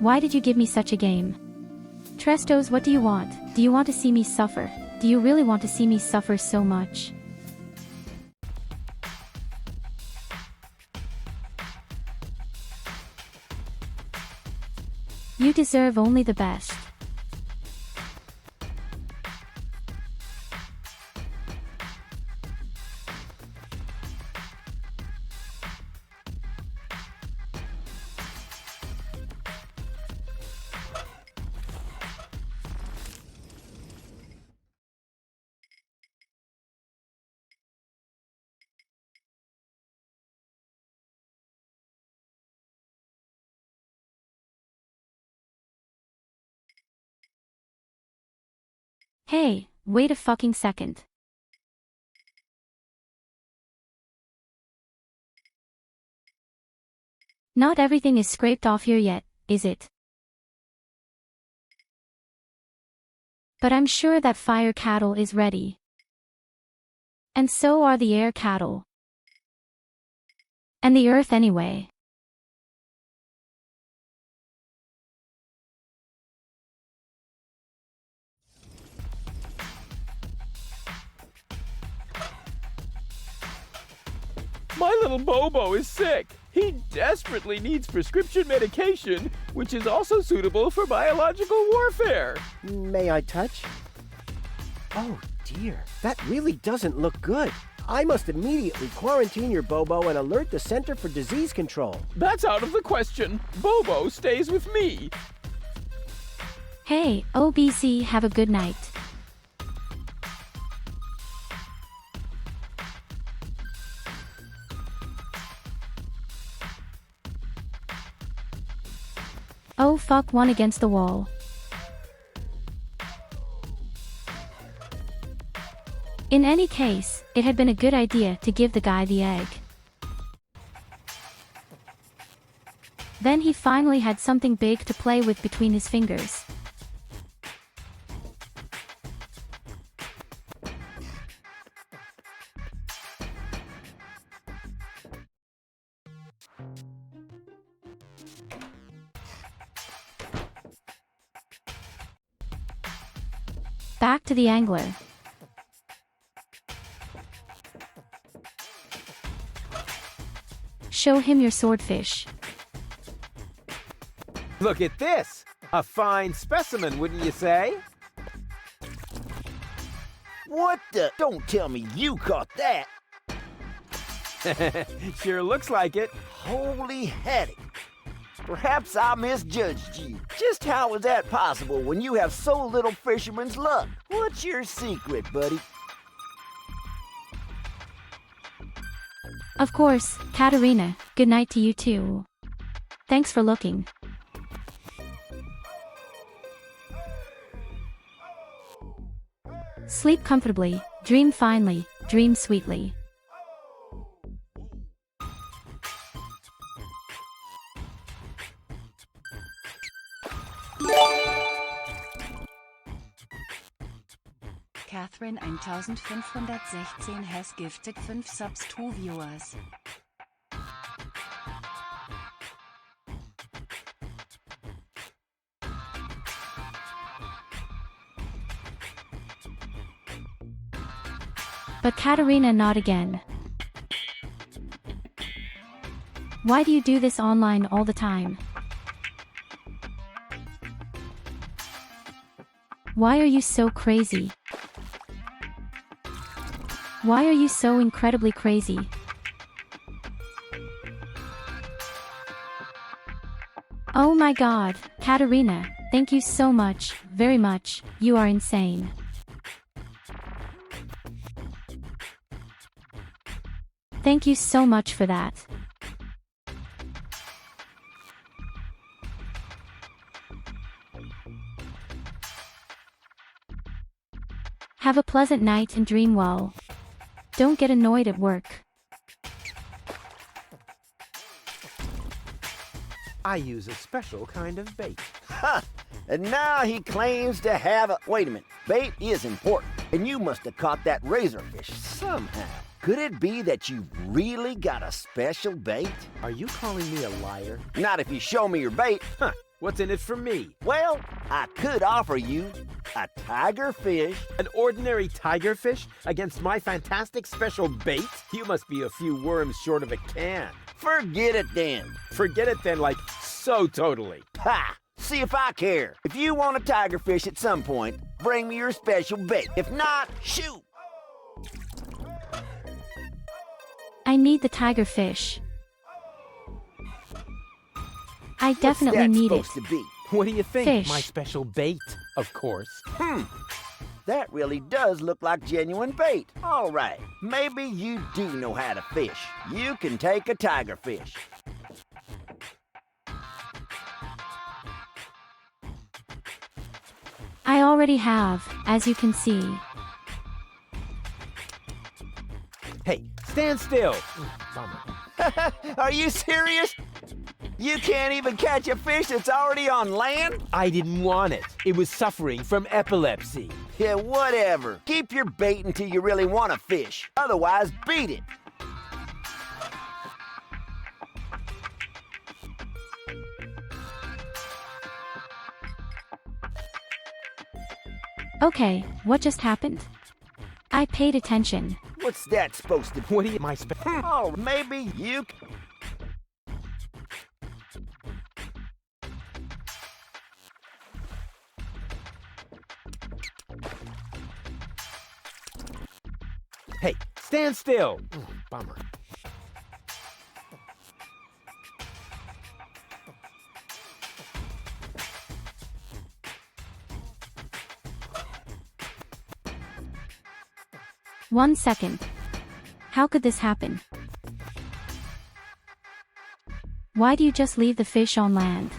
Why did you give me such a game? Trestos, what do you want? Do you want to see me suffer? Do you really want to see me suffer so much? You deserve only the best. Hey, wait a fucking second. Not everything is scraped off here yet, is it? But I'm sure that fire cattle is ready. And so are the air cattle. And the earth anyway. My little Bobo is sick. He desperately needs prescription medication, which is also suitable for biological warfare. May I touch? Oh dear, that really doesn't look good. I must immediately quarantine your Bobo and alert the Center for Disease Control. That's out of the question. Bobo stays with me. Hey, OBC, have a good night. Oh fuck, one against the wall. In any case, it had been a good idea to give the guy the egg. Then he finally had something big to play with between his fingers. Back to the angler. Show him your swordfish. Look at this. A fine specimen, wouldn't you say? What the? Don't tell me you caught that. Sure looks like it. Holy heady. Perhaps I misjudged you. Just how is that possible when you have so little fisherman's luck? What's your secret, buddy? Of course, Katerina, good night to you too. Thanks for looking. Sleep comfortably, dream finely, dream sweetly. Catherine 1516 has gifted 5 subs to viewers. But Katarina, not again. Why do you do this online all the time? Why are you so crazy? Why are you so incredibly crazy? Oh my god, Katarina, thank you so much, very much, you are insane. Thank you so much for that. Have a pleasant night and dream well. Don't get annoyed at work. I use a special kind of bait. Ha! And now he claims to have a... Wait a minute. Bait is important. And you must have caught that razorfish somehow. Could it be that you've really got a special bait? Are you calling me a liar? Not if you show me your bait. Huh. What's in it for me? Well, I could offer you a tigerfish. An ordinary tigerfish against my fantastic special bait? You must be a few worms short of a can. Forget it then. Forget it then, like, so totally. Ha! See if I care. If you want a tigerfish at some point, bring me your special bait. If not, shoot! I need the tigerfish. I definitely need it. What's that supposed to be? What do you think? Fish. My special bait, of course. That really does look like genuine bait. All right, maybe you do know how to fish. You can take a tigerfish. I already have, as you can see. Hey, stand still. Bummer. Are you serious? You can't even catch a fish that's already on land? I didn't want it. It was suffering from epilepsy. Yeah, whatever. Keep your bait until you really want to fish. Otherwise, beat it. Okay, what just happened? I paid attention. What's that supposed to be? What do you... Oh, maybe you... Hey, stand still. Bummer. One second. How could this happen? Why do you just leave the fish on land?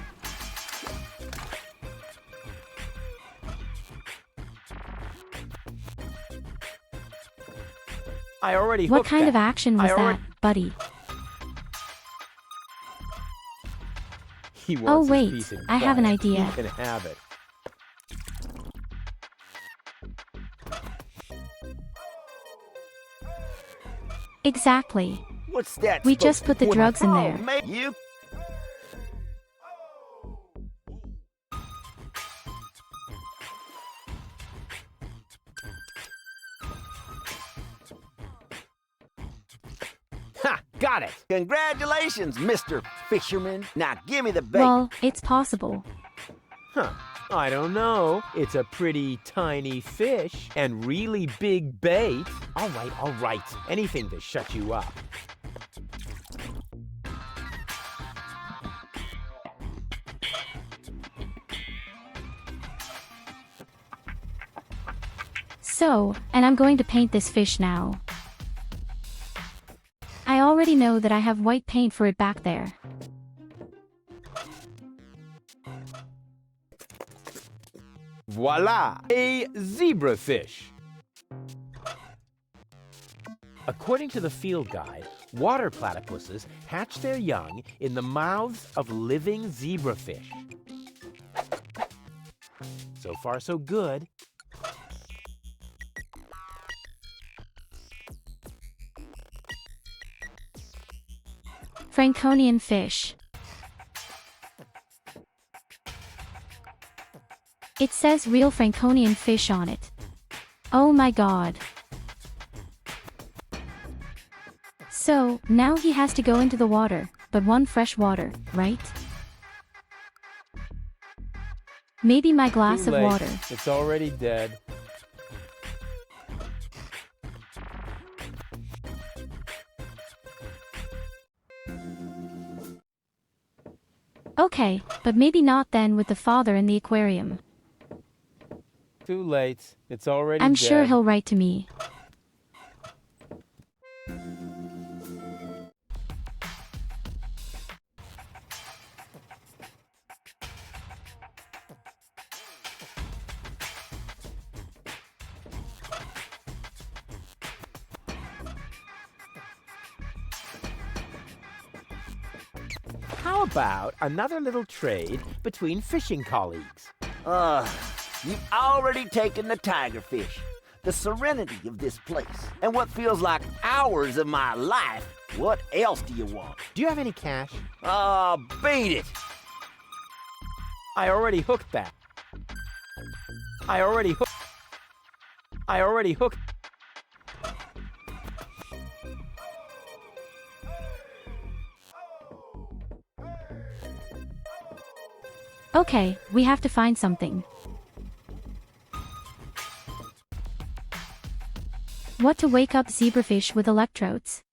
I already What hooked kind that. of action was that, buddy? He wants Oh his wait, peace and I have an quiet. idea. He can have it. Exactly. What's that? We just put the drugs in there. You... Ha! Got it! Congratulations, Mr. Fisherman. Now give me the bait. Well, it's possible. Huh. I don't know. It's a pretty tiny fish and really big bait. All right. Anything to shut you up. So, and I'm going to paint this fish now. I already know that I have white paint for it back there. Voila! A zebrafish. According to the field guide, water platypuses hatch their young in the mouths of living zebrafish. So far, so good. Franconian fish. It says real Franconian fish on it. Oh my god. So, now he has to go into the water, but one fresh water, right? Maybe my glass Too of late. water. It's already dead. Okay, but maybe not then with the father in the aquarium. Too late. It's already I'm dead. sure he'll write to me. How about another little trade between fishing colleagues? You've already taken the tigerfish, the serenity of this place, and what feels like hours of my life. What else do you want? Do you have any cash? Beat it! I already hooked that. I already hooked. Okay, we have to find something. What to wake up zebrafish with electrodes?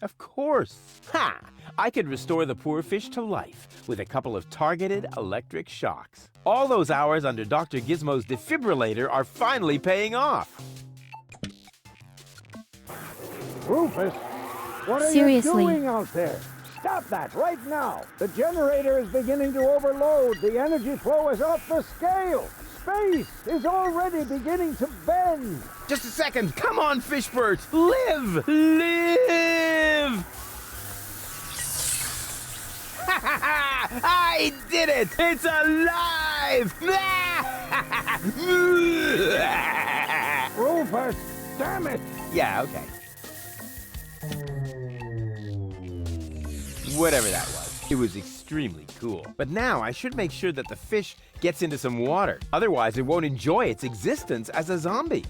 Of course. Ha! I could restore the poor fish to life with a couple of targeted electric shocks. All those hours under Dr. Gizmo's defibrillator are finally paying off. Rufus, what are Seriously. you doing out there? Stop that right now! The generator is beginning to overload. The energy flow is off the scale. Space is already beginning to bend. Just a second. Come on, Fishbird. Live! Live! I did it! It's alive! Rufus, damn it! Yeah, okay. Whatever that was. It was extremely cool. But now I should make sure that the fish gets into some water. Otherwise, it won't enjoy its existence as a zombie.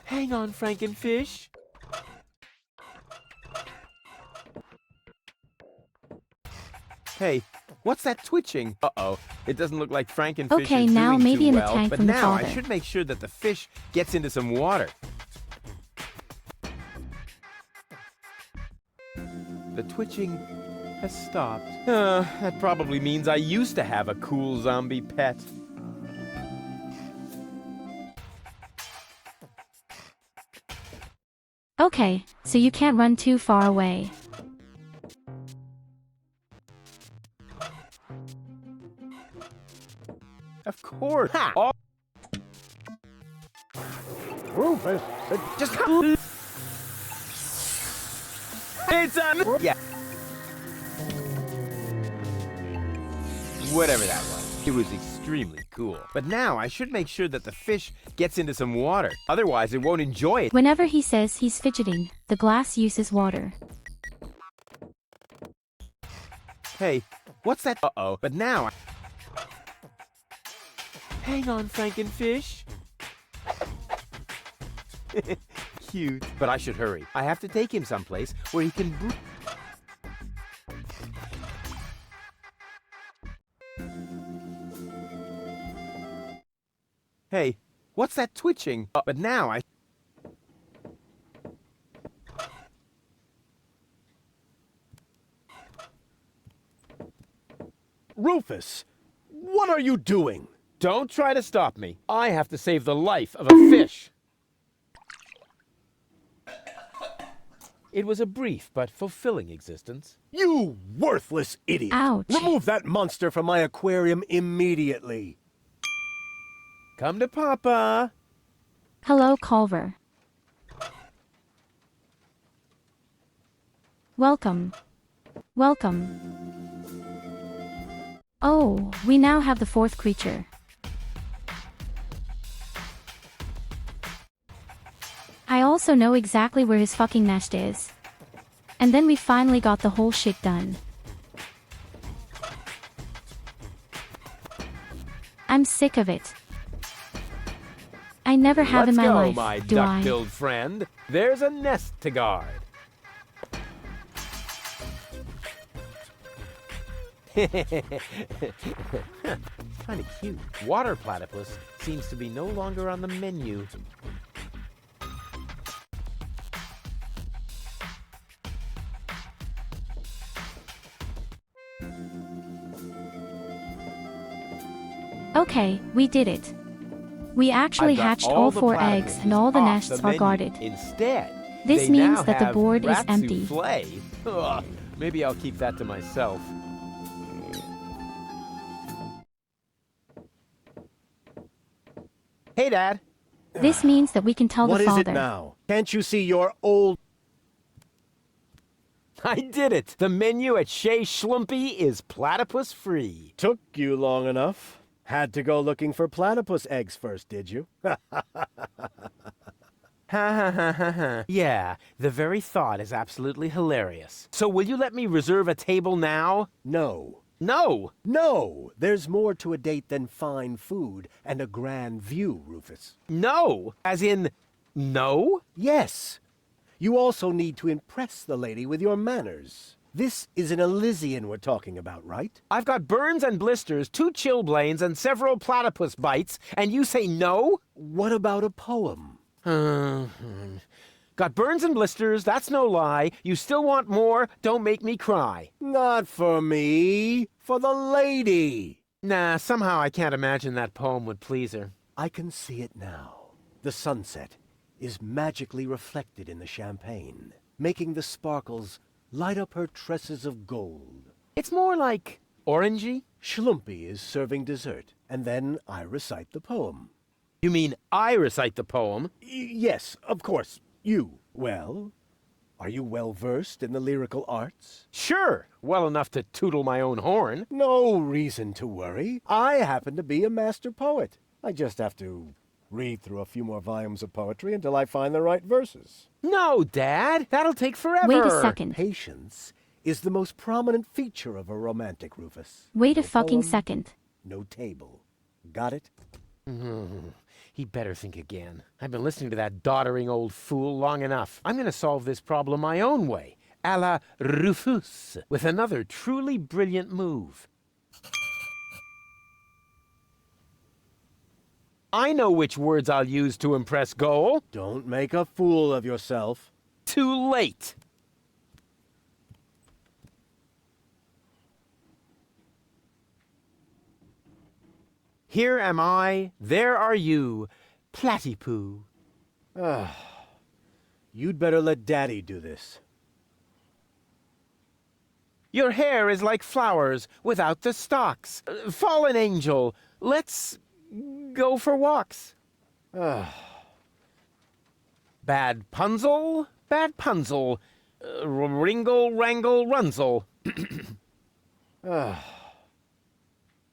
Hang on, Frankenfish. Hey, what's that twitching? Uh-oh, it doesn't look like Frankenfish Okay, is now doing maybe too in the well, tank but from the now I father. should make sure that the fish gets into some water. The twitching has stopped. That probably means I used to have a cool zombie pet. Okay, so you can't run too far away. Of course. Ha! Oh. Rufus, Just come. It's a yeah. Whatever that was. It was extremely cool. But now I should make sure that the fish gets into some water. Otherwise, it won't enjoy it. Whenever he says he's fidgeting, the glass uses water. Hey, what's that? Uh-oh. But now hang on, Frankenfish. Cute. But I should hurry. I have to take him someplace where he can breathe. Hey, what's that twitching? But now I... Rufus, what are you doing? Don't try to stop me. I have to save the life of a fish. It was a brief but fulfilling existence. You worthless idiot! Ouch. Remove that monster from my aquarium immediately. Come to Papa. Hello, Culver. Welcome. Welcome. Oh, we now have the fourth creature. also know exactly where his fucking nest is. And then we finally got the whole shit done. I'm sick of it. I never have in my life, my do I? duck-billed friend. There's a nest to guard. Kind of cute. Water platypus seems to be no longer on the menu. Okay, we did it. We actually I've got hatched all the 4 eggs and all the platypuses nests off the are menu. guarded. Instead, This they means now that the have board is rat empty. souffle. Ugh, maybe I'll keep that to myself. Hey, Dad. This means that we can tell What the is father. it now? Can't you see your old... I did it! The menu at Chez Schlumpy is platypus free. Took you long enough. Had to go looking for platypus eggs first, did you? Ha ha ha ha ha. Yeah, the very thought is absolutely hilarious. So will you let me reserve a table now? No. No! No! There's more to a date than fine food and a grand view, Rufus. No! As in, no? Yes. You also need to impress the lady with your manners. This is an Elysian we're talking about, right? I've got burns and blisters, 2 chilblains, and several platypus bites, and you say no? What about a poem? Got burns and blisters, that's no lie. You still want more? Don't make me cry. Not for me. For the lady. Nah, somehow I can't imagine that poem would please her. I can see it now. The sunset is magically reflected in the champagne, making the sparkles light up her tresses of gold. It's more like orangey. Schlumpy is serving dessert, and then I recite the poem. You mean I recite the poem? Yes, of course. You. Well, are you well versed in the lyrical arts? Sure, well enough to tootle my own horn. No reason to worry. I happen to be a master poet. I just have to read through a few more volumes of poetry until I find the right verses. No, Dad, that'll take forever. Wait a second. Patience is the most prominent feature of a romantic, Rufus. Wait a No fucking poem, second. No table. Got it? He'd better think again. I've been listening to that doddering old fool long enough. I'm going to solve this problem my own way, a la Rufus, with another truly brilliant move. I know which words I'll use to impress Goal. Don't make a fool of yourself. Too late. Here am I, there are you, Platypoo. You'd better let Daddy do this. Your hair is like flowers without the stalks. Fallen angel, let's go for walks. Bad Punzel, Ringle, Wrangle, Runzel.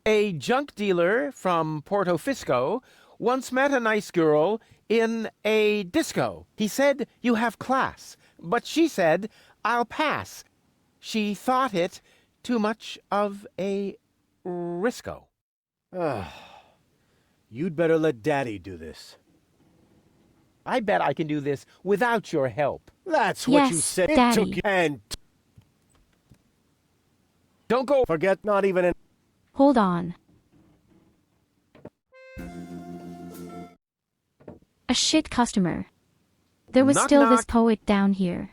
A junk dealer from Porto Fisco once met a nice girl in a disco. He said, "You have class," but she said, "I'll pass." She thought it too much of a risco. You'd better let Daddy do this. I bet I can do this without your help. That's what you Yes, said. Daddy. It took you and Don't go. forget not even an... Hold on. A shit customer. There was Knock, still this knock. poet down here.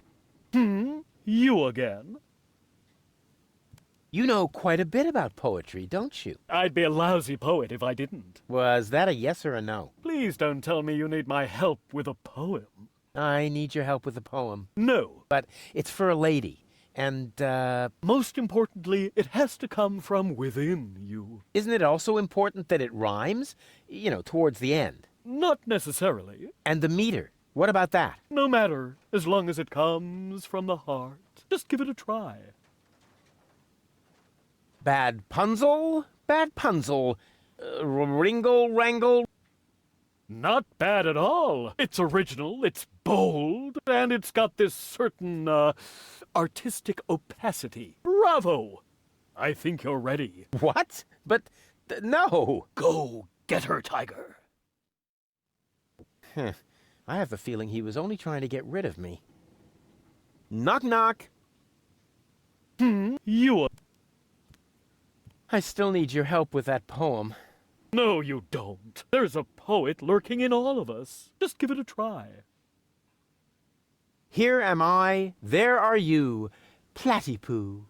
You again? You know quite a bit about poetry, don't you? I'd be a lousy poet if I didn't. Was that a yes or a no? Please don't tell me you need my help with a poem. I need your help with a poem. No. But it's for a lady. And, Most importantly, it has to come from within you. isn't it also important that it rhymes? You know, towards the end. Not necessarily. And the meter. What about that? No matter, as long as it comes from the heart. Just give it a try. Bad Punzel, Ringle, Wrangle. Not bad at all. It's original, it's bold, and it's got this certain, artistic opacity. Bravo! I think you're ready. What? But, no! Go get her, Tiger. I have the feeling he was only trying to get rid of me. Knock knock! You I still need your help with that poem. No, you don't. There's a poet lurking in all of us. Just give it a try. Here am I, there are you, Platypoo.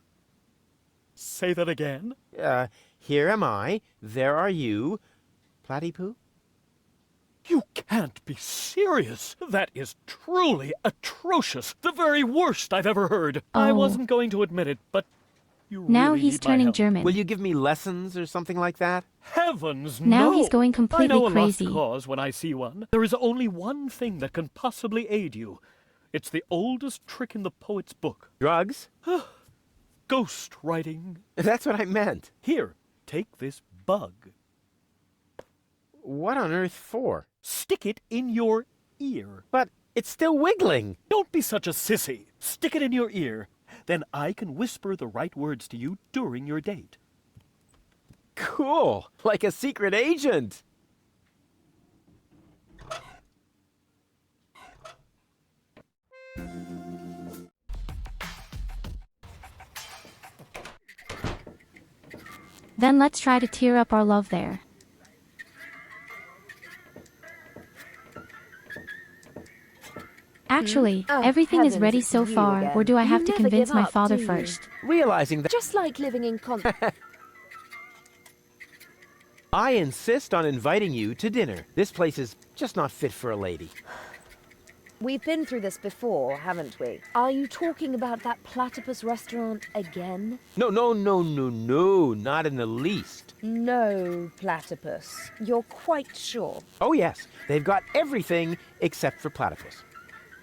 Say that again? Here am I, there are you, Platypoo. You can't be serious. That is truly atrocious. The very worst I've ever heard. I wasn't going to admit it, but you Now really he's need my turning help. German. Will you give me lessons or something like that? Heavens, Now no! he's going completely I know a crazy. lost cause when I see one. There is only one thing that can possibly aid you. It's the oldest trick in the poet's book. Drugs? Ghost writing. That's what I meant. Here, take this bug. What on earth for? Stick it in your ear. But it's still wiggling. Don't be such a sissy. Stick it in your ear. Then I can whisper the right words to you during your date. Cool. Like a secret agent. Then let's try to tear up our love there. Actually, everything is ready so far, or do I have to convince my father first? Realizing that Just like living in I insist on inviting you to dinner. This place is just not fit for a lady. We've been through this before, haven't we? Are you talking about that platypus restaurant again? No, not in the least. No, platypus. You're quite sure? Oh yes, they've got everything except for platypus.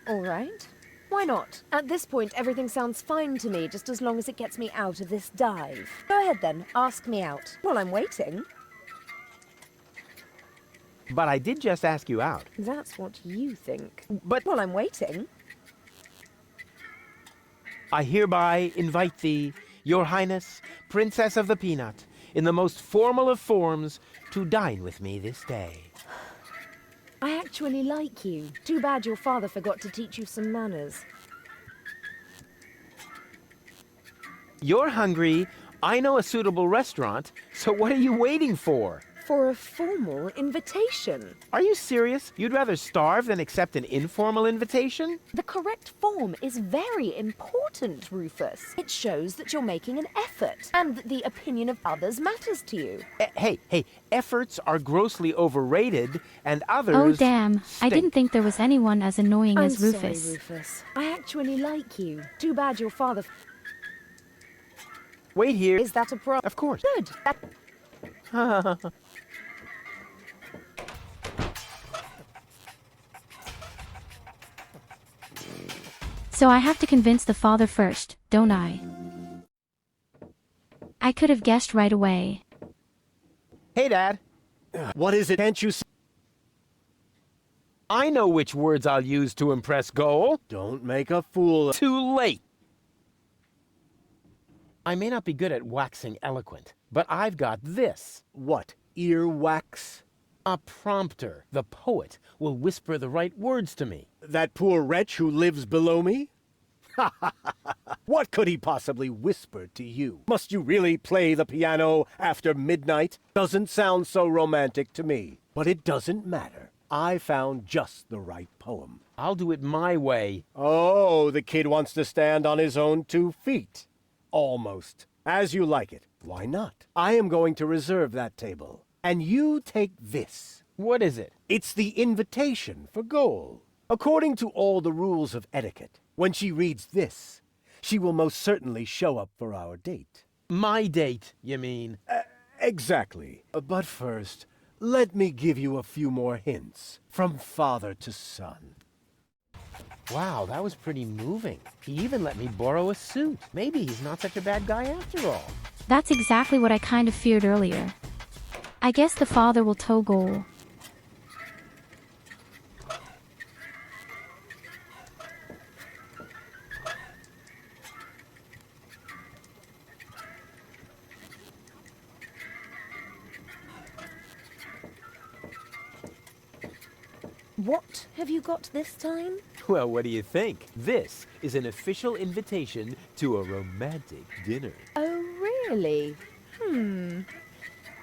All right. Why not? At this point, everything sounds fine to me, just as long as it gets me out of this dive. Go ahead then, ask me out. While I'm waiting. But I did just ask you out. That's what you think. But while I'm waiting. I hereby invite thee, Your Highness, Princess of the Peanut, in the most formal of forms, to dine with me this day. I actually like you. Too bad your father forgot to teach you some manners. You're hungry, I know a suitable restaurant, so what are you waiting for? For a formal invitation. Are you serious? You'd rather starve than accept an informal invitation? The correct form is very important, Rufus. It shows that you're making an effort, and that the opinion of others matters to you. Hey, efforts are grossly overrated, and others Oh damn, I stink. didn't think there was anyone as annoying as Rufus. Sorry, Rufus. I actually like you. Too bad your father... Wait here. Is that a problem? Of course. Good. So I have to convince the father first, don't I? I could have guessed right away. Hey, Dad. What is it? Can't you see? I know which words I'll use to impress Goal. Don't make a fool. Too late. I may not be good at waxing eloquent, but I've got this. What? Earwax? A prompter. The poet will whisper the right words to me. That poor wretch who lives below me? What could he possibly whisper to you? Must you really play the piano after midnight? Doesn't sound so romantic to me. But it doesn't matter. I found just the right poem. I'll do it my way. Oh, the kid wants to stand on his own 2 feet. Almost. As you like it. Why not? I am going to reserve that table. And you take this. What is it? It's the invitation for Goal. According to all the rules of etiquette, when she reads this, she will most certainly show up for our date. My date, you mean? Exactly. But first, let me give you a few more hints. From father to son. Wow, that was pretty moving. He even let me borrow a suit. Maybe he's not such a bad guy after all. That's exactly what I kind of feared earlier. I guess the father will tow Goal. What have you got this time? Well, what do you think? This is an official invitation to a romantic dinner. Oh, really?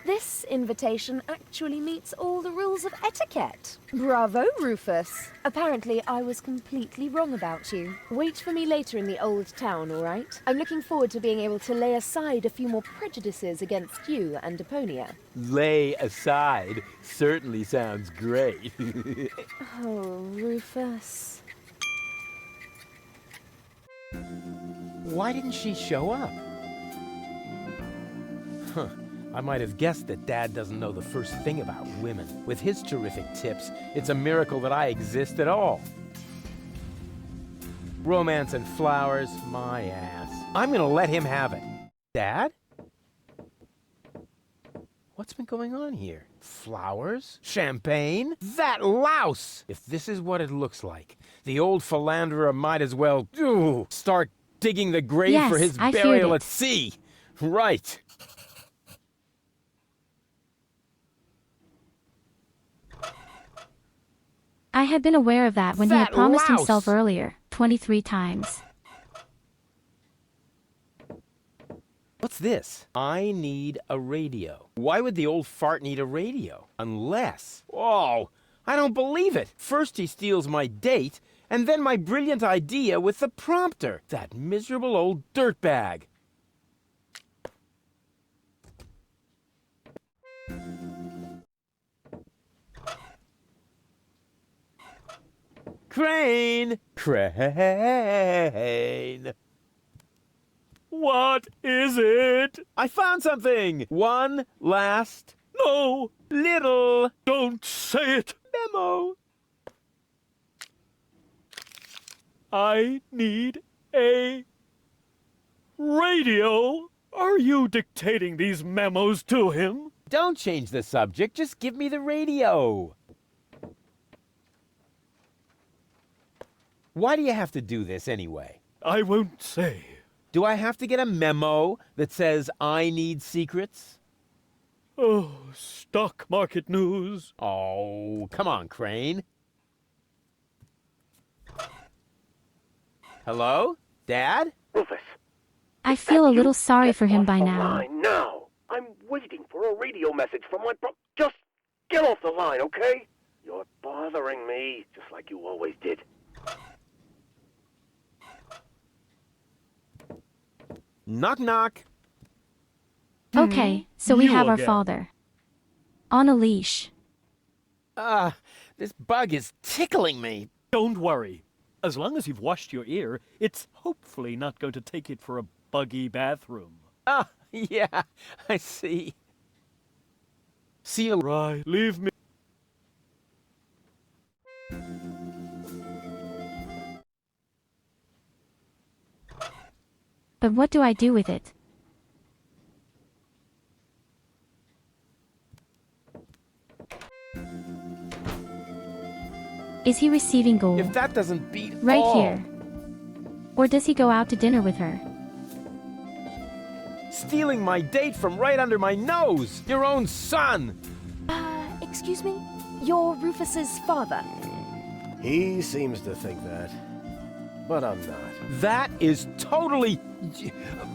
This invitation actually meets all the rules of etiquette. Bravo, Rufus. Apparently, I was completely wrong about you. Wait for me later in the old town, all right? I'm looking forward to being able to lay aside a few more prejudices against you and Deponia. Lay aside certainly sounds great. Oh, Rufus. Why didn't she show up? Huh. I might have guessed that Dad doesn't know the first thing about women. With his terrific tips, it's a miracle that I exist at all. Romance and flowers, my ass. I'm gonna let him have it. Dad? What's been going on here? Flowers? Champagne? That louse! If this is what it looks like, the old philanderer might as well start digging the grave for his burial at sea. Right. I had been aware of that when he had promised himself earlier, 23 times. What's this? I need a radio. Why would the old fart need a radio? Unless... Oh, I don't believe it. First he steals my date, and then my brilliant idea with the prompter. That miserable old dirtbag. Crane! Crane! What is it? I found something! One last... No! Little... Don't say it! Memo! I need a... radio? Are you dictating these memos to him? Don't change the subject, just give me the radio. Why do you have to do this anyway? I won't say. Do I have to get a memo that says I need secrets? Oh, stock market news. Oh, come on, Crane. Hello? Dad? Rufus. I feel a little sorry for him by now. Line now. I'm waiting for a radio message from my Just get off the line, okay? You're bothering me, just like you always did. Knock, knock. Okay, so we have our again. father. On a leash. This bug is tickling me. Don't worry. As long as you've washed your ear, it's hopefully not going to take it for a buggy bathroom. Ah, yeah, I see. See you. Right, leave me. But what do I do with it? Is he receiving gold? If that doesn't beat Right all. here. Or does he go out to dinner with her? Stealing my date from right under my nose! Your own son! Excuse me? You're Rufus's father? He seems to think that. But I'm not. That is totally...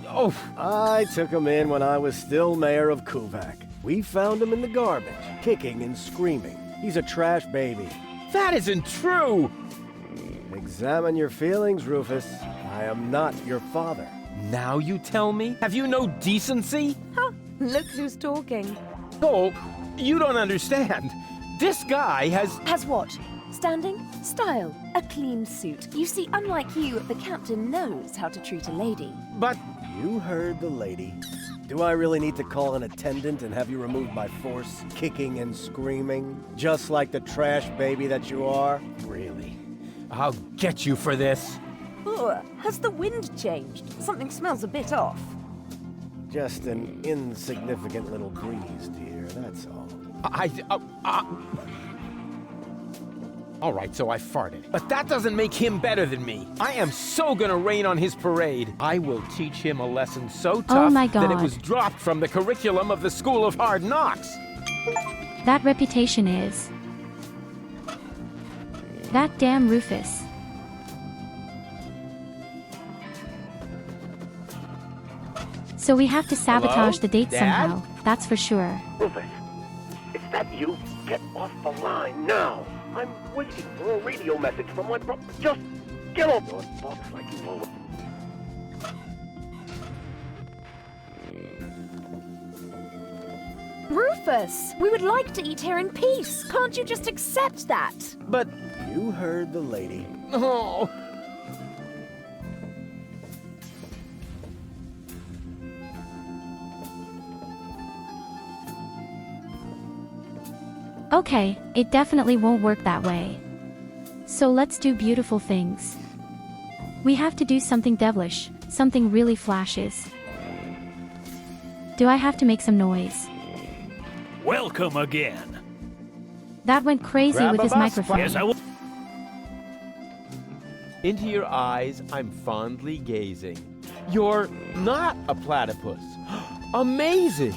Oh. I took him in when I was still mayor of Kuvak. We found him in the garbage, kicking and screaming. He's a trash baby. That isn't true! Examine your feelings, Rufus. I am not your father. Now you tell me? Have you no decency? Huh, look who's talking. Oh, you don't understand. This guy has... Has what? Standing? Style. A clean suit. You see, unlike you, the captain knows how to treat a lady. But... You heard the lady. Do I really need to call an attendant and have you removed by force, kicking and screaming? Just like the trash baby that you are? Really? I'll get you for this. Ugh, has the wind changed? Something smells a bit off. Just an insignificant little breeze, dear, that's all. All right, so I farted. But that doesn't make him better than me. I am so gonna rain on his parade. I will teach him a lesson so tough that it was dropped from the curriculum of the School of Hard Knocks. That reputation is... That damn Rufus. So we have to sabotage Hello? the date Dad? somehow, that's for sure. Rufus, is that you? Get off the line now. I'm waiting for a radio message from my bro. Just get off your box like you will. Rufus, we would like to eat here in peace. Can't you just accept that? But You heard the lady. oh, Okay, it definitely won't work that way. So let's do beautiful things. We have to do something devilish, something really flashes. Do I have to make some noise? Welcome again. That went crazy Grab with a his bus, microphone. Yes, I will. into your eyes I'm fondly gazing. You're not a platypus. Amazing!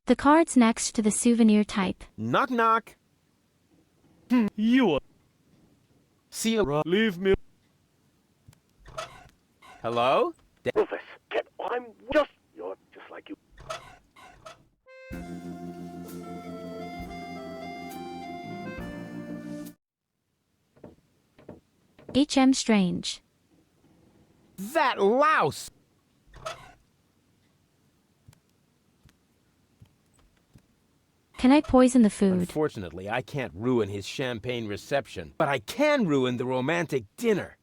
The card's next to the souvenir type. Knock knock. You are. See you. Leave me. Hello? Rufus, get. You're just like you. HM Strange. That louse! Can I poison the food? Unfortunately, I can't ruin his champagne reception, but I can ruin the romantic dinner.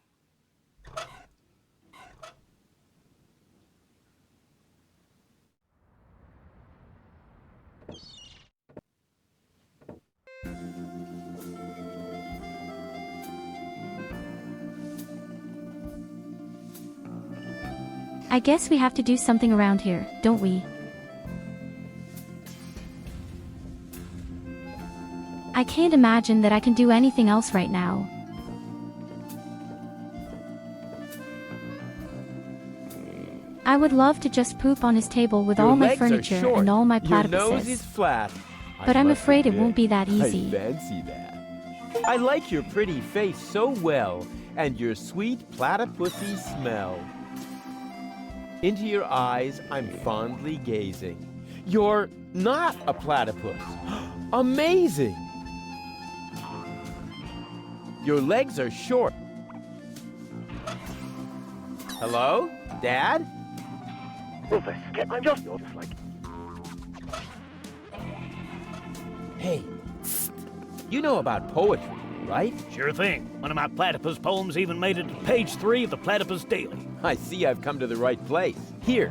I guess we have to do something around here, don't we? I can't imagine that I can do anything else right now. I would love to just poop on his table with Your all my legs are furniture short. and all my Your nose platypuses. is flat. But I I'm must afraid it admit, won't be that easy. I fancy that. I like your pretty face so well, and your sweet platypusy smell. Into your eyes I'm fondly gazing. You're not a platypus. Amazing! Your legs are short. Hello? Dad? Rufus, I'm just like. Hey, psst. You know about poetry, right? Sure thing. One of my platypus poems even made it to page 3 of the Platypus Daily. I see I've come to the right place. Here.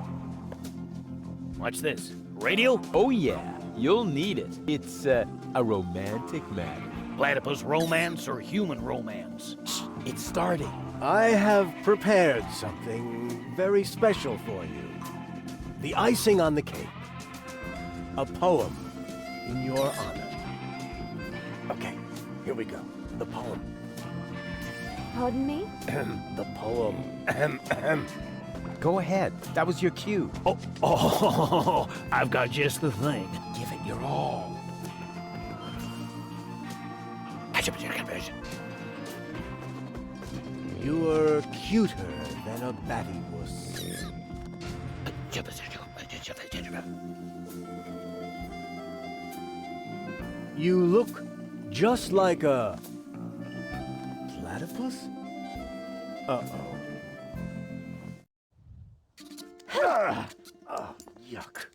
What's this? Radio? Oh yeah, you'll need it. It's a romantic matter. Platypus romance or human romance? It's starting. I have prepared something very special for you. The icing on the cake. A poem in your honor. Okay, here we go. The poem. Pardon me? The poem. Go ahead. That was your cue. Oh, I've got just the thing. Give it your all. You are cuter than a battywuss. You look just like a platypus? Uh-oh. Yuck.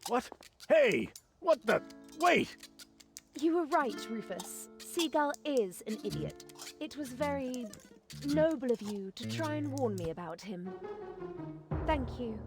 What? Hey! What the? Wait! You were right, Rufus. Seagull is an idiot. It was very noble of you to try and warn me about him. Thank you.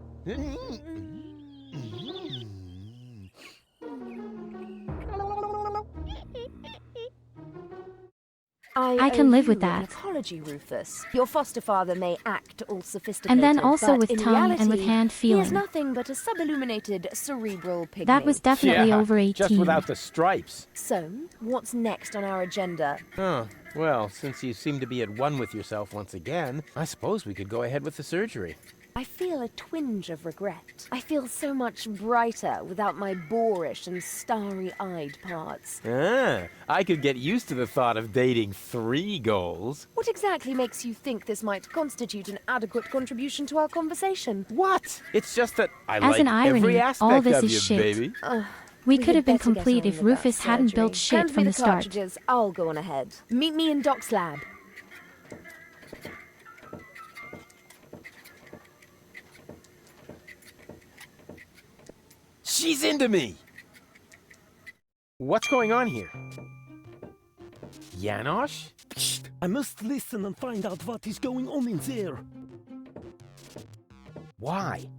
I can live with An that. apology, Rufus. Your foster father may act all sophisticated, And then also but with in tongue and with reality, hand he is feeling. nothing but a subilluminated cerebral pygmy. That was definitely Yeah, over 18. just without the stripes. So, what's next on our agenda? Huh. Well, since you seem to be at one with yourself once again, I suppose we could go ahead with the surgery. I feel a twinge of regret. I feel so much brighter without my boorish and starry-eyed parts. I could get used to the thought of dating 3 goals. What exactly makes you think this might constitute an adequate contribution to our conversation? What? It's just that I As like an irony, every all aspect this of is you, shit. baby. We could have been better get complete on if with Rufus that hadn't built surgery. shit from the start. Cartridges, I'll go on ahead. Meet me in Doc's lab. She's into me! What's going on here? Janosch? I must listen and find out what is going on in there. Why?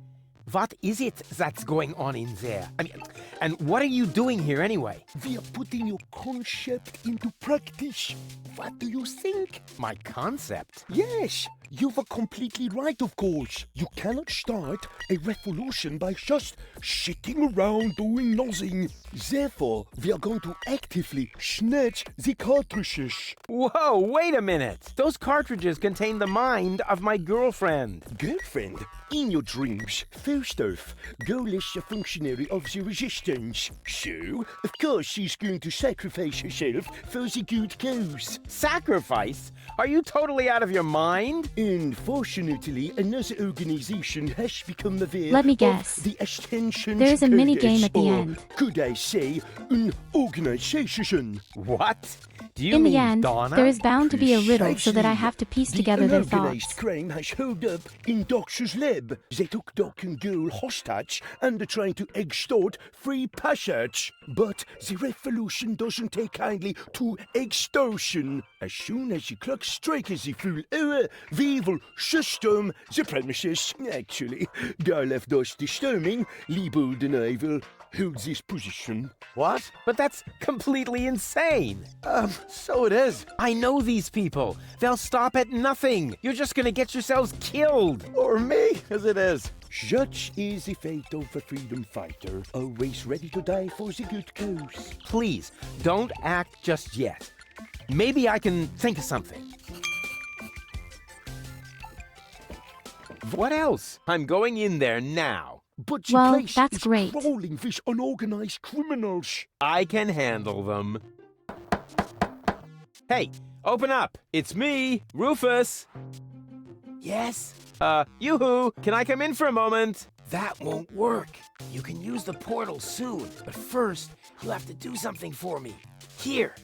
What is it that's going on in there? I mean, and what are you doing here anyway? We are putting your concept into practice. What do you think? My concept? Yes, you were completely right, of course. You cannot start a revolution by just sitting around doing nothing. Therefore, we are going to actively snatch the cartridges. Whoa, wait a minute! Those cartridges contain the mind of my girlfriend. Girlfriend? In your dreams, first off, Girl is a functionary of the resistance. So, of course she's going to sacrifice herself for the good cause. Sacrifice? Are you totally out of your mind? Unfortunately, another organization has become aware Let me of guess. the extension. There's a mini-game at the or end. Could I say, an organization? What? Do you In mean the end, Donna? there is bound to be a riddle so that I have to piece together their The unorganized thoughts. crime has held up in Doc's lab. They took Doc and Girl hostage and are trying to extort free passage. But the revolution doesn't take kindly to extortion. As soon as the clock strikes the full hour, we will system the premises. Actually, Girl left us disturbing. Liebold and I will hold this position. What? But that's completely insane. So it is. I know these people. They'll stop at nothing. You're just gonna get yourselves killed. Or me, as it is. Such is the fate of a freedom fighter, always ready to die for the good cause. Please, don't act just yet. Maybe I can think of something. What else? I'm going in there now. But the Well, place that's is great. crawling with unorganized criminals. I can handle them. Hey, open up. It's me, Rufus. Yes? Yoo-hoo, can I come in for a moment? That won't work. You can use the portal soon, but first, you have to do something for me. Here.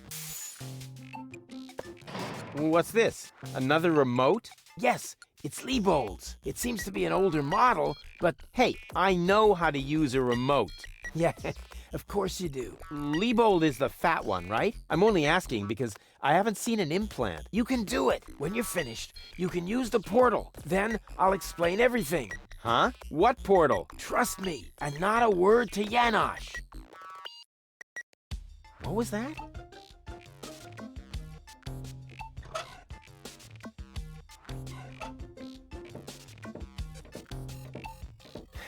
What's this? Another remote? Yes, it's Liebold's. It seems to be an older model, but hey, I know how to use a remote. Yeah, of course you do. Liebold is the fat one, right? I'm only asking because I haven't seen an implant. You can do it. When you're finished, you can use the portal. Then I'll explain everything. Huh? What portal? Trust me, and not a word to Janosch. What was that?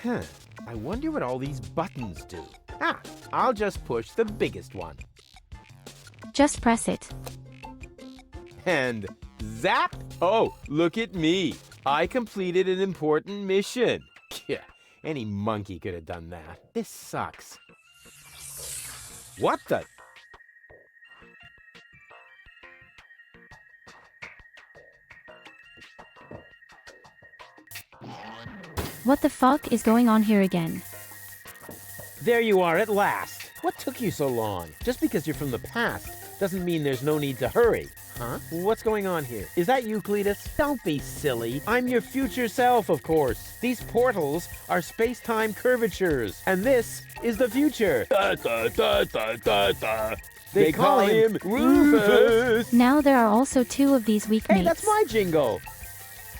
Huh. I wonder what all these buttons do. Ah, I'll just push the biggest one. Just press it. And zap! Oh, look at me. I completed an important mission. Yeah, any monkey could have done that. This sucks. What the? What the fuck is going on here again? There you are at last. What took you so long? Just because you're from the past doesn't mean there's no need to hurry. Huh? What's going on here? Is that you, Cletus? Don't be silly. I'm your future self, of course. These portals are space-time curvatures, and this is the future. They call him Rufus. Now there are also 2 of these weak Hey, mates. that's my jingle.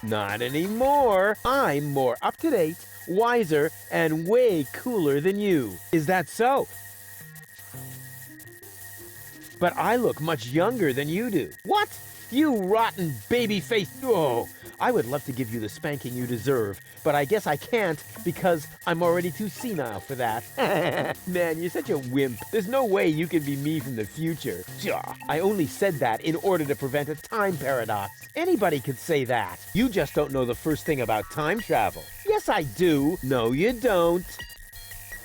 Not anymore. I'm more up-to-date, wiser, and way cooler than you. Is that so? But I look much younger than you do. What? You rotten baby-faced... Oh, I would love to give you the spanking you deserve, but I guess I can't because I'm already too senile for that. Man, you're such a wimp. There's no way you can be me from the future. I only said that in order to prevent a time paradox. Anybody could say that. You just don't know the first thing about time travel. Yes, I do. No, you don't.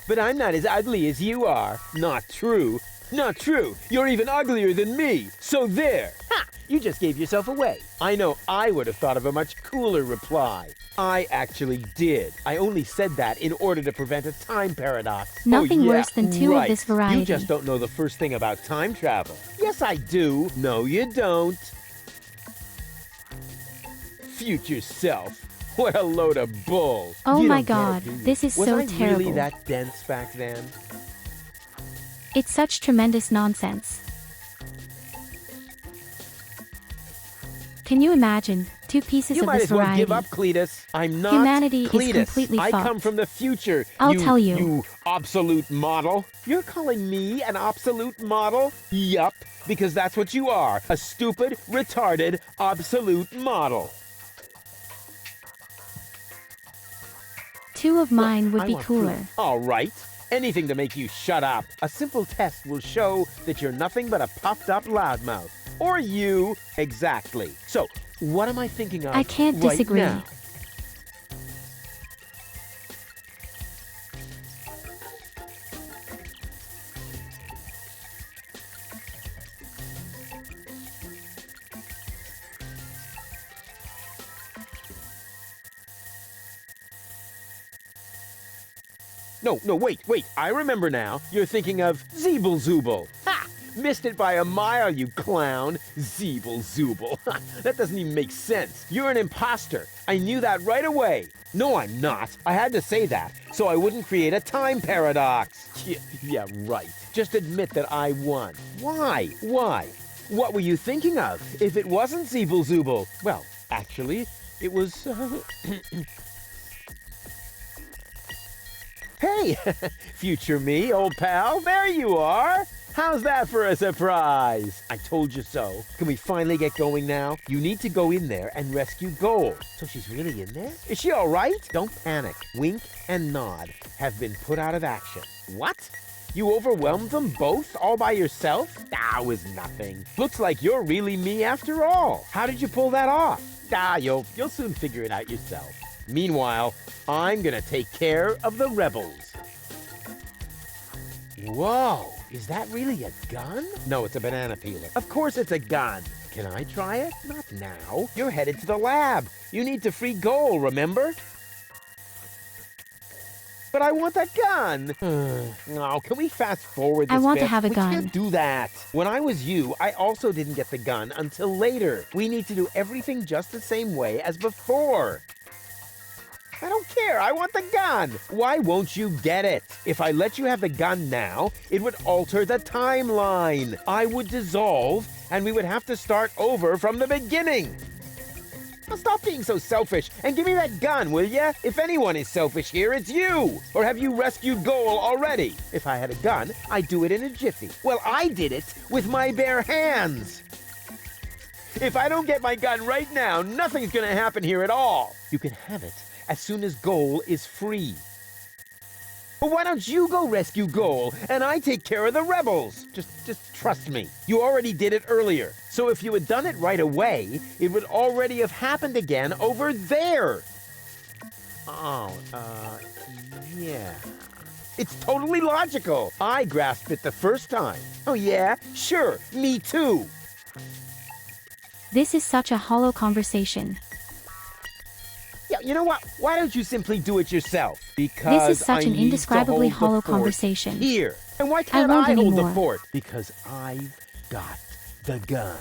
But I'm not as ugly as you are. Not true. Not true. You're even uglier than me. So there. Ha! You just gave yourself away. I know I would have thought of a much cooler reply. I actually did. I only said that in order to prevent a time paradox. Nothing oh, yeah, worse than two right. of this variety. You just don't know the first thing about time travel. Yes, I do. No, you don't. Future self. What a load of bull. Oh You my don't get God, it, do you? this is Was so I terrible. really that dense back then? It's such tremendous nonsense. Can you imagine? Two pieces You of might this as well variety. give up, Cletus. I'm not Humanity is Cletus. completely I come fucked. from the future. I'll tell you. You absolute model. You're calling me an absolute model? Yup, because that's what you are. A stupid, retarded, absolute model. Two of mine would I be want cooler. proof. All right. Anything to make you shut up. A simple test will show that you're nothing but a puffed up loudmouth. Or you. Exactly. So, what am I thinking of I can't right disagree. now? No, wait. I remember now. You're thinking of Zeeble Zooble. Ha! Missed it by a mile, you clown. Zeeble Zooble. That doesn't even make sense. You're an imposter. I knew that right away. No, I'm not. I had to say that, so I wouldn't create a time paradox. Yeah, right. Just admit that I won. Why? What were you thinking of? If it wasn't Zeeble Zooble? Well, actually, it was... Hey, future me, old pal, there you are. How's that for a surprise? I told you so. Can we finally get going now? You need to go in there and rescue Gold. So she's really in there? Is she all right? Don't panic. Wink and Nod have been put out of action. What? You overwhelmed them both all by yourself? That was nothing. Looks like you're really me after all. How did you pull that off? You'll soon figure it out yourself. Meanwhile, I'm gonna take care of the rebels. Whoa, is that really a gun? No, it's a banana peeler. Of course it's a gun. Can I try it? Not now. You're headed to the lab. You need to free Goal, remember? But I want that gun. Oh, can we fast forward this I want to bit? have a We gun. can't do that. When I was you, I also didn't get the gun until later. We need to do everything just the same way as before. I don't care. I want the gun. Why won't you get it? If I let you have the gun now, it would alter the timeline. I would dissolve, and we would have to start over from the beginning. Now stop being so selfish and give me that gun, will ya? If anyone is selfish here, it's you. Or have you rescued Goal already? If I had a gun, I'd do it in a jiffy. Well, I did it with my bare hands. If I don't get my gun right now, nothing's gonna happen here at all. You can have it as soon as Goal is free. Well, why don't you go rescue Goal and I take care of the rebels? Just trust me. You already did it earlier. So if you had done it right away, it would already have happened again over there. Yeah. It's totally logical. I grasped it the first time. Oh yeah? Sure, me too. This is such a hollow conversation. Yeah, you know what? Why don't you simply do it yourself? Because This is such I an need indescribably to hold hollow the fort conversation. Here. And why can't won't I hold the anymore. fort? Because I've got the gun.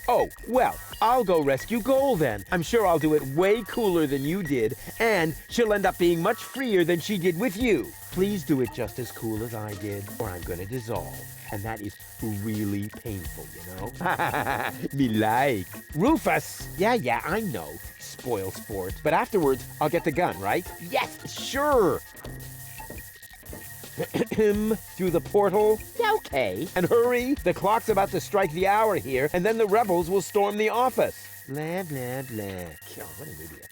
Oh, well, I'll go rescue Goal then. I'm sure I'll do it way cooler than you did, and she'll end up being much freer than she did with you. Please do it just as cool as I did, or I'm gonna dissolve. And that is really painful, you know? Me like. Rufus! Yeah, I know. Spoil sport. But afterwards, I'll get the gun, right? Yes, sure! Through the portal? Yeah, okay. And hurry, the clock's about to strike the hour here, and then the rebels will storm the office. Blah, blah, blah. Oh, what an idiot.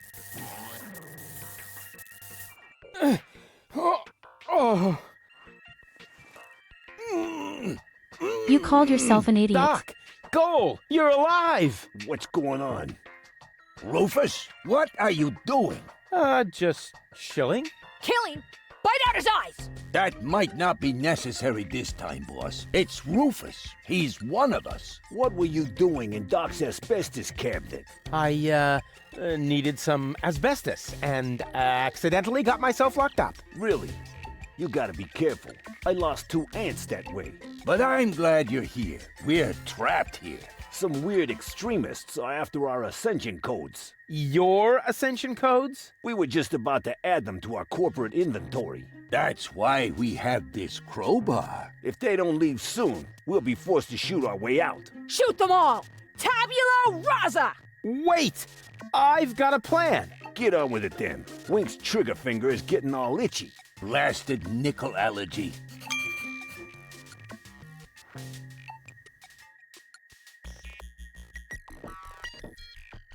You called yourself an idiot. Doc! Goal! You're alive! What's going on? Rufus, what are you doing? Just chilling. Kill him! Bite out his eyes! That might not be necessary this time, boss. It's Rufus. He's one of us. What were you doing in Doc's asbestos cabinet? I, needed some asbestos and accidentally got myself locked up. Really? You gotta be careful. I lost 2 ants that way. But I'm glad you're here. We're trapped here. Some weird extremists are after our ascension codes. Your ascension codes? We were just about to add them to our corporate inventory. That's why we have this crowbar. If they don't leave soon, we'll be forced to shoot our way out. Shoot them all! Tabula rasa! Wait! I've got a plan. Get on with it then. Wink's trigger finger is getting all itchy. Blasted nickel allergy.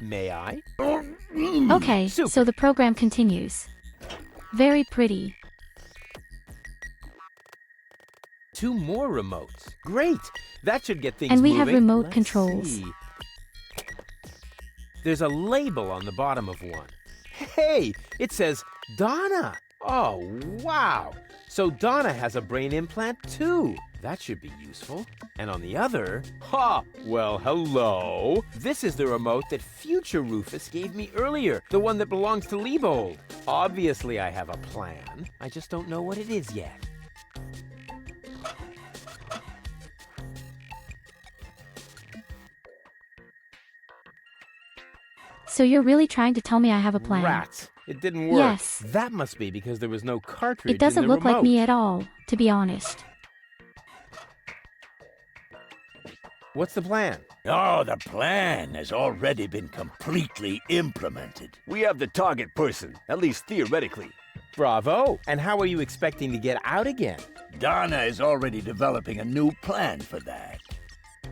May I? Okay, so the program continues. Very pretty. 2 more remotes. Great! That should get things And we moving. have remote Let's controls. see. There's a label on the bottom of one. Hey! It says Donna! Oh, wow! So Donna has a brain implant too. That should be useful. And on the other, well, hello. This is the remote that future Rufus gave me earlier, the one that belongs to Liebold. Obviously, I have a plan. I just don't know what it is yet. So you're really trying to tell me I have a plan? Rats! It didn't work. Yes. That must be because there was no cartridge It doesn't in the look like remote. me at all, to be honest. What's the plan? Oh, the plan has already been completely implemented. We have the target person, at least theoretically. Bravo! And how are you expecting to get out again? Donna is already developing a new plan for that.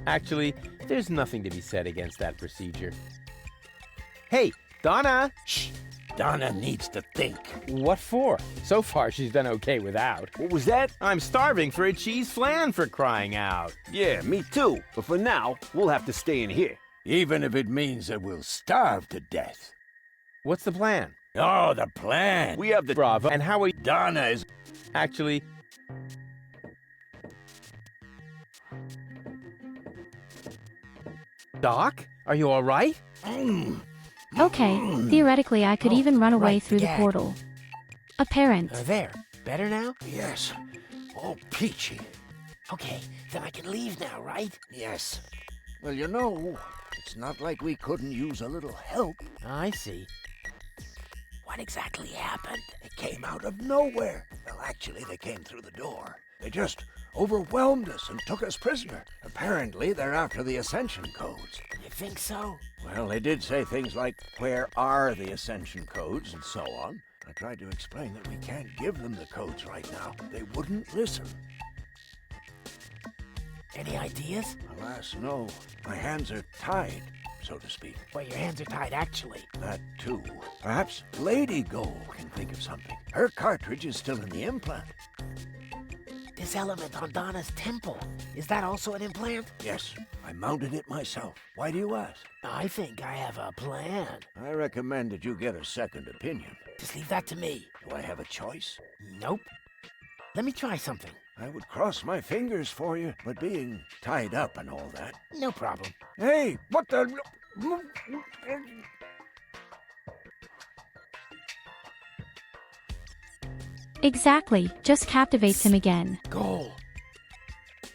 Actually, there's nothing to be said against that procedure. Hey, Donna! Shh! Donna needs to think. What for? So far, she's done okay without. What was that? I'm starving for a cheese flan, for crying out. Yeah, me too. But for now, we'll have to stay in here. Even if it means that we'll starve to death. What's the plan? Oh, the plan. We have the... Bravo. And how are you... Donna is... Actually... Doc? Are you all right? Okay, theoretically I could even run away Right, through the gag. portal. A parent. There. Better now? Yes. Oh, peachy. Okay, then I can leave now, right? Yes. Well, you know, it's not like we couldn't use a little help. I see. What exactly happened? They came out of nowhere. Well, actually, they came through the door. They just overwhelmed us and took us prisoner. Apparently, they're after the Ascension codes. You think so? Well, they did say things like, where are the Ascension codes, and so on. I tried to explain that we can't give them the codes right now. They wouldn't listen. Any ideas? Alas, no. My hands are tied, so to speak. Well, your hands are tied, actually. That, too. Perhaps Lady Goal can think of something. Her cartridge is still in the implant. This element on Donna's temple, is that also an implant? Yes, I mounted it myself. Why do you ask? I think I have a plan. I recommend that you get a second opinion. Just leave that to me. Do I have a choice? Nope. Let me try something. I would cross my fingers for you, but being tied up and all that. No problem. Hey, what the... Exactly, just captivates him again. Goal.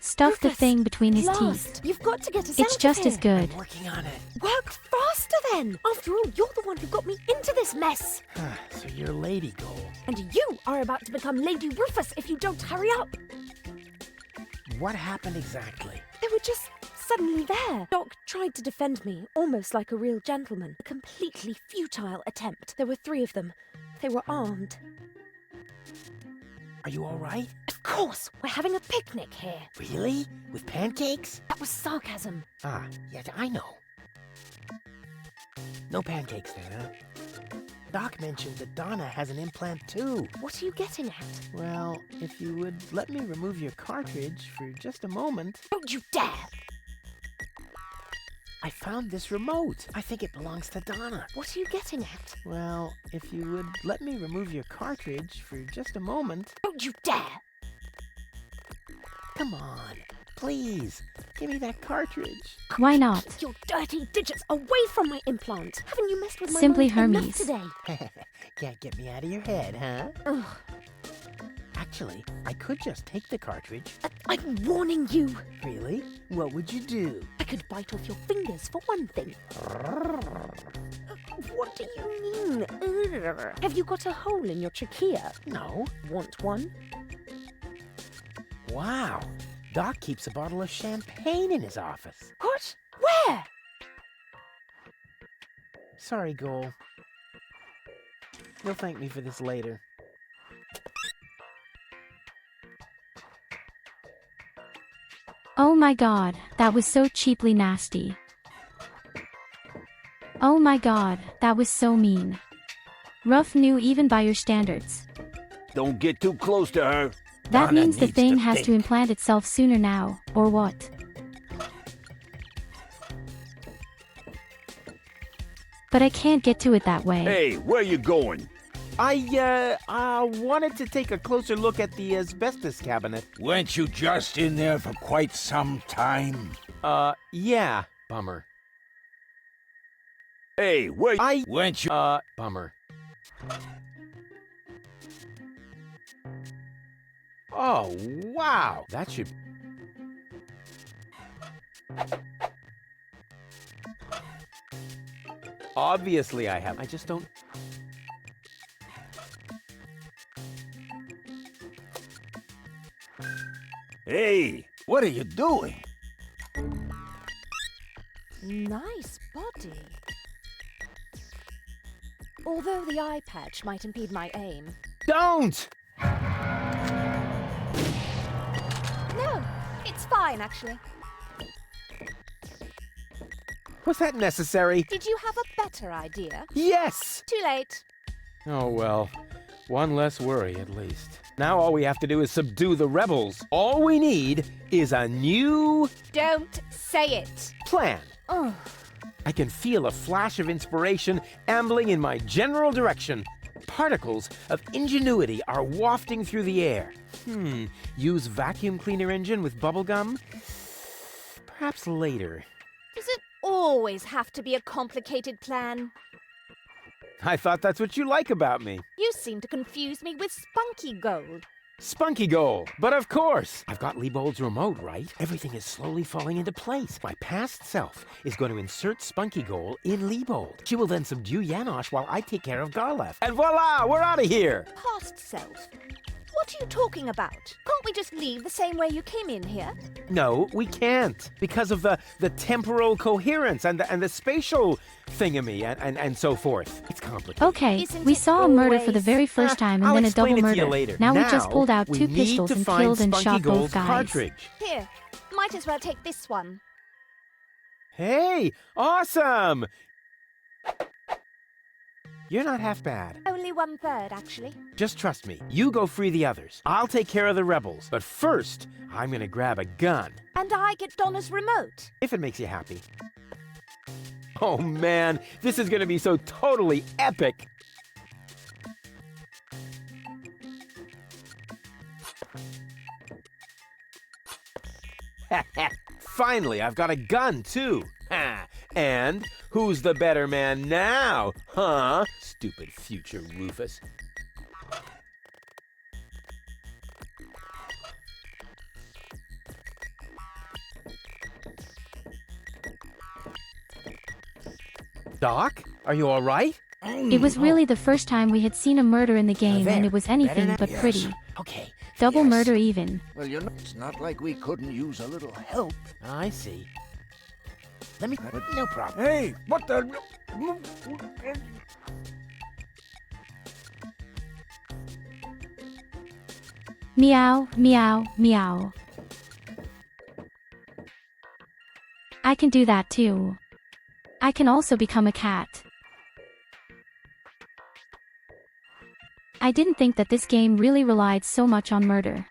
Stuff the Rufus, thing between his Last, teeth. You've got to get us It's out just of as here. good. I'm working on it. Work faster then. After all, you're the one who got me into this mess. So you're Lady Goal. And you are about to become Lady Rufus if you don't hurry up. What happened exactly? They were just suddenly there. Doc tried to defend me, almost like a real gentleman. A completely futile attempt. There were 3 of them. They were armed. Are you all right? Of course, we're having a picnic here. Really? With pancakes? That was sarcasm. Ah, yeah, I know. No pancakes then, huh? Doc mentioned that Donna has an implant too. What are you getting at? Well, if you would let me remove your cartridge for just a moment. Don't you dare! I found this remote. I think it belongs to Donna. What are you getting at? Well, if you would let me remove your cartridge for just a moment. Don't you dare! Come on, please, give me that cartridge. Why not? Your dirty digits away from my implant! Haven't you messed with my Simply mind enough Hermes. today? Can't get me out of your head, huh? Ugh. Actually, I could just take the cartridge. I'm warning you! Really? What would you do? I could bite off your fingers, for one thing. What do you mean? Have you got a hole in your trachea? No. Want one? Wow, Doc keeps a bottle of champagne in his office. What? Where? Sorry, Goal. You'll thank me for this later. Oh my god, that was so cheaply nasty. Oh my god, that was so mean. Rough new even by your standards. Don't get too close to her. That Donna means the needs thing to has think. to implant itself sooner now, or what? But I can't get to it that way. Hey, where you going? I wanted to take a closer look at the asbestos cabinet. Weren't you just in there for quite some time? Yeah. Bummer. Hey, where weren't you? Bummer. Oh, wow. That should... Obviously I have. I just don't... Hey, what are you doing? Nice body. Although the eye patch might impede my aim. Don't! No, it's fine, actually. Was that necessary? Did you have a better idea? Yes! Too late. Oh, well. One less worry, at least. Now all we have to do is subdue the rebels. All we need is a new... Don't say it. plan. Oh. I can feel a flash of inspiration ambling in my general direction. Particles of ingenuity are wafting through the air. Use vacuum cleaner engine with bubblegum? Perhaps later. Does it always have to be a complicated plan? I thought that's what you like about me. You seem to confuse me with Spunky Gold. Spunky Goal. But of course, I've got Liebold's remote, right? Everything is slowly falling into place. My past self is going to insert Spunky Goal in Liebold. She will then subdue Janosch while I take care of Garlef. And voila, we're out of here! Past self? What are you talking about? Can't we just leave the same way you came in here? No, we can't. Because of the temporal coherence and the spatial thingamy and so forth. It's complicated. Okay, we saw a murder for the very first time and I'll then a explain double it to you murder. later. Now we just pulled out we two need pistols to and find killed and Spunky shot Gold's both guys. cartridge. Here, might as well take this one. Hey, awesome! You're not half bad. Only 1/3, actually. Just trust me. You go free the others. I'll take care of the rebels. But first, I'm gonna grab a gun. And I get Donna's remote. If it makes you happy. Oh man, this is gonna be so totally epic! Finally, I've got a gun too! Ha! And who's the better man now? Huh? Stupid future Rufus. Doc, are you all right? It was really the first time we had seen a murder in the game, and it was anything but pretty. Okay. Double murder even. Well, you know, it's not like we couldn't use a little help. I see. Let me... No problem. Hey, what the... Meow, meow, meow. I can do that too. I can also become a cat. I didn't think that this game really relied so much on murder.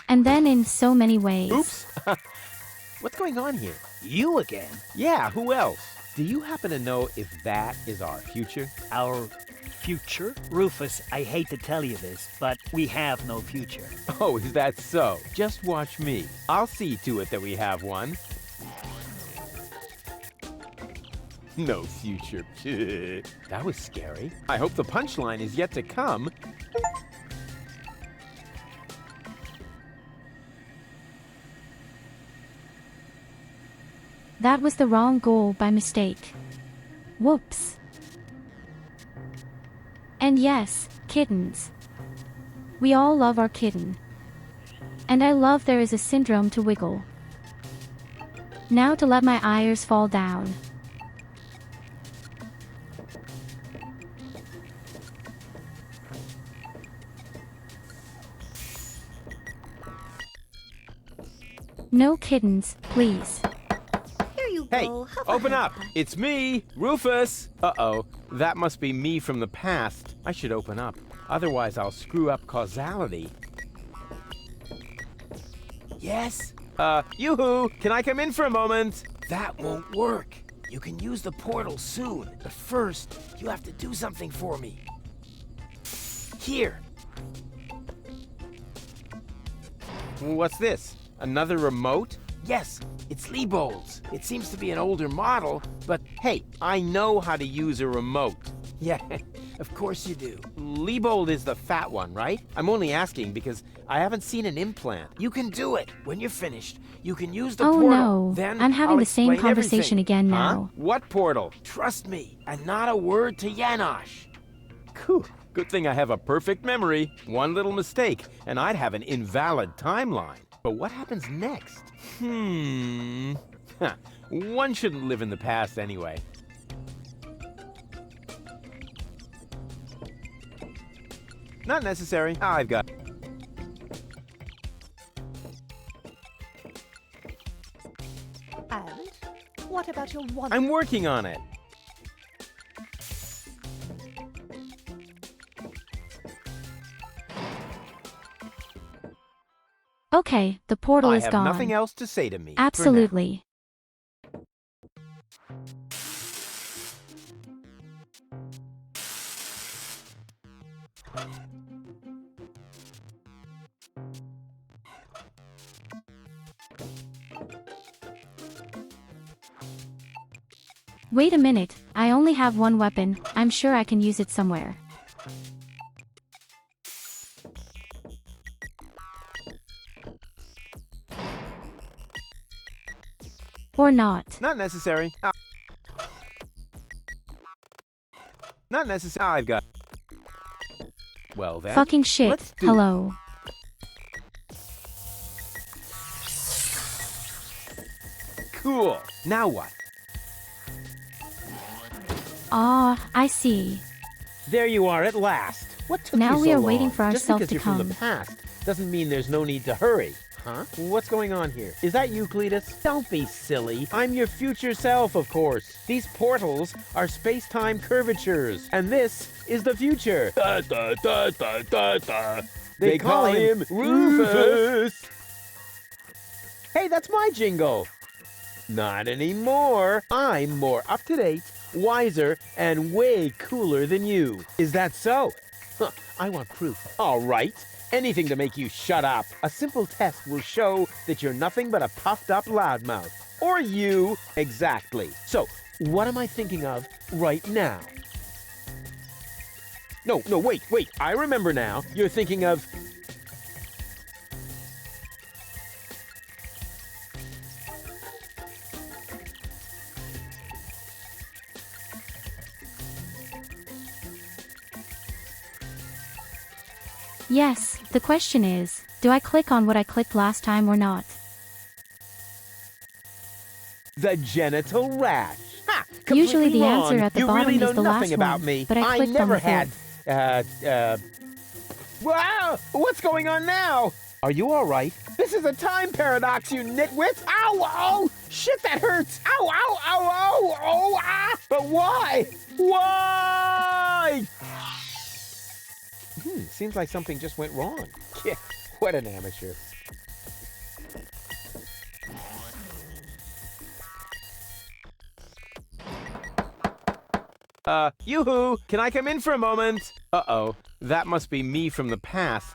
And then in so many ways. Oops. What's going on here? You again? Yeah, who else? Do you happen to know if that is our future? Our future? Rufus, I hate to tell you this, but we have no future. Oh, is that so? Just watch me. I'll see to it that we have one. No future. That was scary. I hope the punchline is yet to come. That was the wrong goal by mistake. Whoops. And yes, kittens. We all love our kitten. And I love there is a syndrome to wiggle. Now to let my ears fall down. No kittens, please. Here you Hey, go. Have a open up! haircut. It's me, Rufus! Uh-oh, that must be me from the past. I should open up. Otherwise, I'll screw up causality. Yes? Yoo-hoo! Can I come in for a moment? That won't work. You can use the portal soon, but first, you have to do something for me. Here. What's this? Another remote? Yes, it's Liebold's. It seems to be an older model, but Hey, I know how to use a remote. yeah, of course you do. Liebold is the fat one, right? I'm only asking because I haven't seen an implant. You can do it. When you're finished, you can use the Oh portal. no, Then I'm having I'll the same explain conversation everything. again Huh? now. What portal? Trust me, and not a word to Janosch. Whew. Good thing I have a perfect memory. One little mistake, and I'd have an invalid timeline. But what happens next? Huh. One shouldn't live in the past anyway. Not necessary. I've got... And what about your one? I'm working on it. Okay, the portal I is have gone. nothing else to say to me. for now. Absolutely. Wait a minute, I only have one weapon. I'm sure I can use it somewhere. Or not. Not necessary. Not necessary. I've got... Well then. Fucking shit. Let's do... Hello. Cool. Now what? Ah, I see. There you are at last. What took Now you we so are long? waiting for Just ourselves because to you're from come. the past doesn't mean there's no need to hurry. Huh? What's going on here? Is that you, Cletus? Don't be silly. I'm your future self, of course. These portals are space-time curvatures, and this is the future. Da, da, da, da, da, da. They call him Rufus. Hey, that's my jingle. Not anymore. I'm more up-to-date, wiser, and way cooler than you. Is that so? Huh, I want proof. All right. Anything to make you shut up. A simple test will show that you're nothing but a puffed-up loudmouth. Or you. Exactly. So, what am I thinking of right now? No, wait. I remember now. You're thinking of... Yes, the question is, do I click on what I clicked last time or not? the genital rash. Ha! Usually the Completely wrong. answer at the you bottom really know is the nothing last about one, me. but I clicked on never the had... Wow! What's going on now? Are you all right? This is a time paradox, you nitwits! Ow! Oh! Shit, that hurts! Ow! Ow! Ow! Ow! Oh! Ah! But why? Why? Seems like something just went wrong. Yeah, what an amateur. Yoo-hoo! Can I come in for a moment? Uh-oh, that must be me from the past.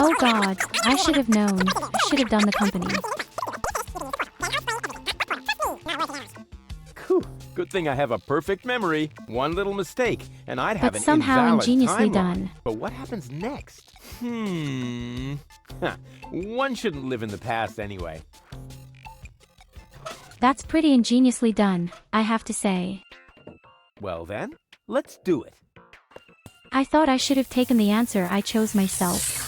Oh god, I should have known. I should have done the company. Good thing I have a perfect memory. One little mistake, and I'd have But an somehow invalid ingeniously timeline. done. But what happens next? One shouldn't live in the past anyway. That's pretty ingeniously done, I have to say. Well then, let's do it. I thought I should have taken the answer I chose myself.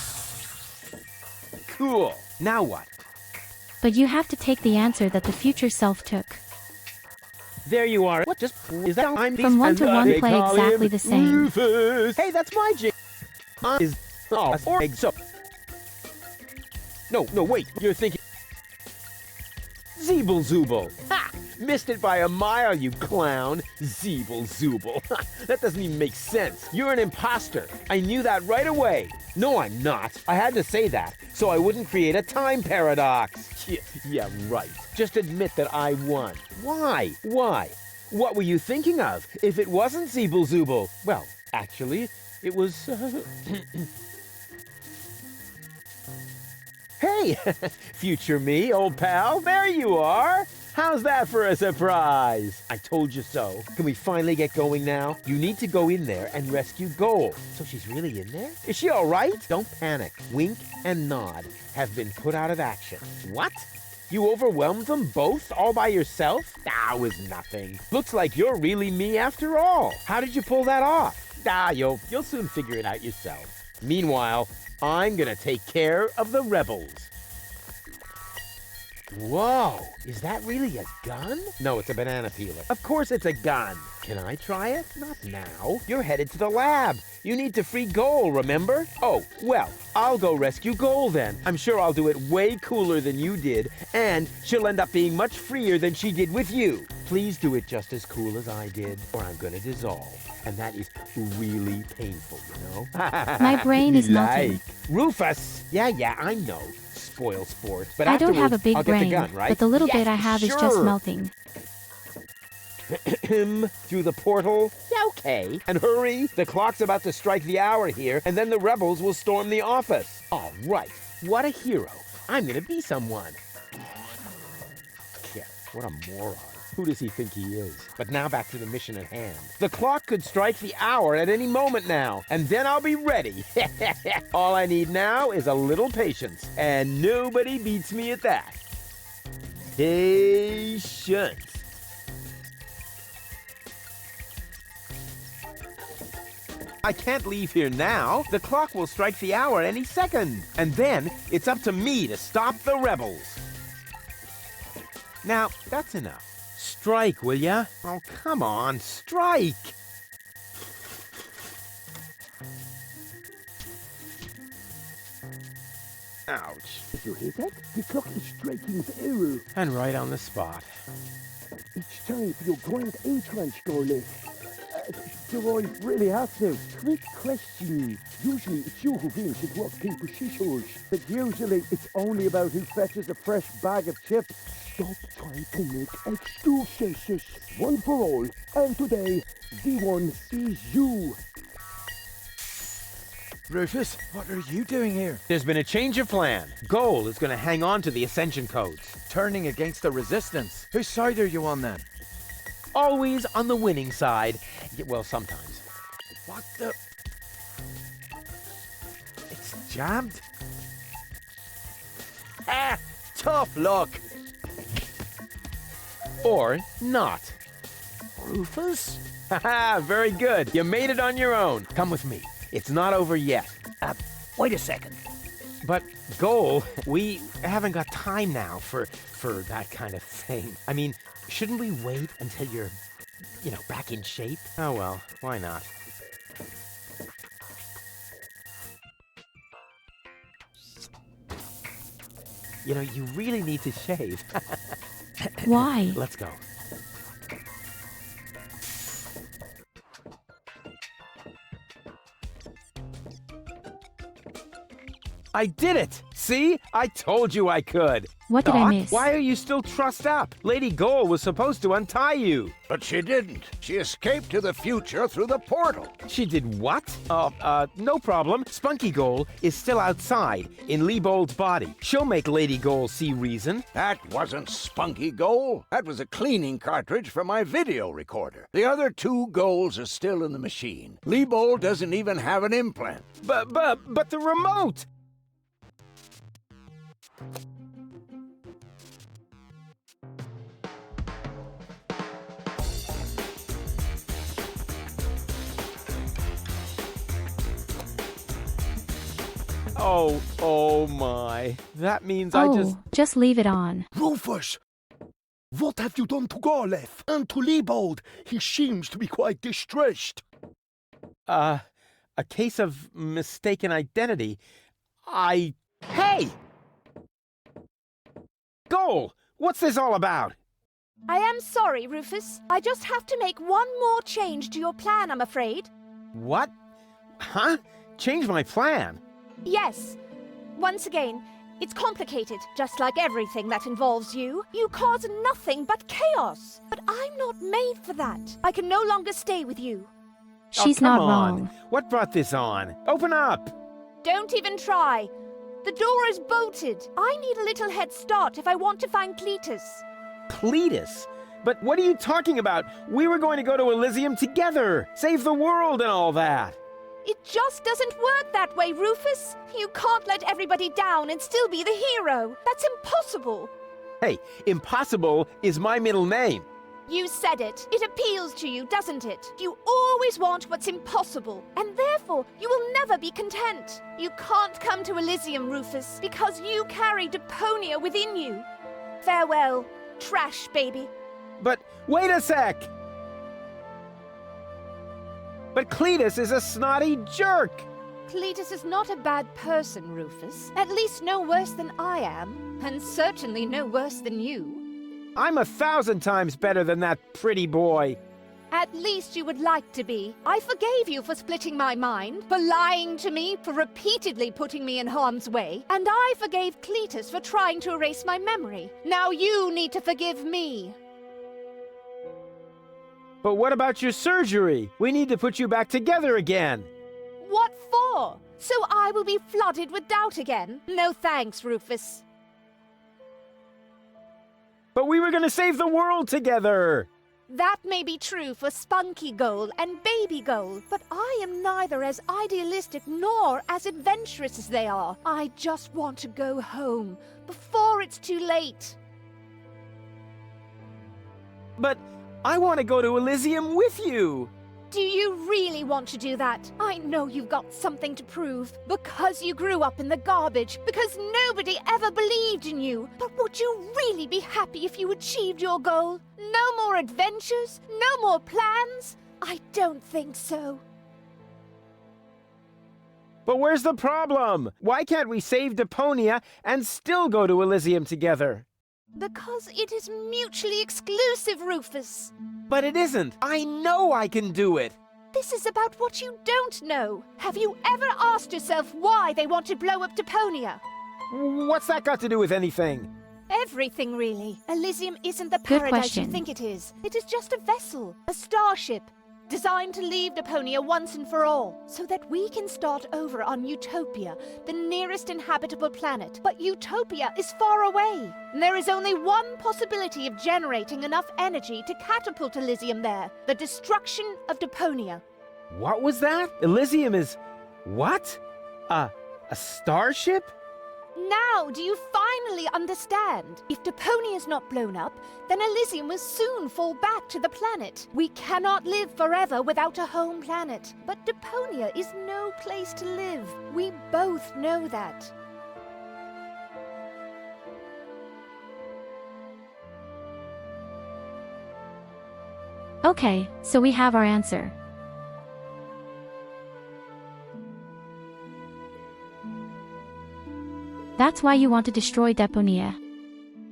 Cool. Now what? But you have to take the answer that the future self took. There you are. What just is that? I'm From 1 to 1 they play call exactly him the same. Rufus. Hey, that's my jig. Is or so. No, wait. You're thinking Zeeble Zooble. Ha! Missed it by a mile, you clown. Zeeble Zooble. That doesn't even make sense. You're an imposter. I knew that right away. No, I'm not. I had to say that, so I wouldn't create a time paradox. Yeah, right. Just admit that I won. Why? What were you thinking of? If it wasn't Zeeble Zooble? Well, actually, it was... Hey, future me, old pal, there you are. How's that for a surprise? I told you so. Can we finally get going now? You need to go in there and rescue Gold. So she's really in there? Is she all right? Don't panic. Wink and Nod have been put out of action. What? You overwhelmed them both all by yourself? That was nothing. Looks like you're really me after all. How did you pull that off? You'll soon figure it out yourself. Meanwhile, I'm gonna take care of the rebels. Whoa, is that really a gun? No, it's a banana peeler. Of course it's a gun. Can I try it? Not now. You're headed to the lab. You need to free Goal, remember? Oh, well, I'll go rescue Goal then. I'm sure I'll do it way cooler than you did, and she'll end up being much freer than she did with you. Please do it just as cool as I did, or I'm gonna dissolve. And that is really painful, you know? My brain is melting. Rufus! Yeah, I know. Spoil sport. But I don't have a afterwards, big I'll brain, get the gun, right? but the little Yes, bit I have is just sure. melting. Through the portal? Yeah, okay. And hurry, the clock's about to strike the hour here, and then the rebels will storm the office. All right, what a hero. I'm gonna be someone. Yeah, what a moron. Who does he think he is? But now back to the mission at hand. The clock could strike the hour at any moment now, and then I'll be ready. All I need now is a little patience, and nobody beats me at that. Patience. I can't leave here now. The clock will strike the hour any second. And then it's up to me to stop the rebels. Now, that's enough. Strike, will ya? Oh, come on, strike! Ouch. Did you hear that? The clock is striking zero. And right on the spot. It's time for your grand entrance, Scarlet. Do I really have to? Quick question. Usually it's you who wins at rock, paper, scissors. But usually it's only about who fetches a fresh bag of chips. Stop trying to make excuses. One for all. And today, the one is you. Rufus, what are you doing here? There's been a change of plan. Goal is going to hang on to the Ascension codes. Turning against the Resistance. Whose side are you on then? Always on the winning side. Well, sometimes. What the... It's jammed? Ah! Tough luck! Or not. Rufus? Haha, very good. You made it on your own. Come with me. It's not over yet. Wait a second. But, Goal, we haven't got time now for that kind of thing. I mean, shouldn't we wait until you're, back in shape? Oh well, why not? You really need to shave. Why? Let's go. I did it! See? I told you I could. What did I Doc, miss? why are you still trussed up? Lady Goal was supposed to untie you. But she didn't. She escaped to the future through the portal. She did what? No problem. Spunky Goal is still outside in Liebold's body. She'll make Lady Goal see reason. That wasn't Spunky Goal. That was a cleaning cartridge for my video recorder. The other 2 goals are still in the machine. Liebold doesn't even have an implant. But the remote! Oh my. That means Oh, just leave it on. Rufus! What have you done to Garleth and to Liebold? He seems to be quite distressed. A case of mistaken identity. Hey! Goal! What's this all about? I am sorry, Rufus. I just have to make one more change to your plan, I'm afraid. What? Huh? Change my plan? Yes. Once again, it's complicated, just like everything that involves you. You cause nothing but chaos. But I'm not made for that. I can no longer stay with you. She's come not on. wrong. What brought this on? Open up! Don't even try. The door is bolted. I need a little head start if I want to find Cletus. Cletus? But what are you talking about? We were going to go to Elysium together, save the world and all that. It just doesn't work that way, Rufus. You can't let everybody down and still be the hero. That's impossible. Hey, impossible is my middle name. You said it. It appeals to you, doesn't it? You always want what's impossible, and therefore you will never be content. You can't come to Elysium, Rufus, because you carry Deponia within you. Farewell, trash baby. But wait a sec! But Cletus is a snotty jerk! Cletus is not a bad person, Rufus. At least no worse than I am, and certainly no worse than you. I'm 1,000 times better than that pretty boy. At least you would like to be. I forgave you for splitting my mind, for lying to me, for repeatedly putting me in harm's way, and I forgave Cletus for trying to erase my memory. Now you need to forgive me. But what about your surgery? We need to put you back together again. What for? So I will be flooded with doubt again? No thanks, Rufus. But we were going to save the world together. That may be true for Spunky Goal and Baby Goal, but I am neither as idealistic nor as adventurous as they are. I just want to go home before it's too late. But I want to go to Elysium with you. Do you really want to do that? I know you've got something to prove. Because you grew up in the garbage. Because nobody ever believed in you. But would you really be happy if you achieved your goal? No more adventures? No more plans? I don't think so. But where's the problem? Why can't we save Deponia and still go to Elysium together? Because it is mutually exclusive, Rufus. But it isn't. I know I can do it. This is about what you don't know. Have you ever asked yourself why they want to blow up Deponia? What's that got to do with anything? Everything, really. Elysium isn't the Good paradise question. you think it is. It is just a vessel, a starship, designed to leave Deponia once and for all, so that we can start over on Utopia, the nearest inhabitable planet. But Utopia is far away. And there is only one possibility of generating enough energy to catapult Elysium there, the destruction of Deponia. What was that? Elysium is... what? A starship? Now, do you finally understand? If Deponia is not blown up, then Elysium will soon fall back to the planet. We cannot live forever without a home planet. But Deponia is no place to live. We both know that. Okay, so we have our answer. That's why you want to destroy Deponia.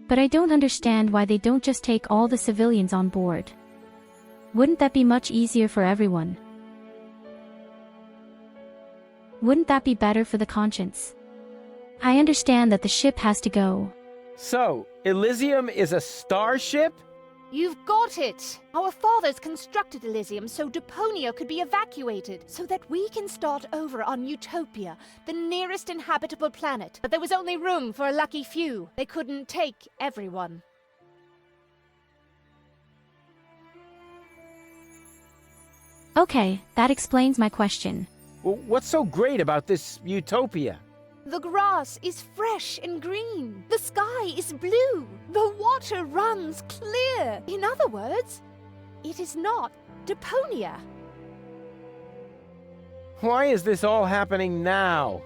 But I don't understand why they don't just take all the civilians on board. Wouldn't that be much easier for everyone? Wouldn't that be better for the conscience? I understand that the ship has to go. So, Elysium is a starship? You've got it! Our fathers constructed Elysium so Deponia could be evacuated, so that we can start over on Utopia, the nearest inhabitable planet. But there was only room for a lucky few. They couldn't take everyone. Okay, that explains my question. Well, what's so great about this Utopia? The grass is fresh and green. The sky is blue. The water runs clear. In other words, it is not Deponia. Why is this all happening now?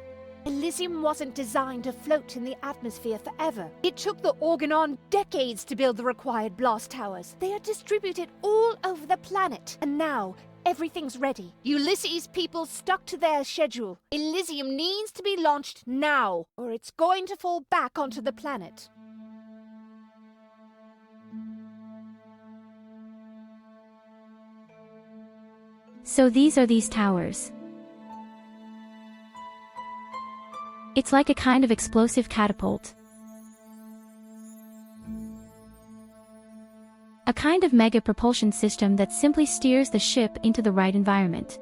Elysium wasn't designed to float in the atmosphere forever. It took the Organon decades to build the required blast towers. They are distributed all over the planet, and now everything's ready. Ulysses' people stuck to their schedule. Elysium needs to be launched now, or it's going to fall back onto the planet. So these are these towers. It's like a kind of explosive catapult. A kind of mega propulsion system that simply steers the ship into the right environment.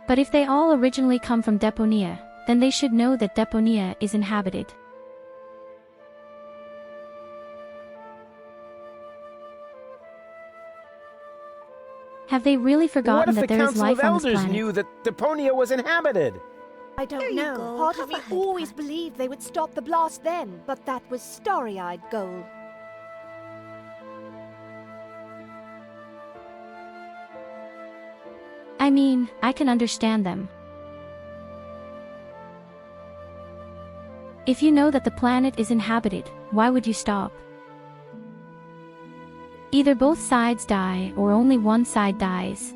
But if they all originally come from Deponia, then they should know that Deponia is inhabited. Have they really forgotten that there is life on this planet? What if the Council of Elders knew that Deponia was inhabited? I don't know. Part of me always believed they would stop the blast then, but that was starry-eyed goal. I mean, I can understand them. If you know that the planet is inhabited, why would you stop? Either both sides die or only one side dies.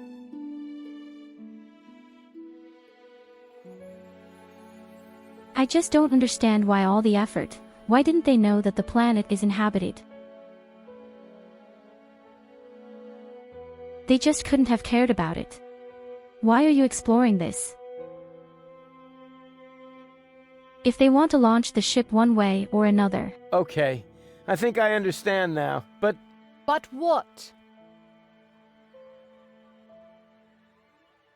I just don't understand why all the effort. Why didn't they know that the planet is inhabited? They just couldn't have cared about it. Why are you exploring this? If they want to launch the ship one way or another. Okay, I think I understand now, but... But what?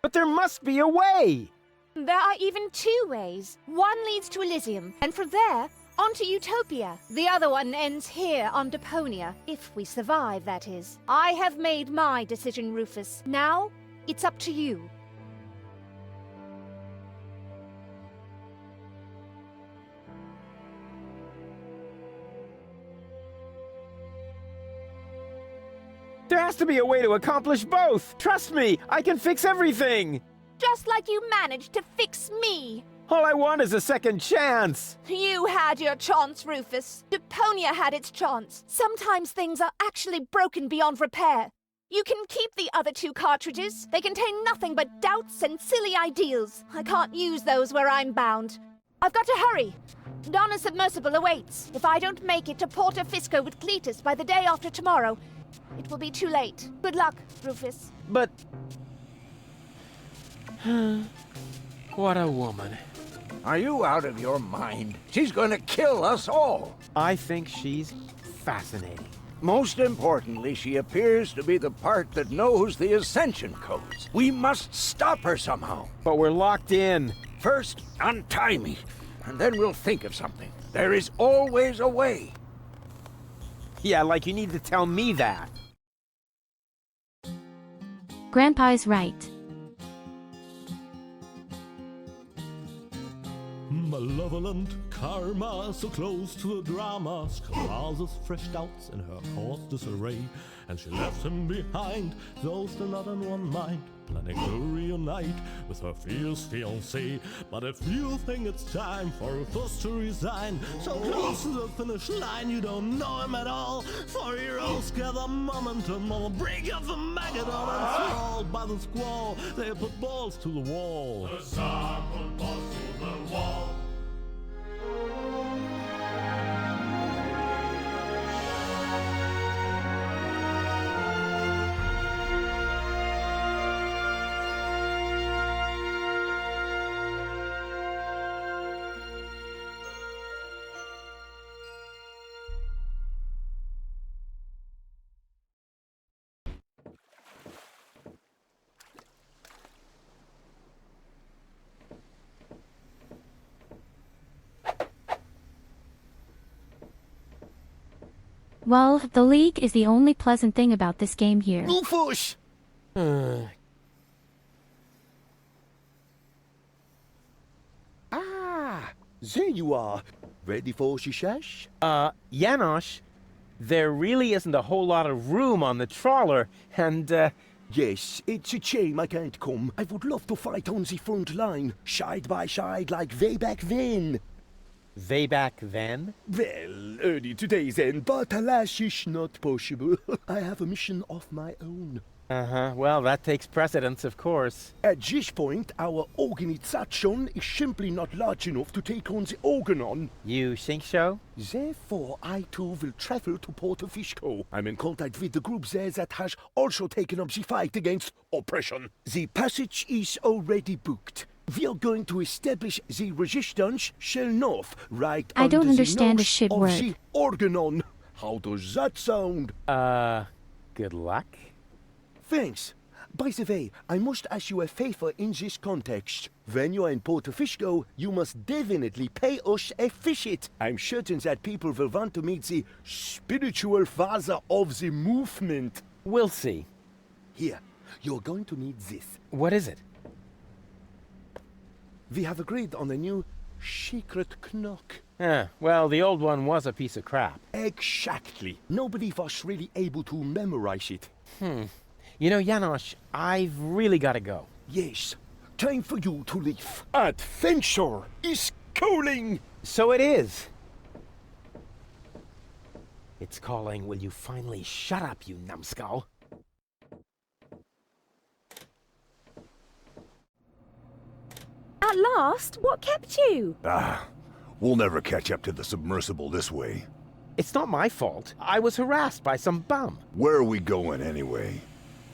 But there must be a way! There are even two ways. One leads to Elysium, and from there, onto Utopia. The other one ends here on Deponia, if we survive, that is. I have made my decision, Rufus. Now, it's up to you. There has to be a way to accomplish both! Trust me, I can fix everything! Just like you managed to fix me! All I want is a second chance! You had your chance, Rufus. Deponia had its chance. Sometimes things are actually broken beyond repair. You can keep the other two cartridges. They contain nothing but doubts and silly ideals. I can't use those where I'm bound. I've got to hurry. Donna's submersible awaits. If I don't make it to Porto Fisco with Cletus by the day after tomorrow, it will be too late. Good luck, Rufus. But... what a woman. Are you out of your mind? She's going to kill us all. I think she's fascinating. Most importantly, she appears to be the part that knows the Ascension codes. We must stop her somehow. But we're locked in. First, untie me, and then we'll think of something. There is always a way. Yeah, like you need to tell me that. Grandpa is right. Malevolent karma, so close to a drama, causes fresh doubts in her course disarray, and she left him behind, though still not in one mind, planning to reunite with her fierce fiancé. But if you think it's time for Rufus to resign, so close to the finish line you don't know him at all, for heroes gather momentum on the brink of the Magadon, and swallowed by the squall, they put balls to the wall. The Tsar put balls to the wall. Well, the League is the only pleasant thing about this game here. Rufus! Ah, there you are. Ready for shishash? Janosch, there really isn't a whole lot of room on the trawler, and, Yes, it's a shame I can't come. I would love to fight on the front line, side by side like way back then. Way back then? Well, early today then, but alas, it's not possible. I have a mission of my own. Uh-huh, well, that takes precedence, of course. At this point, our organization is simply not large enough to take on the Organon. You think so? Therefore, I too will travel to Porto Fisco. I'm in contact with the group there that has also taken up the fight against oppression. The passage is already booked. We are going to establish the resistance shell north, right I don't under understand the a shit nose of word. the Organon. How does that sound? Good luck. Thanks. By the way, I must ask you a favor in this context. When you are in Porto Fisco, you must definitely pay us a visit. I'm certain that people will want to meet the spiritual father of the movement. We'll see. Here, you're going to need this. What is it? We have agreed on a new secret knock. Well, the old one was a piece of crap. Exactly. Nobody was really able to memorize it. You know, Janosch, I've really got to go. Yes, time for you to leave. Adventure is calling! So it is. It's calling, will you finally shut up, you numbskull? At last? What kept you? We'll never catch up to the submersible this way. It's not my fault. I was harassed by some bum. Where are we going anyway?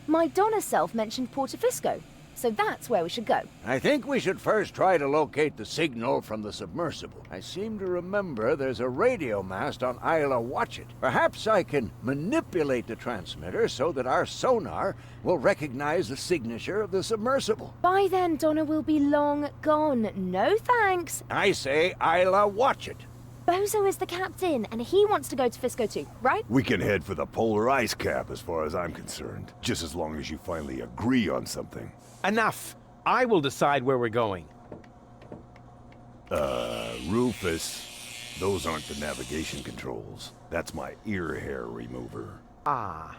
My Donna self mentioned Porto Fisco, so that's where we should go. I think we should first try to locate the signal from the submersible. I seem to remember there's a radio mast on Isla Watchet. Perhaps I can manipulate the transmitter so that our sonar will recognize the signature of the submersible. By then, Donna will be long gone. No thanks. I say Isla Watchet. Bozo is the captain, and he wants to go to Fisco too, right? We can head for the polar ice cap as far as I'm concerned. Just as long as you finally agree on something. Enough! I will decide where we're going. Rufus, those aren't the navigation controls. That's my ear hair remover. Ah.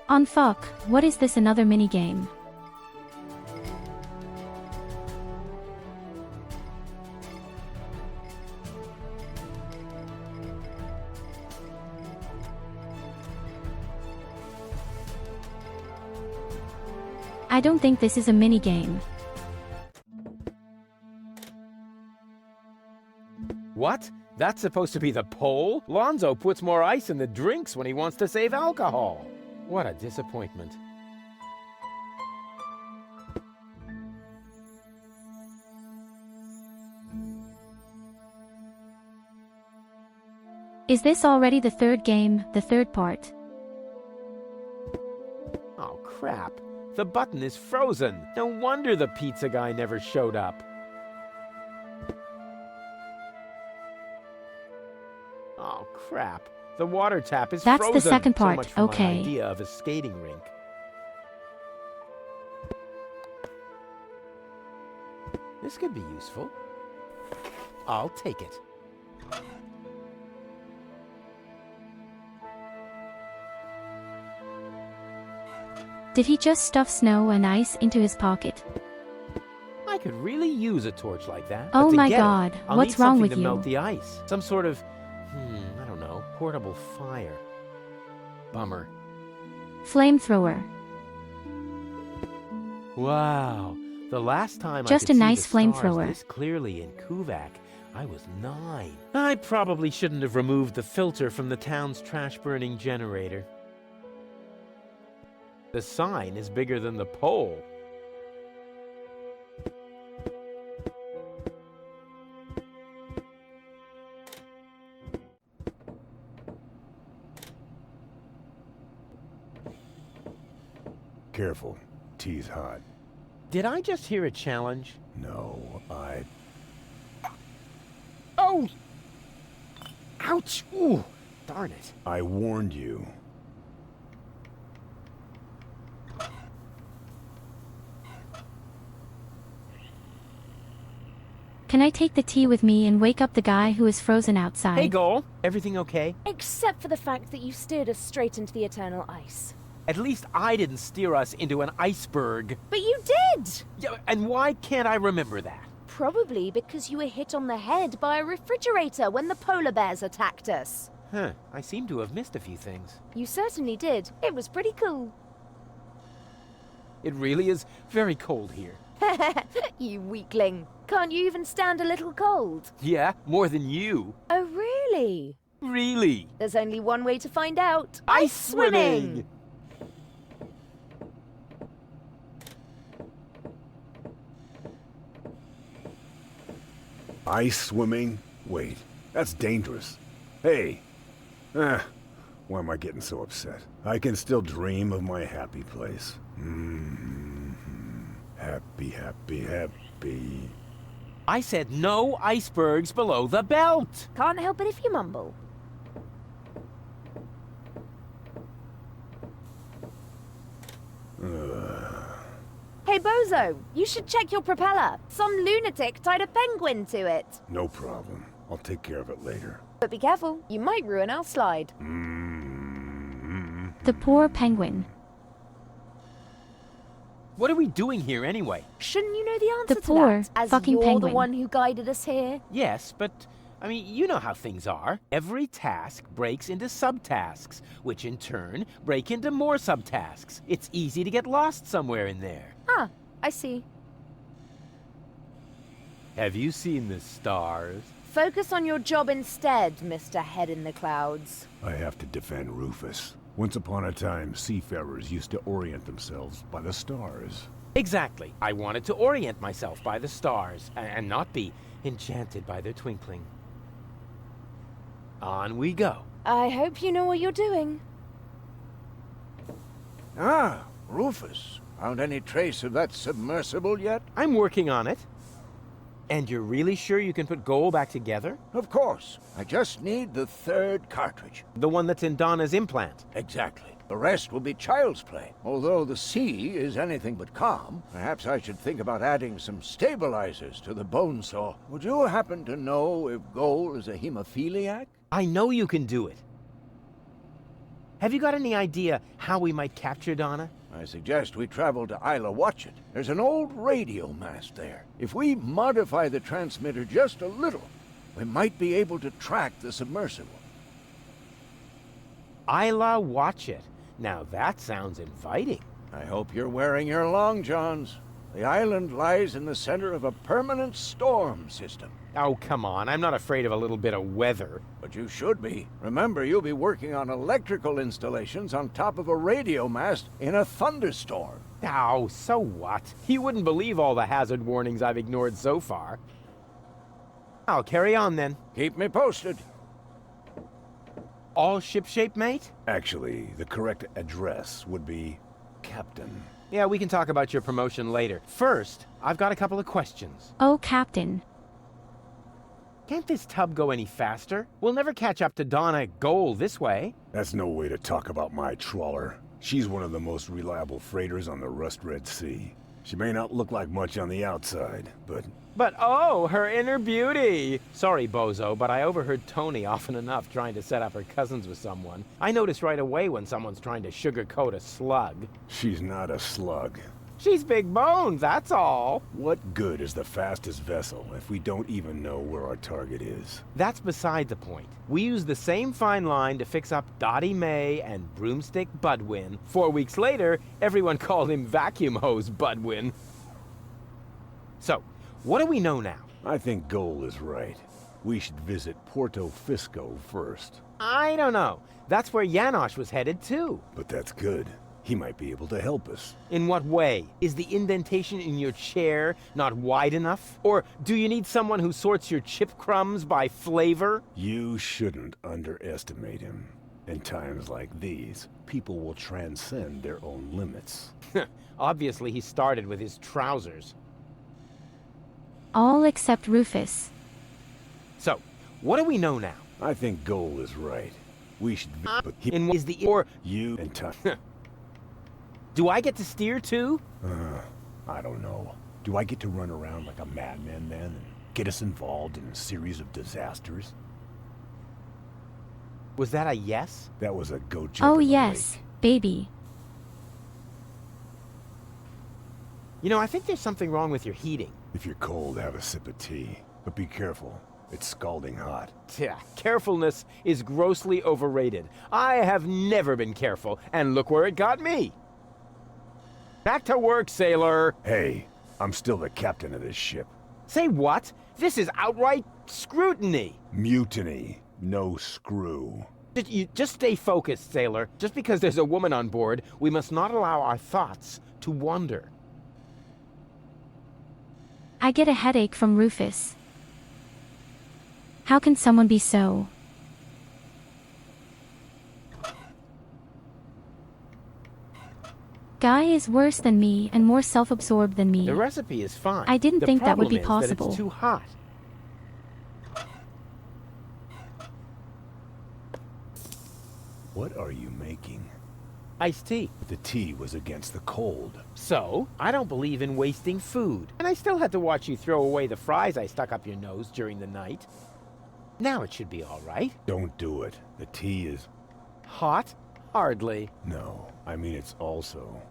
On fuck, what is this, another minigame? I don't think this is a minigame. What? That's supposed to be the pole? Lonzo puts more ice in the drinks when he wants to save alcohol. What a disappointment. Is this already the third game, the third part? Oh, crap. The button is frozen. No wonder the pizza guy never showed up. Oh, crap. The water tap is That's frozen. the second part, So much for okay. my idea of a skating rink. This could be useful. I'll take it. Did he just stuff snow and ice into his pocket? I could really use a torch like that. Oh But to my get it, God, I'll what's need wrong something with to you? melt the ice. Some sort of, I don't know, portable fire. Bummer. Flamethrower. Wow. The last time Just I could a see nice the stars flamethrower. this clearly in Kuvak, I was 9. I probably shouldn't have removed the filter from the town's trash-burning generator. The sign is bigger than the pole. Careful, tea's hot. Did I just hear a challenge? No, Oh! Ouch! Ooh! Darn it. I warned you. Can I take the tea with me and wake up the guy who is frozen outside? Hey, Goal. Everything okay? Except for the fact that you steered us straight into the eternal ice. At least I didn't steer us into an iceberg. But you did! Yeah, and why can't I remember that? Probably because you were hit on the head by a refrigerator when the polar bears attacked us. Huh, I seem to have missed a few things. You certainly did. It was pretty cool. It really is very cold here. You weakling. Can't you even stand a little cold? Yeah, more than you. Oh, really? Really? There's only one way to find out. Ice swimming! Ice swimming? Wait, that's dangerous. Hey! Why am I getting so upset? I can still dream of my happy place. Happy, happy, happy. I said no icebergs below the belt! Can't help it if you mumble. Hey, Bozo, you should check your propeller. Some lunatic tied a penguin to it. No problem. I'll take care of it later. But be careful, you might ruin our slide. The poor penguin. What are we doing here anyway? Shouldn't you know the answer The to poor that? As fucking you're penguin. the one who guided us here. Yes, but, I mean, you know how things are. Every task breaks into subtasks, which in turn break into more subtasks. It's easy to get lost somewhere in there. Ah, I see. Have you seen the stars? Focus on your job instead, Mr. Head in the Clouds. I have to defend Rufus. Once upon a time, seafarers used to orient themselves by the stars. Exactly. I wanted to orient myself by the stars and not be enchanted by their twinkling. On we go. I hope you know what you're doing. Ah, Rufus. Found any trace of that submersible yet? I'm working on it. And you're really sure you can put Goal back together? Of course. I just need the third cartridge. The one that's in Donna's implant. Exactly. The rest will be child's play. Although the sea is anything but calm, perhaps I should think about adding some stabilizers to the bone saw. Would you happen to know if Goal is a hemophiliac? I know you can do it. Have you got any idea how we might capture Donna? I suggest we travel to Isla Watchet. There's an old radio mast there. If we modify the transmitter just a little, we might be able to track the submersible. Isla Watchet. Now that sounds inviting. I hope you're wearing your long johns. The island lies in the center of a permanent storm system. Oh, come on. I'm not afraid of a little bit of weather. But you should be. Remember, you'll be working on electrical installations on top of a radio mast in a thunderstorm. Oh, so what? You wouldn't believe all the hazard warnings I've ignored so far. I'll carry on then. Keep me posted. All shipshape, mate? Actually, the correct address would be Captain. Yeah, we can talk about your promotion later. First, I've got a couple of questions. Oh, Captain. Can't this tub go any faster? We'll never catch up to Donna at Goal this way. That's no way to talk about my trawler. She's one of the most reliable freighters on the Rust-Red Sea. She may not look like much on the outside, but... But oh, her inner beauty! Sorry, Bozo, but I overheard Tony often enough trying to set up her cousins with someone. I notice right away when someone's trying to sugarcoat a slug. She's not a slug. She's big boned, that's all. What good is the fastest vessel if we don't even know where our target is? That's beside the point. We used the same fine line to fix up Dottie May and Broomstick Budwin. 4 weeks later, everyone called him Vacuum Hose Budwin. So, what do we know now? I think Goal is right. We should visit Porto Fisco first. I don't know. That's where Janosch was headed too. But that's good. He might be able to help us. In what way? Is the indentation in your chair not wide enough? Or do you need someone who sorts your chip crumbs by flavor? You shouldn't underestimate him. In times like these, people will transcend their own limits. Obviously, he started with his trousers. All except Rufus. So, what do we know now? I think Goal is right. We should be, but he is the or you and Tuck. Do I get to steer too? I don't know. Do I get to run around like a madman then and get us involved in a series of disasters? Was that a yes? That was a go jump. Oh yes, baby. You know, I think there's something wrong with your heating. If you're cold, have a sip of tea. But be careful. It's scalding hot. Yeah, carefulness is grossly overrated. I have never been careful, and look where it got me. Back to work, sailor. Hey, I'm still the captain of this ship. Say what? This is outright scrutiny. Mutiny. No screw. You just stay focused, sailor. Just because there's a woman on board, we must not allow our thoughts to wander. I get a headache from Rufus. How can someone be so? Guy is worse than me and more self-absorbed than me. The recipe is fine. I didn't think that would be problem is that possible. it's too hot. What are you making? Iced tea. The tea was against the cold. So, I don't believe in wasting food. And I still had to watch you throw away the fries I stuck up your nose during the night. Now it should be all right. Don't do it. The tea is... Hot? Hardly. No, I mean it's also...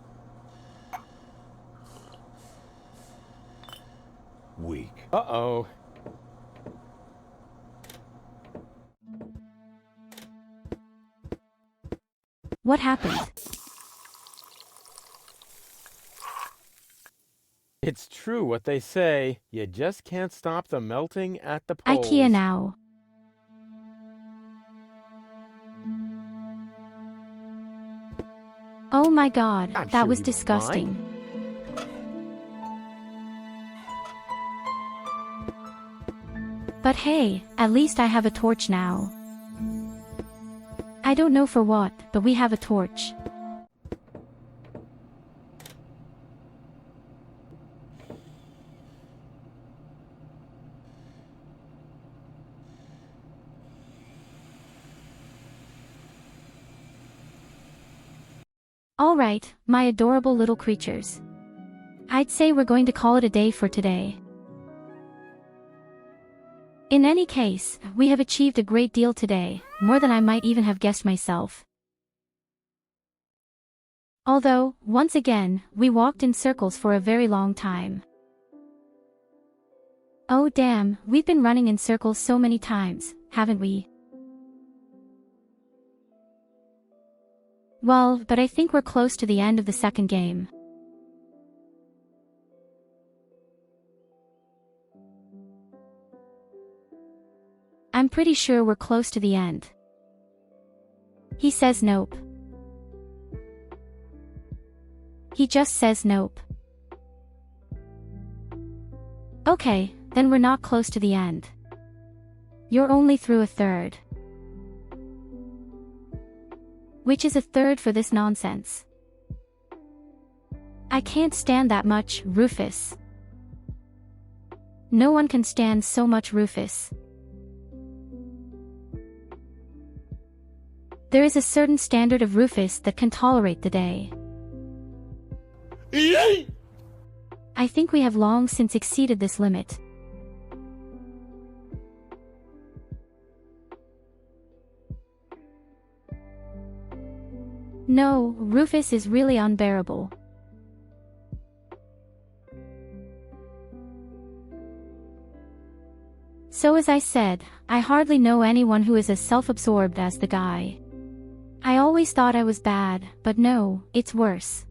weak. Uh-oh. What happened? It's true what they say. You just can't stop the melting at the poles. IKEA now. Oh my god, I'm that sure was he won't disgusting. mind. But hey, at least I have a torch now. I don't know for what, but we have a torch. Alright, my adorable little creatures. I'd say we're going to call it a day for today. In any case, we have achieved a great deal today, more than I might even have guessed myself. Although, once again, we walked in circles for a very long time. Oh damn, we've been running in circles so many times, haven't we? Well, but I think we're close to the end of the second game. I'm pretty sure we're close to the end. He says nope. He just says nope. Okay, then we're not close to the end. You're only through a third. Which is a third for this nonsense. I can't stand that much, Rufus. No one can stand so much Rufus. There is a certain standard of Rufus that can tolerate the day. I think we have long since exceeded this limit. No, Rufus is really unbearable. So as I said, I hardly know anyone who is as self-absorbed as the guy. I always thought I was bad, but no, it's worse.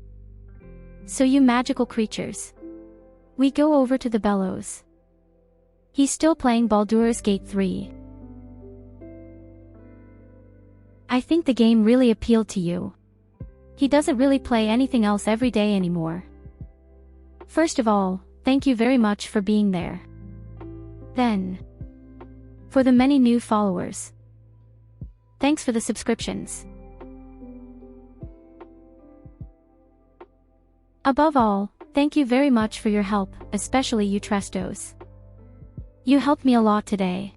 So you magical creatures. We go over to the bellows. He's still playing Baldur's Gate 3. I think the game really appealed to you. He doesn't really play anything else every day anymore. First of all, thank you very much for being there. Then, for the many new followers. thanks for the subscriptions. Above all, thank you very much for your help, especially you Trestos. You helped me a lot today.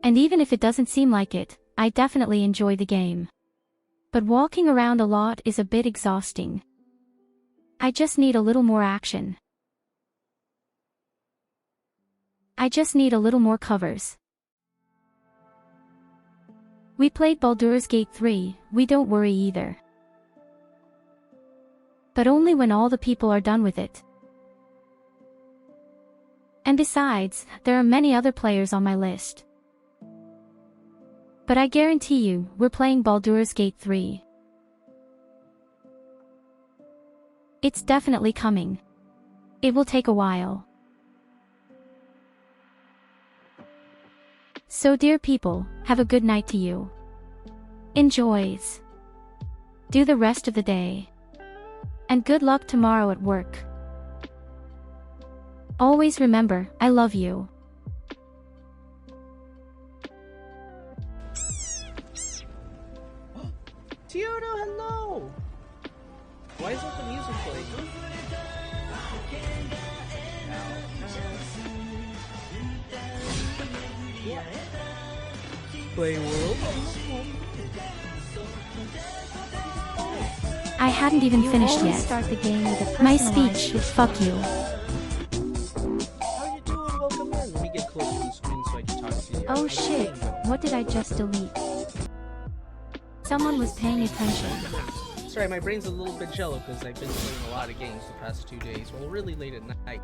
And even if it doesn't seem like it, I definitely enjoy the game. But walking around a lot is a bit exhausting. I just need a little more action. I just need a little more covers. We played Baldur's Gate 3, we don't worry either. But only when all the people are done with it. And besides, there are many other players on my list. But I guarantee you, we're playing Baldur's Gate 3. It's definitely coming. It will take a while. So dear people, have a good night to you. Enjoys. Do the rest of the day. And good luck tomorrow at work. Always remember, I love you. Tyurru, hello! Why isn't the music playing? Play world? I hadn't even finished yet. Start the game with a My personalized speech, fuck you. How you doing? Welcome in. Let me get closer to the screen so I can talk to you. Oh shit, what did I just delete? Someone was paying attention. Sorry, my brain's a little bit jello because I've been playing a lot of games the past 2 days. Well, really late at night.